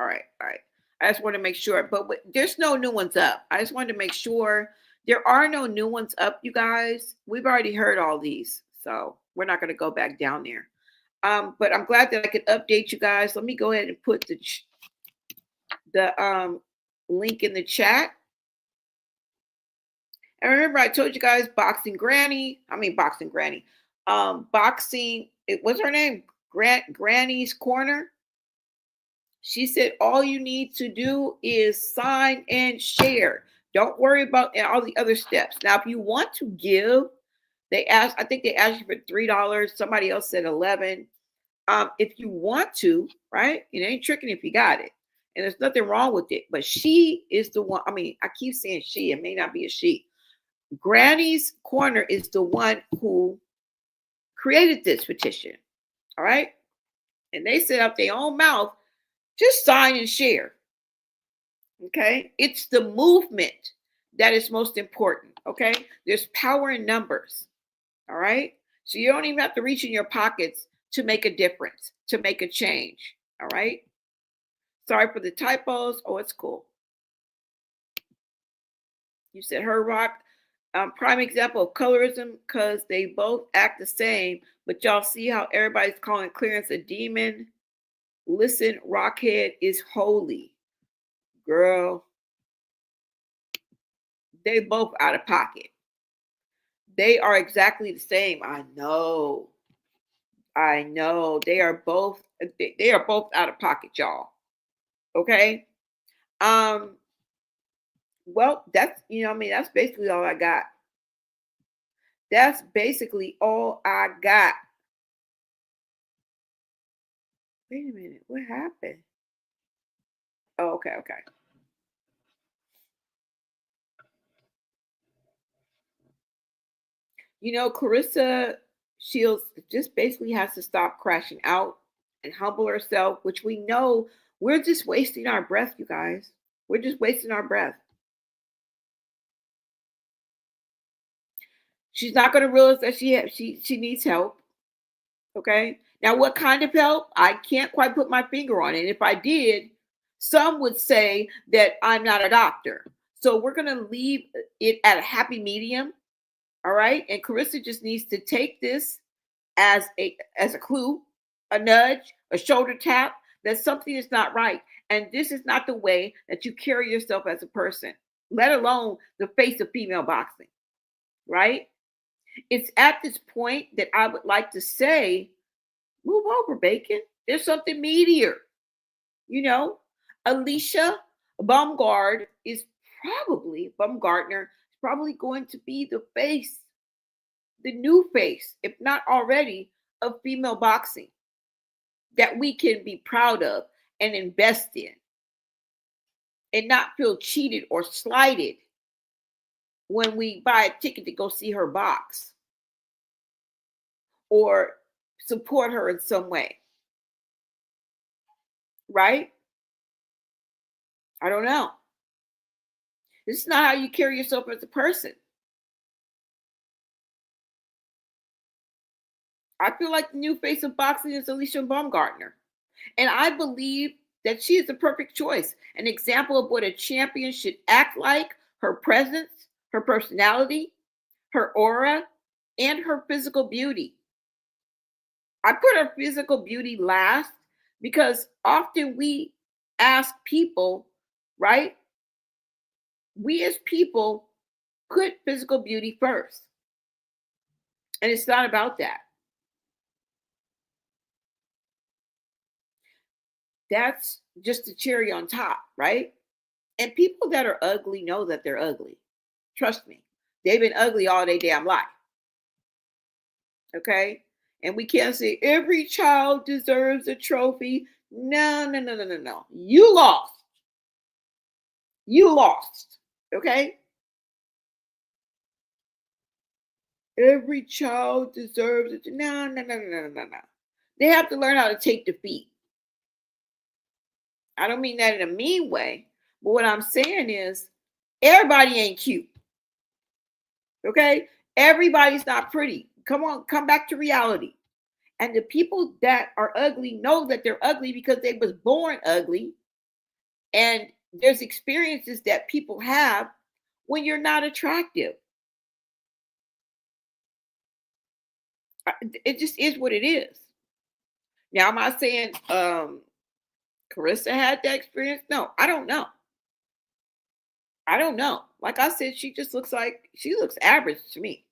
I just want to make sure, but there's no new ones up. I just wanted to make sure there are no new ones up, you guys. We've already heard all these, so we're not going to go back down there. But I'm glad that I could update you guys. Let me go ahead and put the link in the chat. And remember, I told you guys Boxing, what's her name? Granny's Corner. She said, all you need to do is sign and share. Don't worry about all the other steps. Now, if you want to give, I think they asked you for $3. Somebody else said 11. If you want to, right? It ain't tricking if you got it. And there's nothing wrong with it. But she is the one. I mean, I keep saying she. It may not be a she. Granny's Corner is the one who created this petition. All right? And they set up their own mouth. Just sign and share. Okay? It's the movement that is most important. Okay. There's power in numbers. All right. So you don't even have to reach in your pockets to make a difference, to make a change. All right. Sorry for the typos. Oh, it's cool. You said her rock. Prime example of colorism because they both act the same, but y'all see how everybody's calling Clarence a demon. Listen, Rockhead is holy. Girl, they both out of pocket. They are exactly the same. I know. They are both out of pocket, y'all. Okay? Well, that's that's basically all I got. That's basically all I got. Wait a minute, what happened? Oh, okay. Claressa Shields just basically has to stop crashing out and humble herself, which we know we're just wasting our breath, you guys. We're just wasting our breath. She's not going to realize that she needs help. Okay. Now, what kind of help? I can't quite put my finger on it. If I did, some would say that I'm not a doctor. So we're going to leave it at a happy medium. All right. And Claressa just needs to take this as a clue, a nudge, a shoulder tap that something is not right. And this is not the way that you carry yourself as a person, let alone the face of female boxing. Right? It's at this point that I would like to say, move over, Bacon. There's something meatier. Alicia Baumgardner is probably going to be the face, the new face, if not already, of female boxing that we can be proud of and invest in and not feel cheated or slighted when we buy a ticket to go see her box or support her in some way. Right? I don't know. This is not how you carry yourself as a person. I feel like the new face of boxing is Alicia Baumgardner. And I believe that she is the perfect choice, an example of what a champion should act like, her presence, her personality, her aura, and her physical beauty. I put her physical beauty last because often we ask people, right? We as people put physical beauty first. And it's not about that. That's just the cherry on top, right? And people that are ugly know that they're ugly. Trust me. They've been ugly all their damn life. Okay? And we can't say every child deserves a trophy. No. You lost. You lost. Okay? Every child deserves it. No. They have to learn how to take defeat. I don't mean that in a mean way, but what I'm saying is everybody ain't cute. Okay? Everybody's not pretty. Come on, come back to reality. And the people that are ugly know that they're ugly because they was born ugly. And there's experiences that people have when you're not attractive. It just is what it is. Now, am I saying Claressa had that experience? No, I don't know. Like I said, she looks average to me.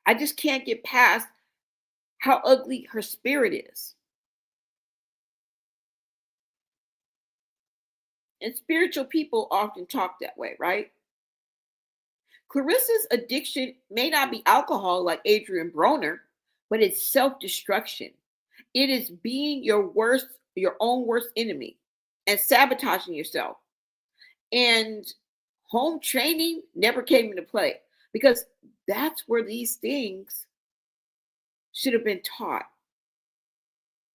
I just can't get past how ugly her spirit is. And spiritual people often talk that way, right? Claressa's addiction may not be alcohol like Adrian Broner, but it's self-destruction. It is being your own worst enemy and sabotaging yourself. And home training never came into play because that's where these things should have been taught,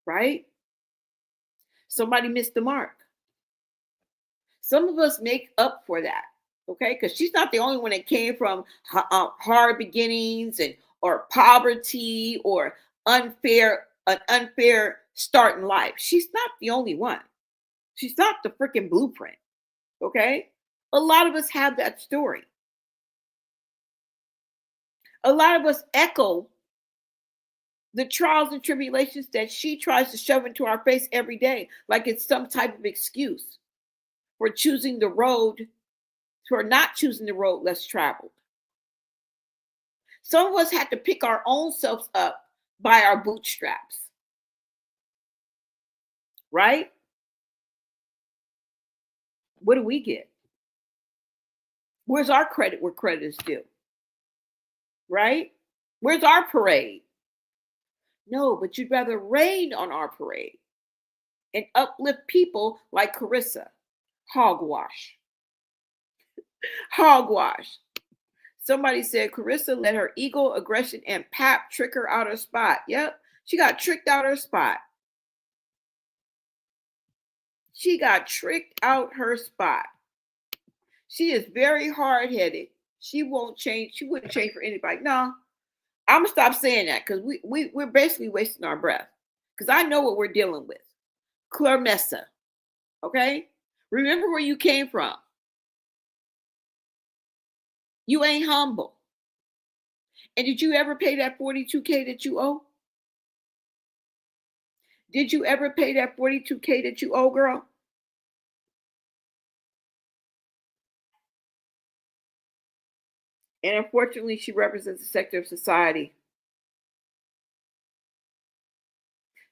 right? Somebody missed the mark. Some of us make up for that, okay? Because she's not the only one that came from hard beginnings and or poverty or an unfair start in life. She's not the only one. She's not the freaking blueprint, okay? A lot of us have that story. A lot of us echo the trials and tribulations that she tries to shove into our face every day, like it's some type of excuse for choosing the road, for not choosing the road less traveled. Some of us had to pick our own selves up by our bootstraps, right? What do we get? Where's our credit where credit is due? Right? Where's our parade? No, but you'd rather rain on our parade and uplift people like Claressa. Hogwash. Hogwash. Somebody said Claressa let her ego, aggression, and pap trick her out her spot. Yep, she got tricked out her spot. She got tricked out her spot. She is very hard-headed. She won't change. She wouldn't change for anybody. No, I'm going to stop saying that because we're basically wasting our breath because I know what we're dealing with. Claressa, okay? Remember where you came from. You ain't humble. And did you ever pay that $42K that you owe? Did you ever pay that $42K that you owe, girl? And unfortunately, she represents a sector of society.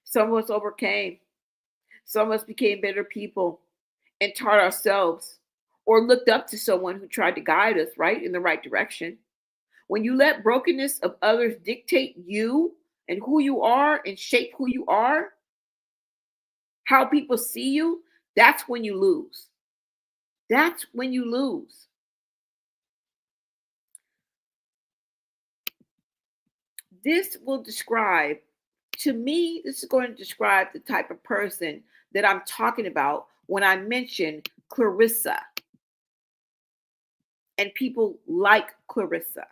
Some of us overcame. Some of us became better people and taught ourselves or looked up to someone who tried to guide us right in the right direction. When you let brokenness of others dictate you and who you are and shape who you are, how people see you, that's when you lose. That's when you lose. This will describe, to me, this is going to describe the type of person that I'm talking about when I mention Claressa and people like Claressa.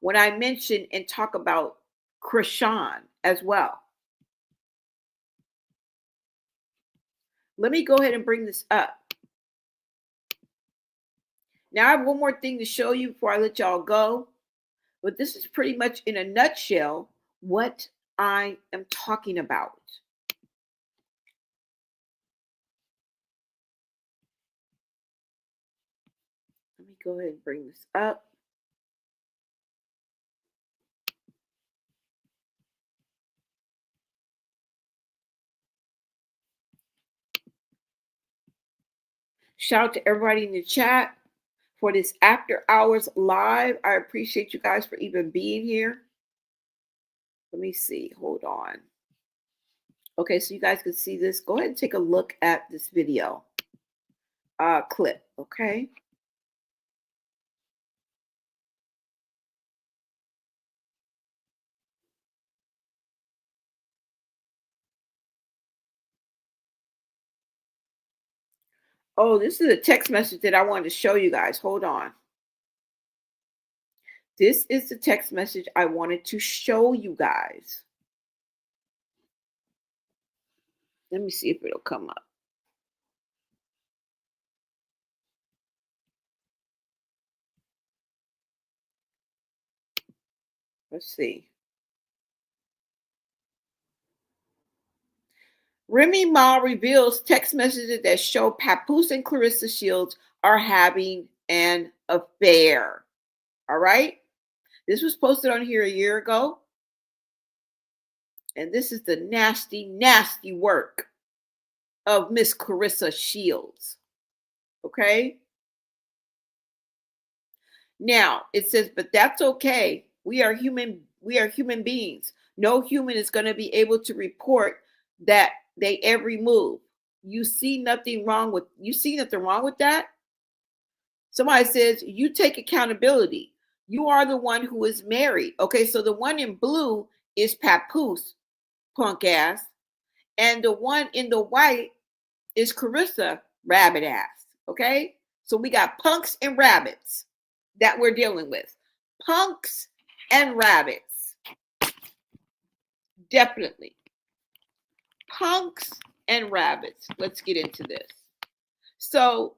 When I mention and talk about Krishan as well. Let me go ahead and bring this up. Now I have one more thing to show you before I let y'all go. But this is pretty much in a nutshell what I am talking about. Let me go ahead and bring this up. Shout out to everybody in the chat for this after hours live. I appreciate you guys for even being here. Let me see. Hold on. Okay, so you guys can see this. Go ahead and take a look at this video clip, okay? Oh, this is a text message that I wanted to show you guys. Hold on. This is the text message I wanted to show you guys. Let me see if it'll come up. Let's see. Remy Ma reveals text messages that show Papoose and Claressa Shields are having an affair. All right? This was posted on here a year ago. And this is the nasty, nasty work of Miss Claressa Shields. Okay? Now, it says, but that's okay. We are human beings. No human is going to be able to report that they every move. You see nothing wrong with that? Somebody says, you take accountability. You are the one who is married. Okay, so the one in blue is Papoose, punk ass. And the one in the white is Claressa, rabbit ass. Okay? So we got punks and rabbits that we're dealing with. Punks and rabbits. Definitely. Punks and rabbits. Let's get into this. So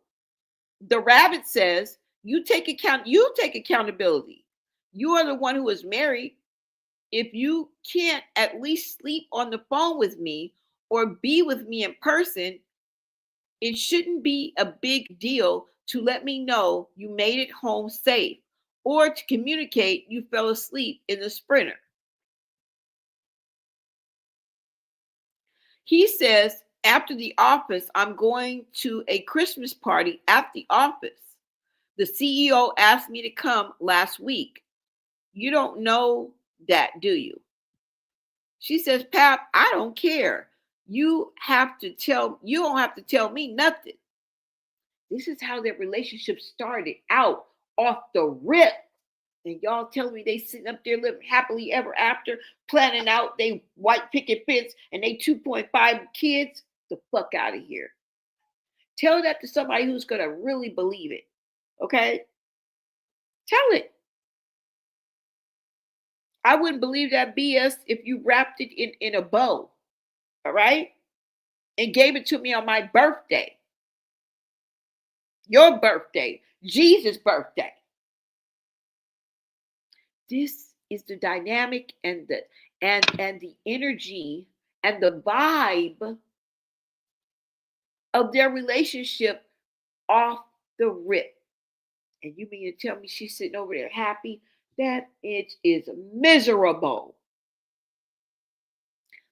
the rabbit says, you take accountability. You are the one who is married. If you can't at least sleep on the phone with me or be with me in person, it shouldn't be a big deal to let me know you made it home safe or to communicate you fell asleep in the Sprinter. He says, after the office, I'm going to a Christmas party at the office. The CEO asked me to come last week. You don't know that, do you? She says, Pap, I don't care. You don't have to tell me nothing. This is how their relationship started out off the rip. And y'all telling me they sitting up there living happily ever after, planning out they white picket fence and they 2.5 kids. The fuck out of here. Tell that to somebody who's going to really believe it. Okay? Tell it. I wouldn't believe that BS if you wrapped it in a bow. All right? And gave it to me on my birthday. Your birthday. Jesus' birthday. This is the dynamic and the energy and the vibe of their relationship off the rip. And you mean to tell me she's sitting over there happy? That it is miserable.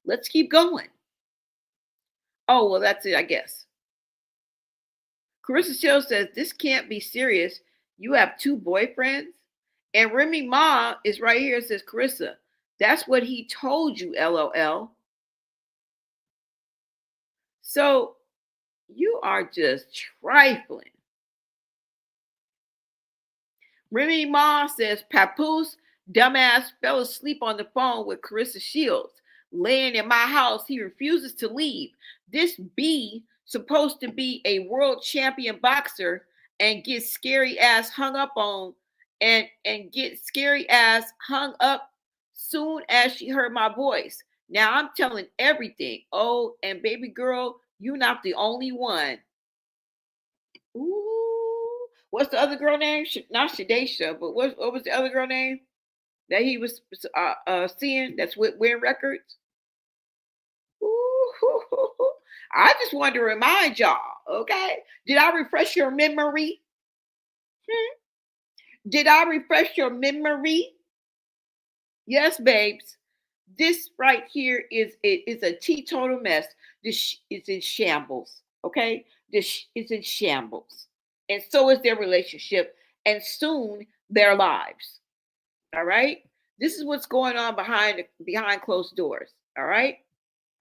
Let's keep going. Oh, well, that's it, I guess. Claressa Shields says, this can't be serious. You have 2 boyfriends? And Remy Ma is right here. It says, Claressa, that's what he told you, LOL. So you are just trifling. Remy Ma says, Papoose, dumbass, fell asleep on the phone with Claressa Shields. Laying in my house, he refuses to leave. This B supposed to be a world champion boxer and gets scary ass hung up on and get scary ass hung up soon as she heard my voice. Now I'm telling everything. Oh, and baby girl, you're not the only one. Ooh, what's the other girl name? Not Shadesha, but what was the other girl name that he was seeing? That's wearing records. Ooh, I just wanted to remind y'all. Okay, did I refresh your memory? Did I refresh your memory? Yes, babes. This right here is a teetotal mess. This is in shambles. Okay, this is in shambles, and so is their relationship, and soon their lives. All right, this is what's going on behind closed doors. All right,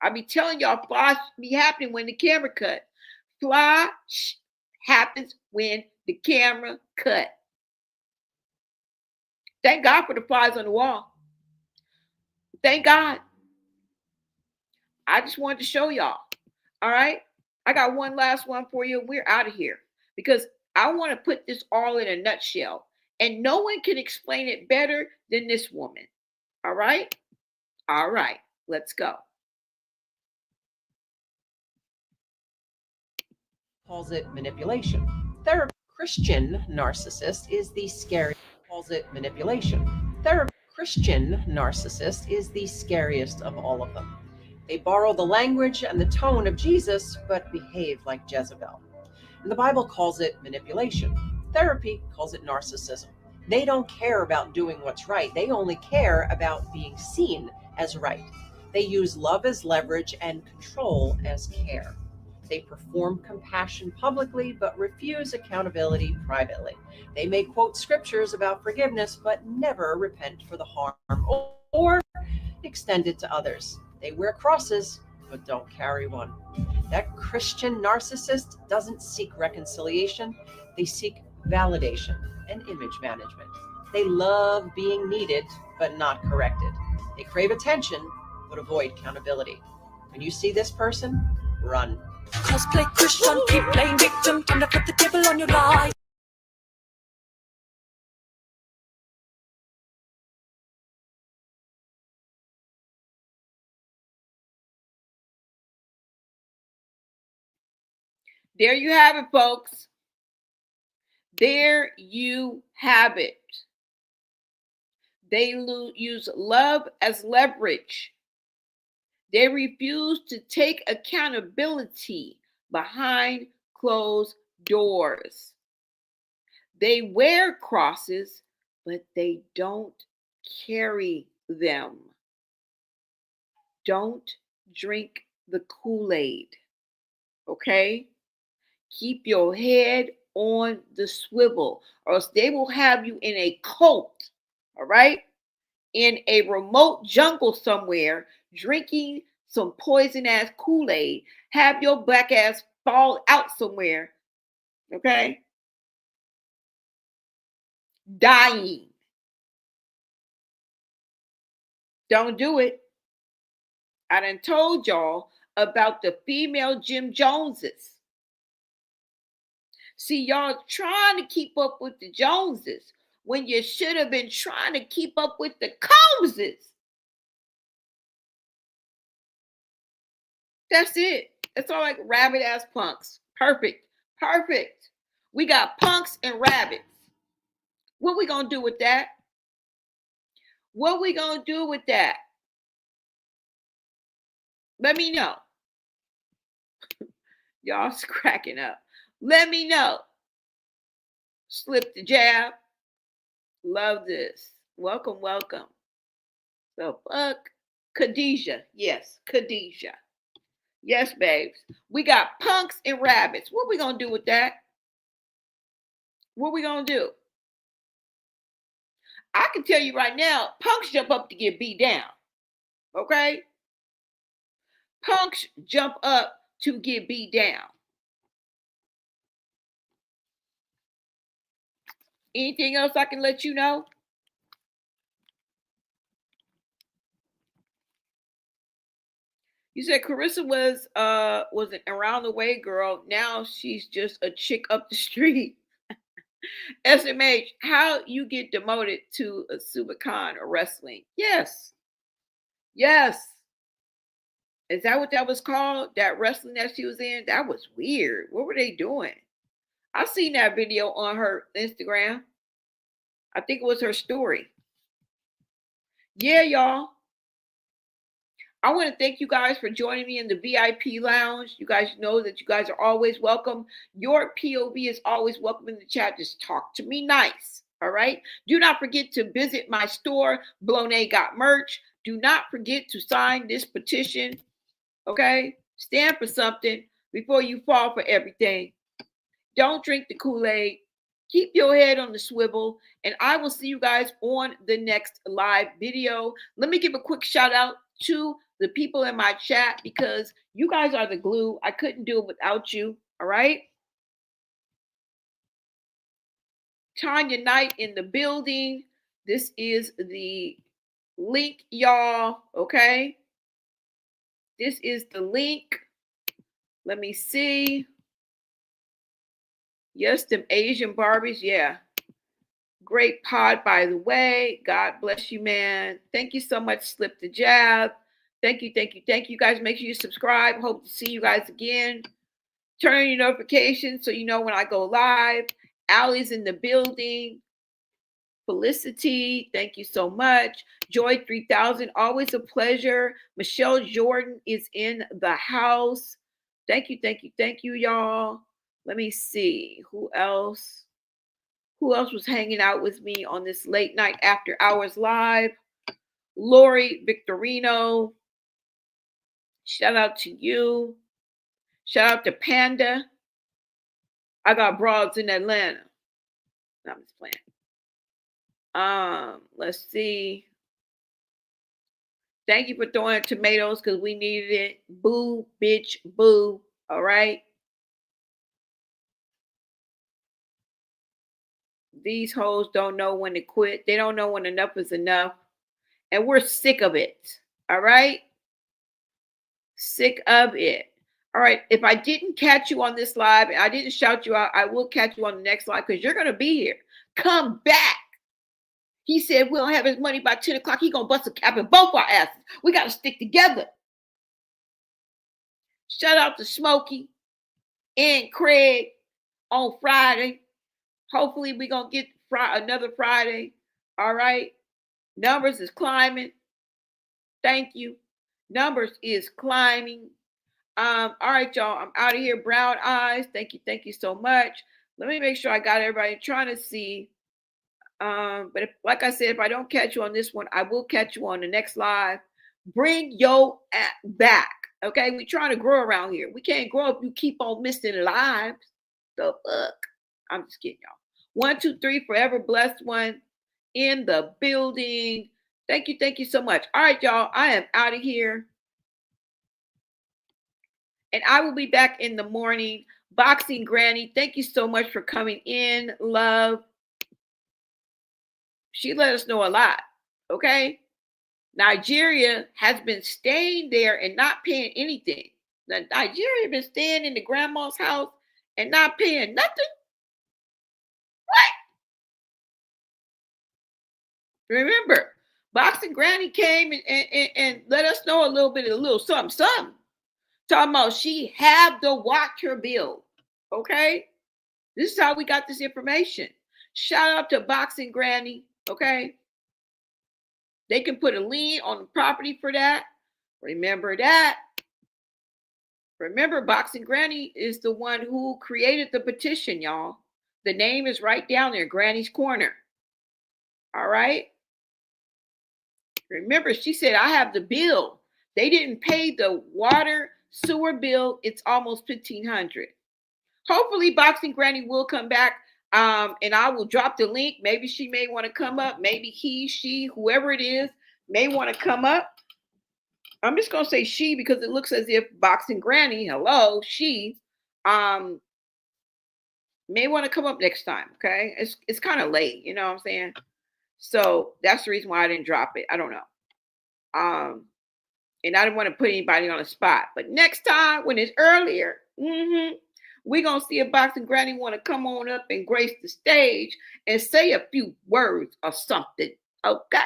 I be telling y'all, flash be happening when the camera cut. Flash happens when the camera cut. Thank God for the flies on the wall. Thank God. I just wanted to show y'all. All right. I got one last one for you. We're out of here because I want to put this all in a nutshell. And no one can explain it better than this woman. All right. All right. Let's go. Calls it manipulation. Therapy. Christian narcissist is the scary. Calls it manipulation. Therapy. Christian narcissist is the scariest of all of them. They borrow the language and the tone of Jesus, but behave like Jezebel. And the Bible calls it manipulation. Therapy calls it narcissism. They don't care about doing what's right. They only care about being seen as right. They use love as leverage and control as care. They perform compassion publicly, but refuse accountability privately. They may quote scriptures about forgiveness, but never repent for the harm or extend it to others. They wear crosses, but don't carry one. That Christian narcissist doesn't seek reconciliation. They seek validation and image management. They love being needed, but not corrected. They crave attention, but avoid accountability. When you see this person, run. Cosplay Christian, keep playing victim. Time to put the devil on your life. There you have it, folks. There you have it. They use love as leverage. They refuse to take accountability behind closed doors. They wear crosses, but they don't carry them. Don't drink the Kool-Aid, okay? Keep your head on the swivel, or else they will have you in a cult, all right? In a remote jungle somewhere, drinking some poison ass Kool-Aid, have your black ass fall out somewhere, okay? Dying. Don't do it. I done told y'all about the female Jim Joneses. See, y'all trying to keep up with the Joneses when you should have been trying to keep up with the Combses. That's it. That's all like rabbit ass punks. Perfect. Perfect. We got punks and rabbits. What we gonna do with that? What we gonna do with that? Let me know. Y'all's cracking up. Let me know. Slip the jab. Love this. Welcome, welcome. So fuck Khadijah. Yes, Khadijah. Yes, babes. We got punks and rabbits. What we gonna do with that? What we gonna do? I can tell you right now, punks jump up to get beat down. Okay? Punks jump up to get beat down. Anything else I can let you know? You said Claressa was an around the way girl. Now she's just a chick up the street. SMH, how you get demoted to a Subakan or wrestling? Yes. Yes. Is that what that was called? That wrestling that she was in? That was weird. What were they doing? I seen that video on her Instagram. I think it was her story. Yeah, y'all. I want to thank you guys for joining me in the VIP lounge. You guys know that you guys are always welcome. Your POV is always welcome in the chat. Just talk to me nice. All right. Do not forget to visit my store, Blonay Got Merch. Do not forget to sign this petition. Okay. Stand for something before you fall for everything. Don't drink the Kool-Aid. Keep your head on the swivel. And I will see you guys on the next live video. Let me give a quick shout out to the people in my chat because you guys are the glue. I couldn't do it without you. All right. Tanya Knight in the building. This is the link, y'all. Okay. This is the link. Let me see. Yes, them Asian Barbies. Yeah. Great pod, by the way. God bless you, man. Thank you so much, Slip the Jab. Thank you, thank you, thank you. Guys, make sure you subscribe. Hope to see you guys again. Turn on your notifications so you know when I go live. Allie's in the building. Felicity, thank you so much. Joy 3000, always a pleasure. Michelle Jordan is in the house. Thank you, thank you, thank you, y'all. Let me see. Who else? Who else was hanging out with me on this late night after hours live? Lori Victorino. Shout out to you. Shout out to Panda. I got broads in Atlanta. No, I'm just playing. Let's see. Thank you for throwing tomatoes because we needed it. Boo, bitch, boo. All right. These hoes don't know when to quit. They don't know when enough is enough. And we're sick of it. All right. Sick of it. All right. If I didn't catch you on this live and I didn't shout you out, I will catch you on the next live because you're going to be here. Come back. He said we'll have his money by 10 o'clock. He going to bust a cap in both our asses. We got to stick together. Shout out to Smokey and Craig on Friday. Hopefully we're going to get another Friday. All right. Numbers is climbing. Thank you. Numbers is climbing. All right, y'all. I'm out of here. Brown eyes. Thank you. Thank you so much. Let me make sure I got everybody trying to see. But if, like I said, if I don't catch you on this one, I will catch you on the next live. Bring your app back. Okay, we trying to grow around here. We can't grow if you keep on missing lives. The fuck? I'm just kidding, y'all. 1, 2, 3, forever blessed one in the building. Thank you. Thank you so much. All right, y'all. I am out of here. And I will be back in the morning. Boxing Granny, thank you so much for coming in, love. She let us know a lot, okay? Nigeria has been staying there and not paying anything. Now, Nigeria has been staying in the grandma's house and not paying nothing. What? Remember, Boxing Granny came and let us know a little something. Talking about she had to watch her bill. Okay? This is how we got this information. Shout out to Boxing Granny. Okay? They can put a lien on the property for that. Remember that. Remember, Boxing Granny is the one who created the petition, y'all. The name is right down there, Granny's Corner. All right? Remember, she said, I have the bill. They didn't pay the water sewer bill. It's almost $1,500. Hopefully Boxing Granny will come back, and I will drop the link. Maybe she may want to come up. Maybe he, she, whoever it is may want to come up. I'm just going to say she because it looks as if Boxing Granny, hello, she may want to come up next time, okay? It's kind of late, you know what I'm saying? So that's the reason why I didn't drop it. I don't know. And I didn't want to put anybody on the spot. But next time, when it's earlier, we're going to see if Boxing Granny want to come on up and grace the stage and say a few words or something, okay?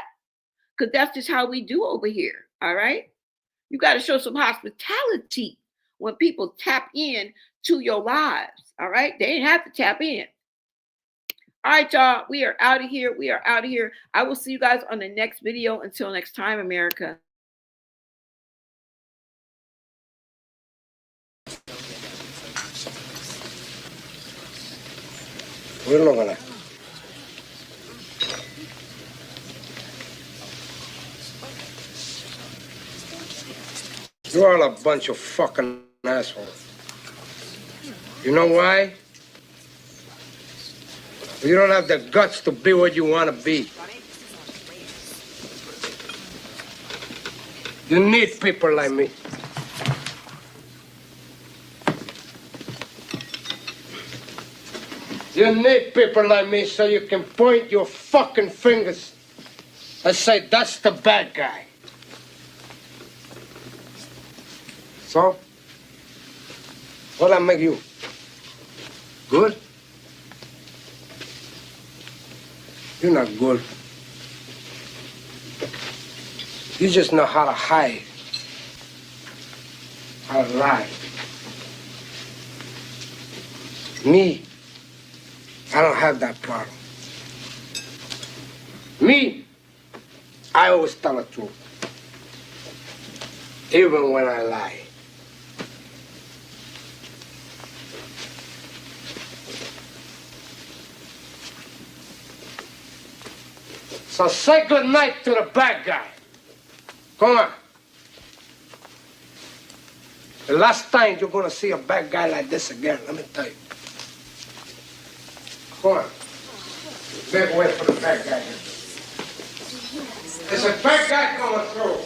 Because that's just how we do over here, all right? You got to show some hospitality when people tap in to your lives, all right? They didn't have to tap in. All right, y'all, we are out of here. We are out of here. I will see you guys on the next video. Until next time, America. We're not gonna. You're all a bunch of fucking assholes. You know why? You don't have the guts to be what you want to be. You need people like me. You need people like me so you can point your fucking fingers and say, that's the bad guy. So, what'll I make you? Good? You're not good. You just know how to hide, how to lie. Me, I don't have that problem. Me, I always tell the truth, even when I lie. So say good night to the bad guy. Come on. The last time you're gonna see a bad guy like this again, let me tell you. Come on. Make way for the bad guy. There's a bad guy coming through.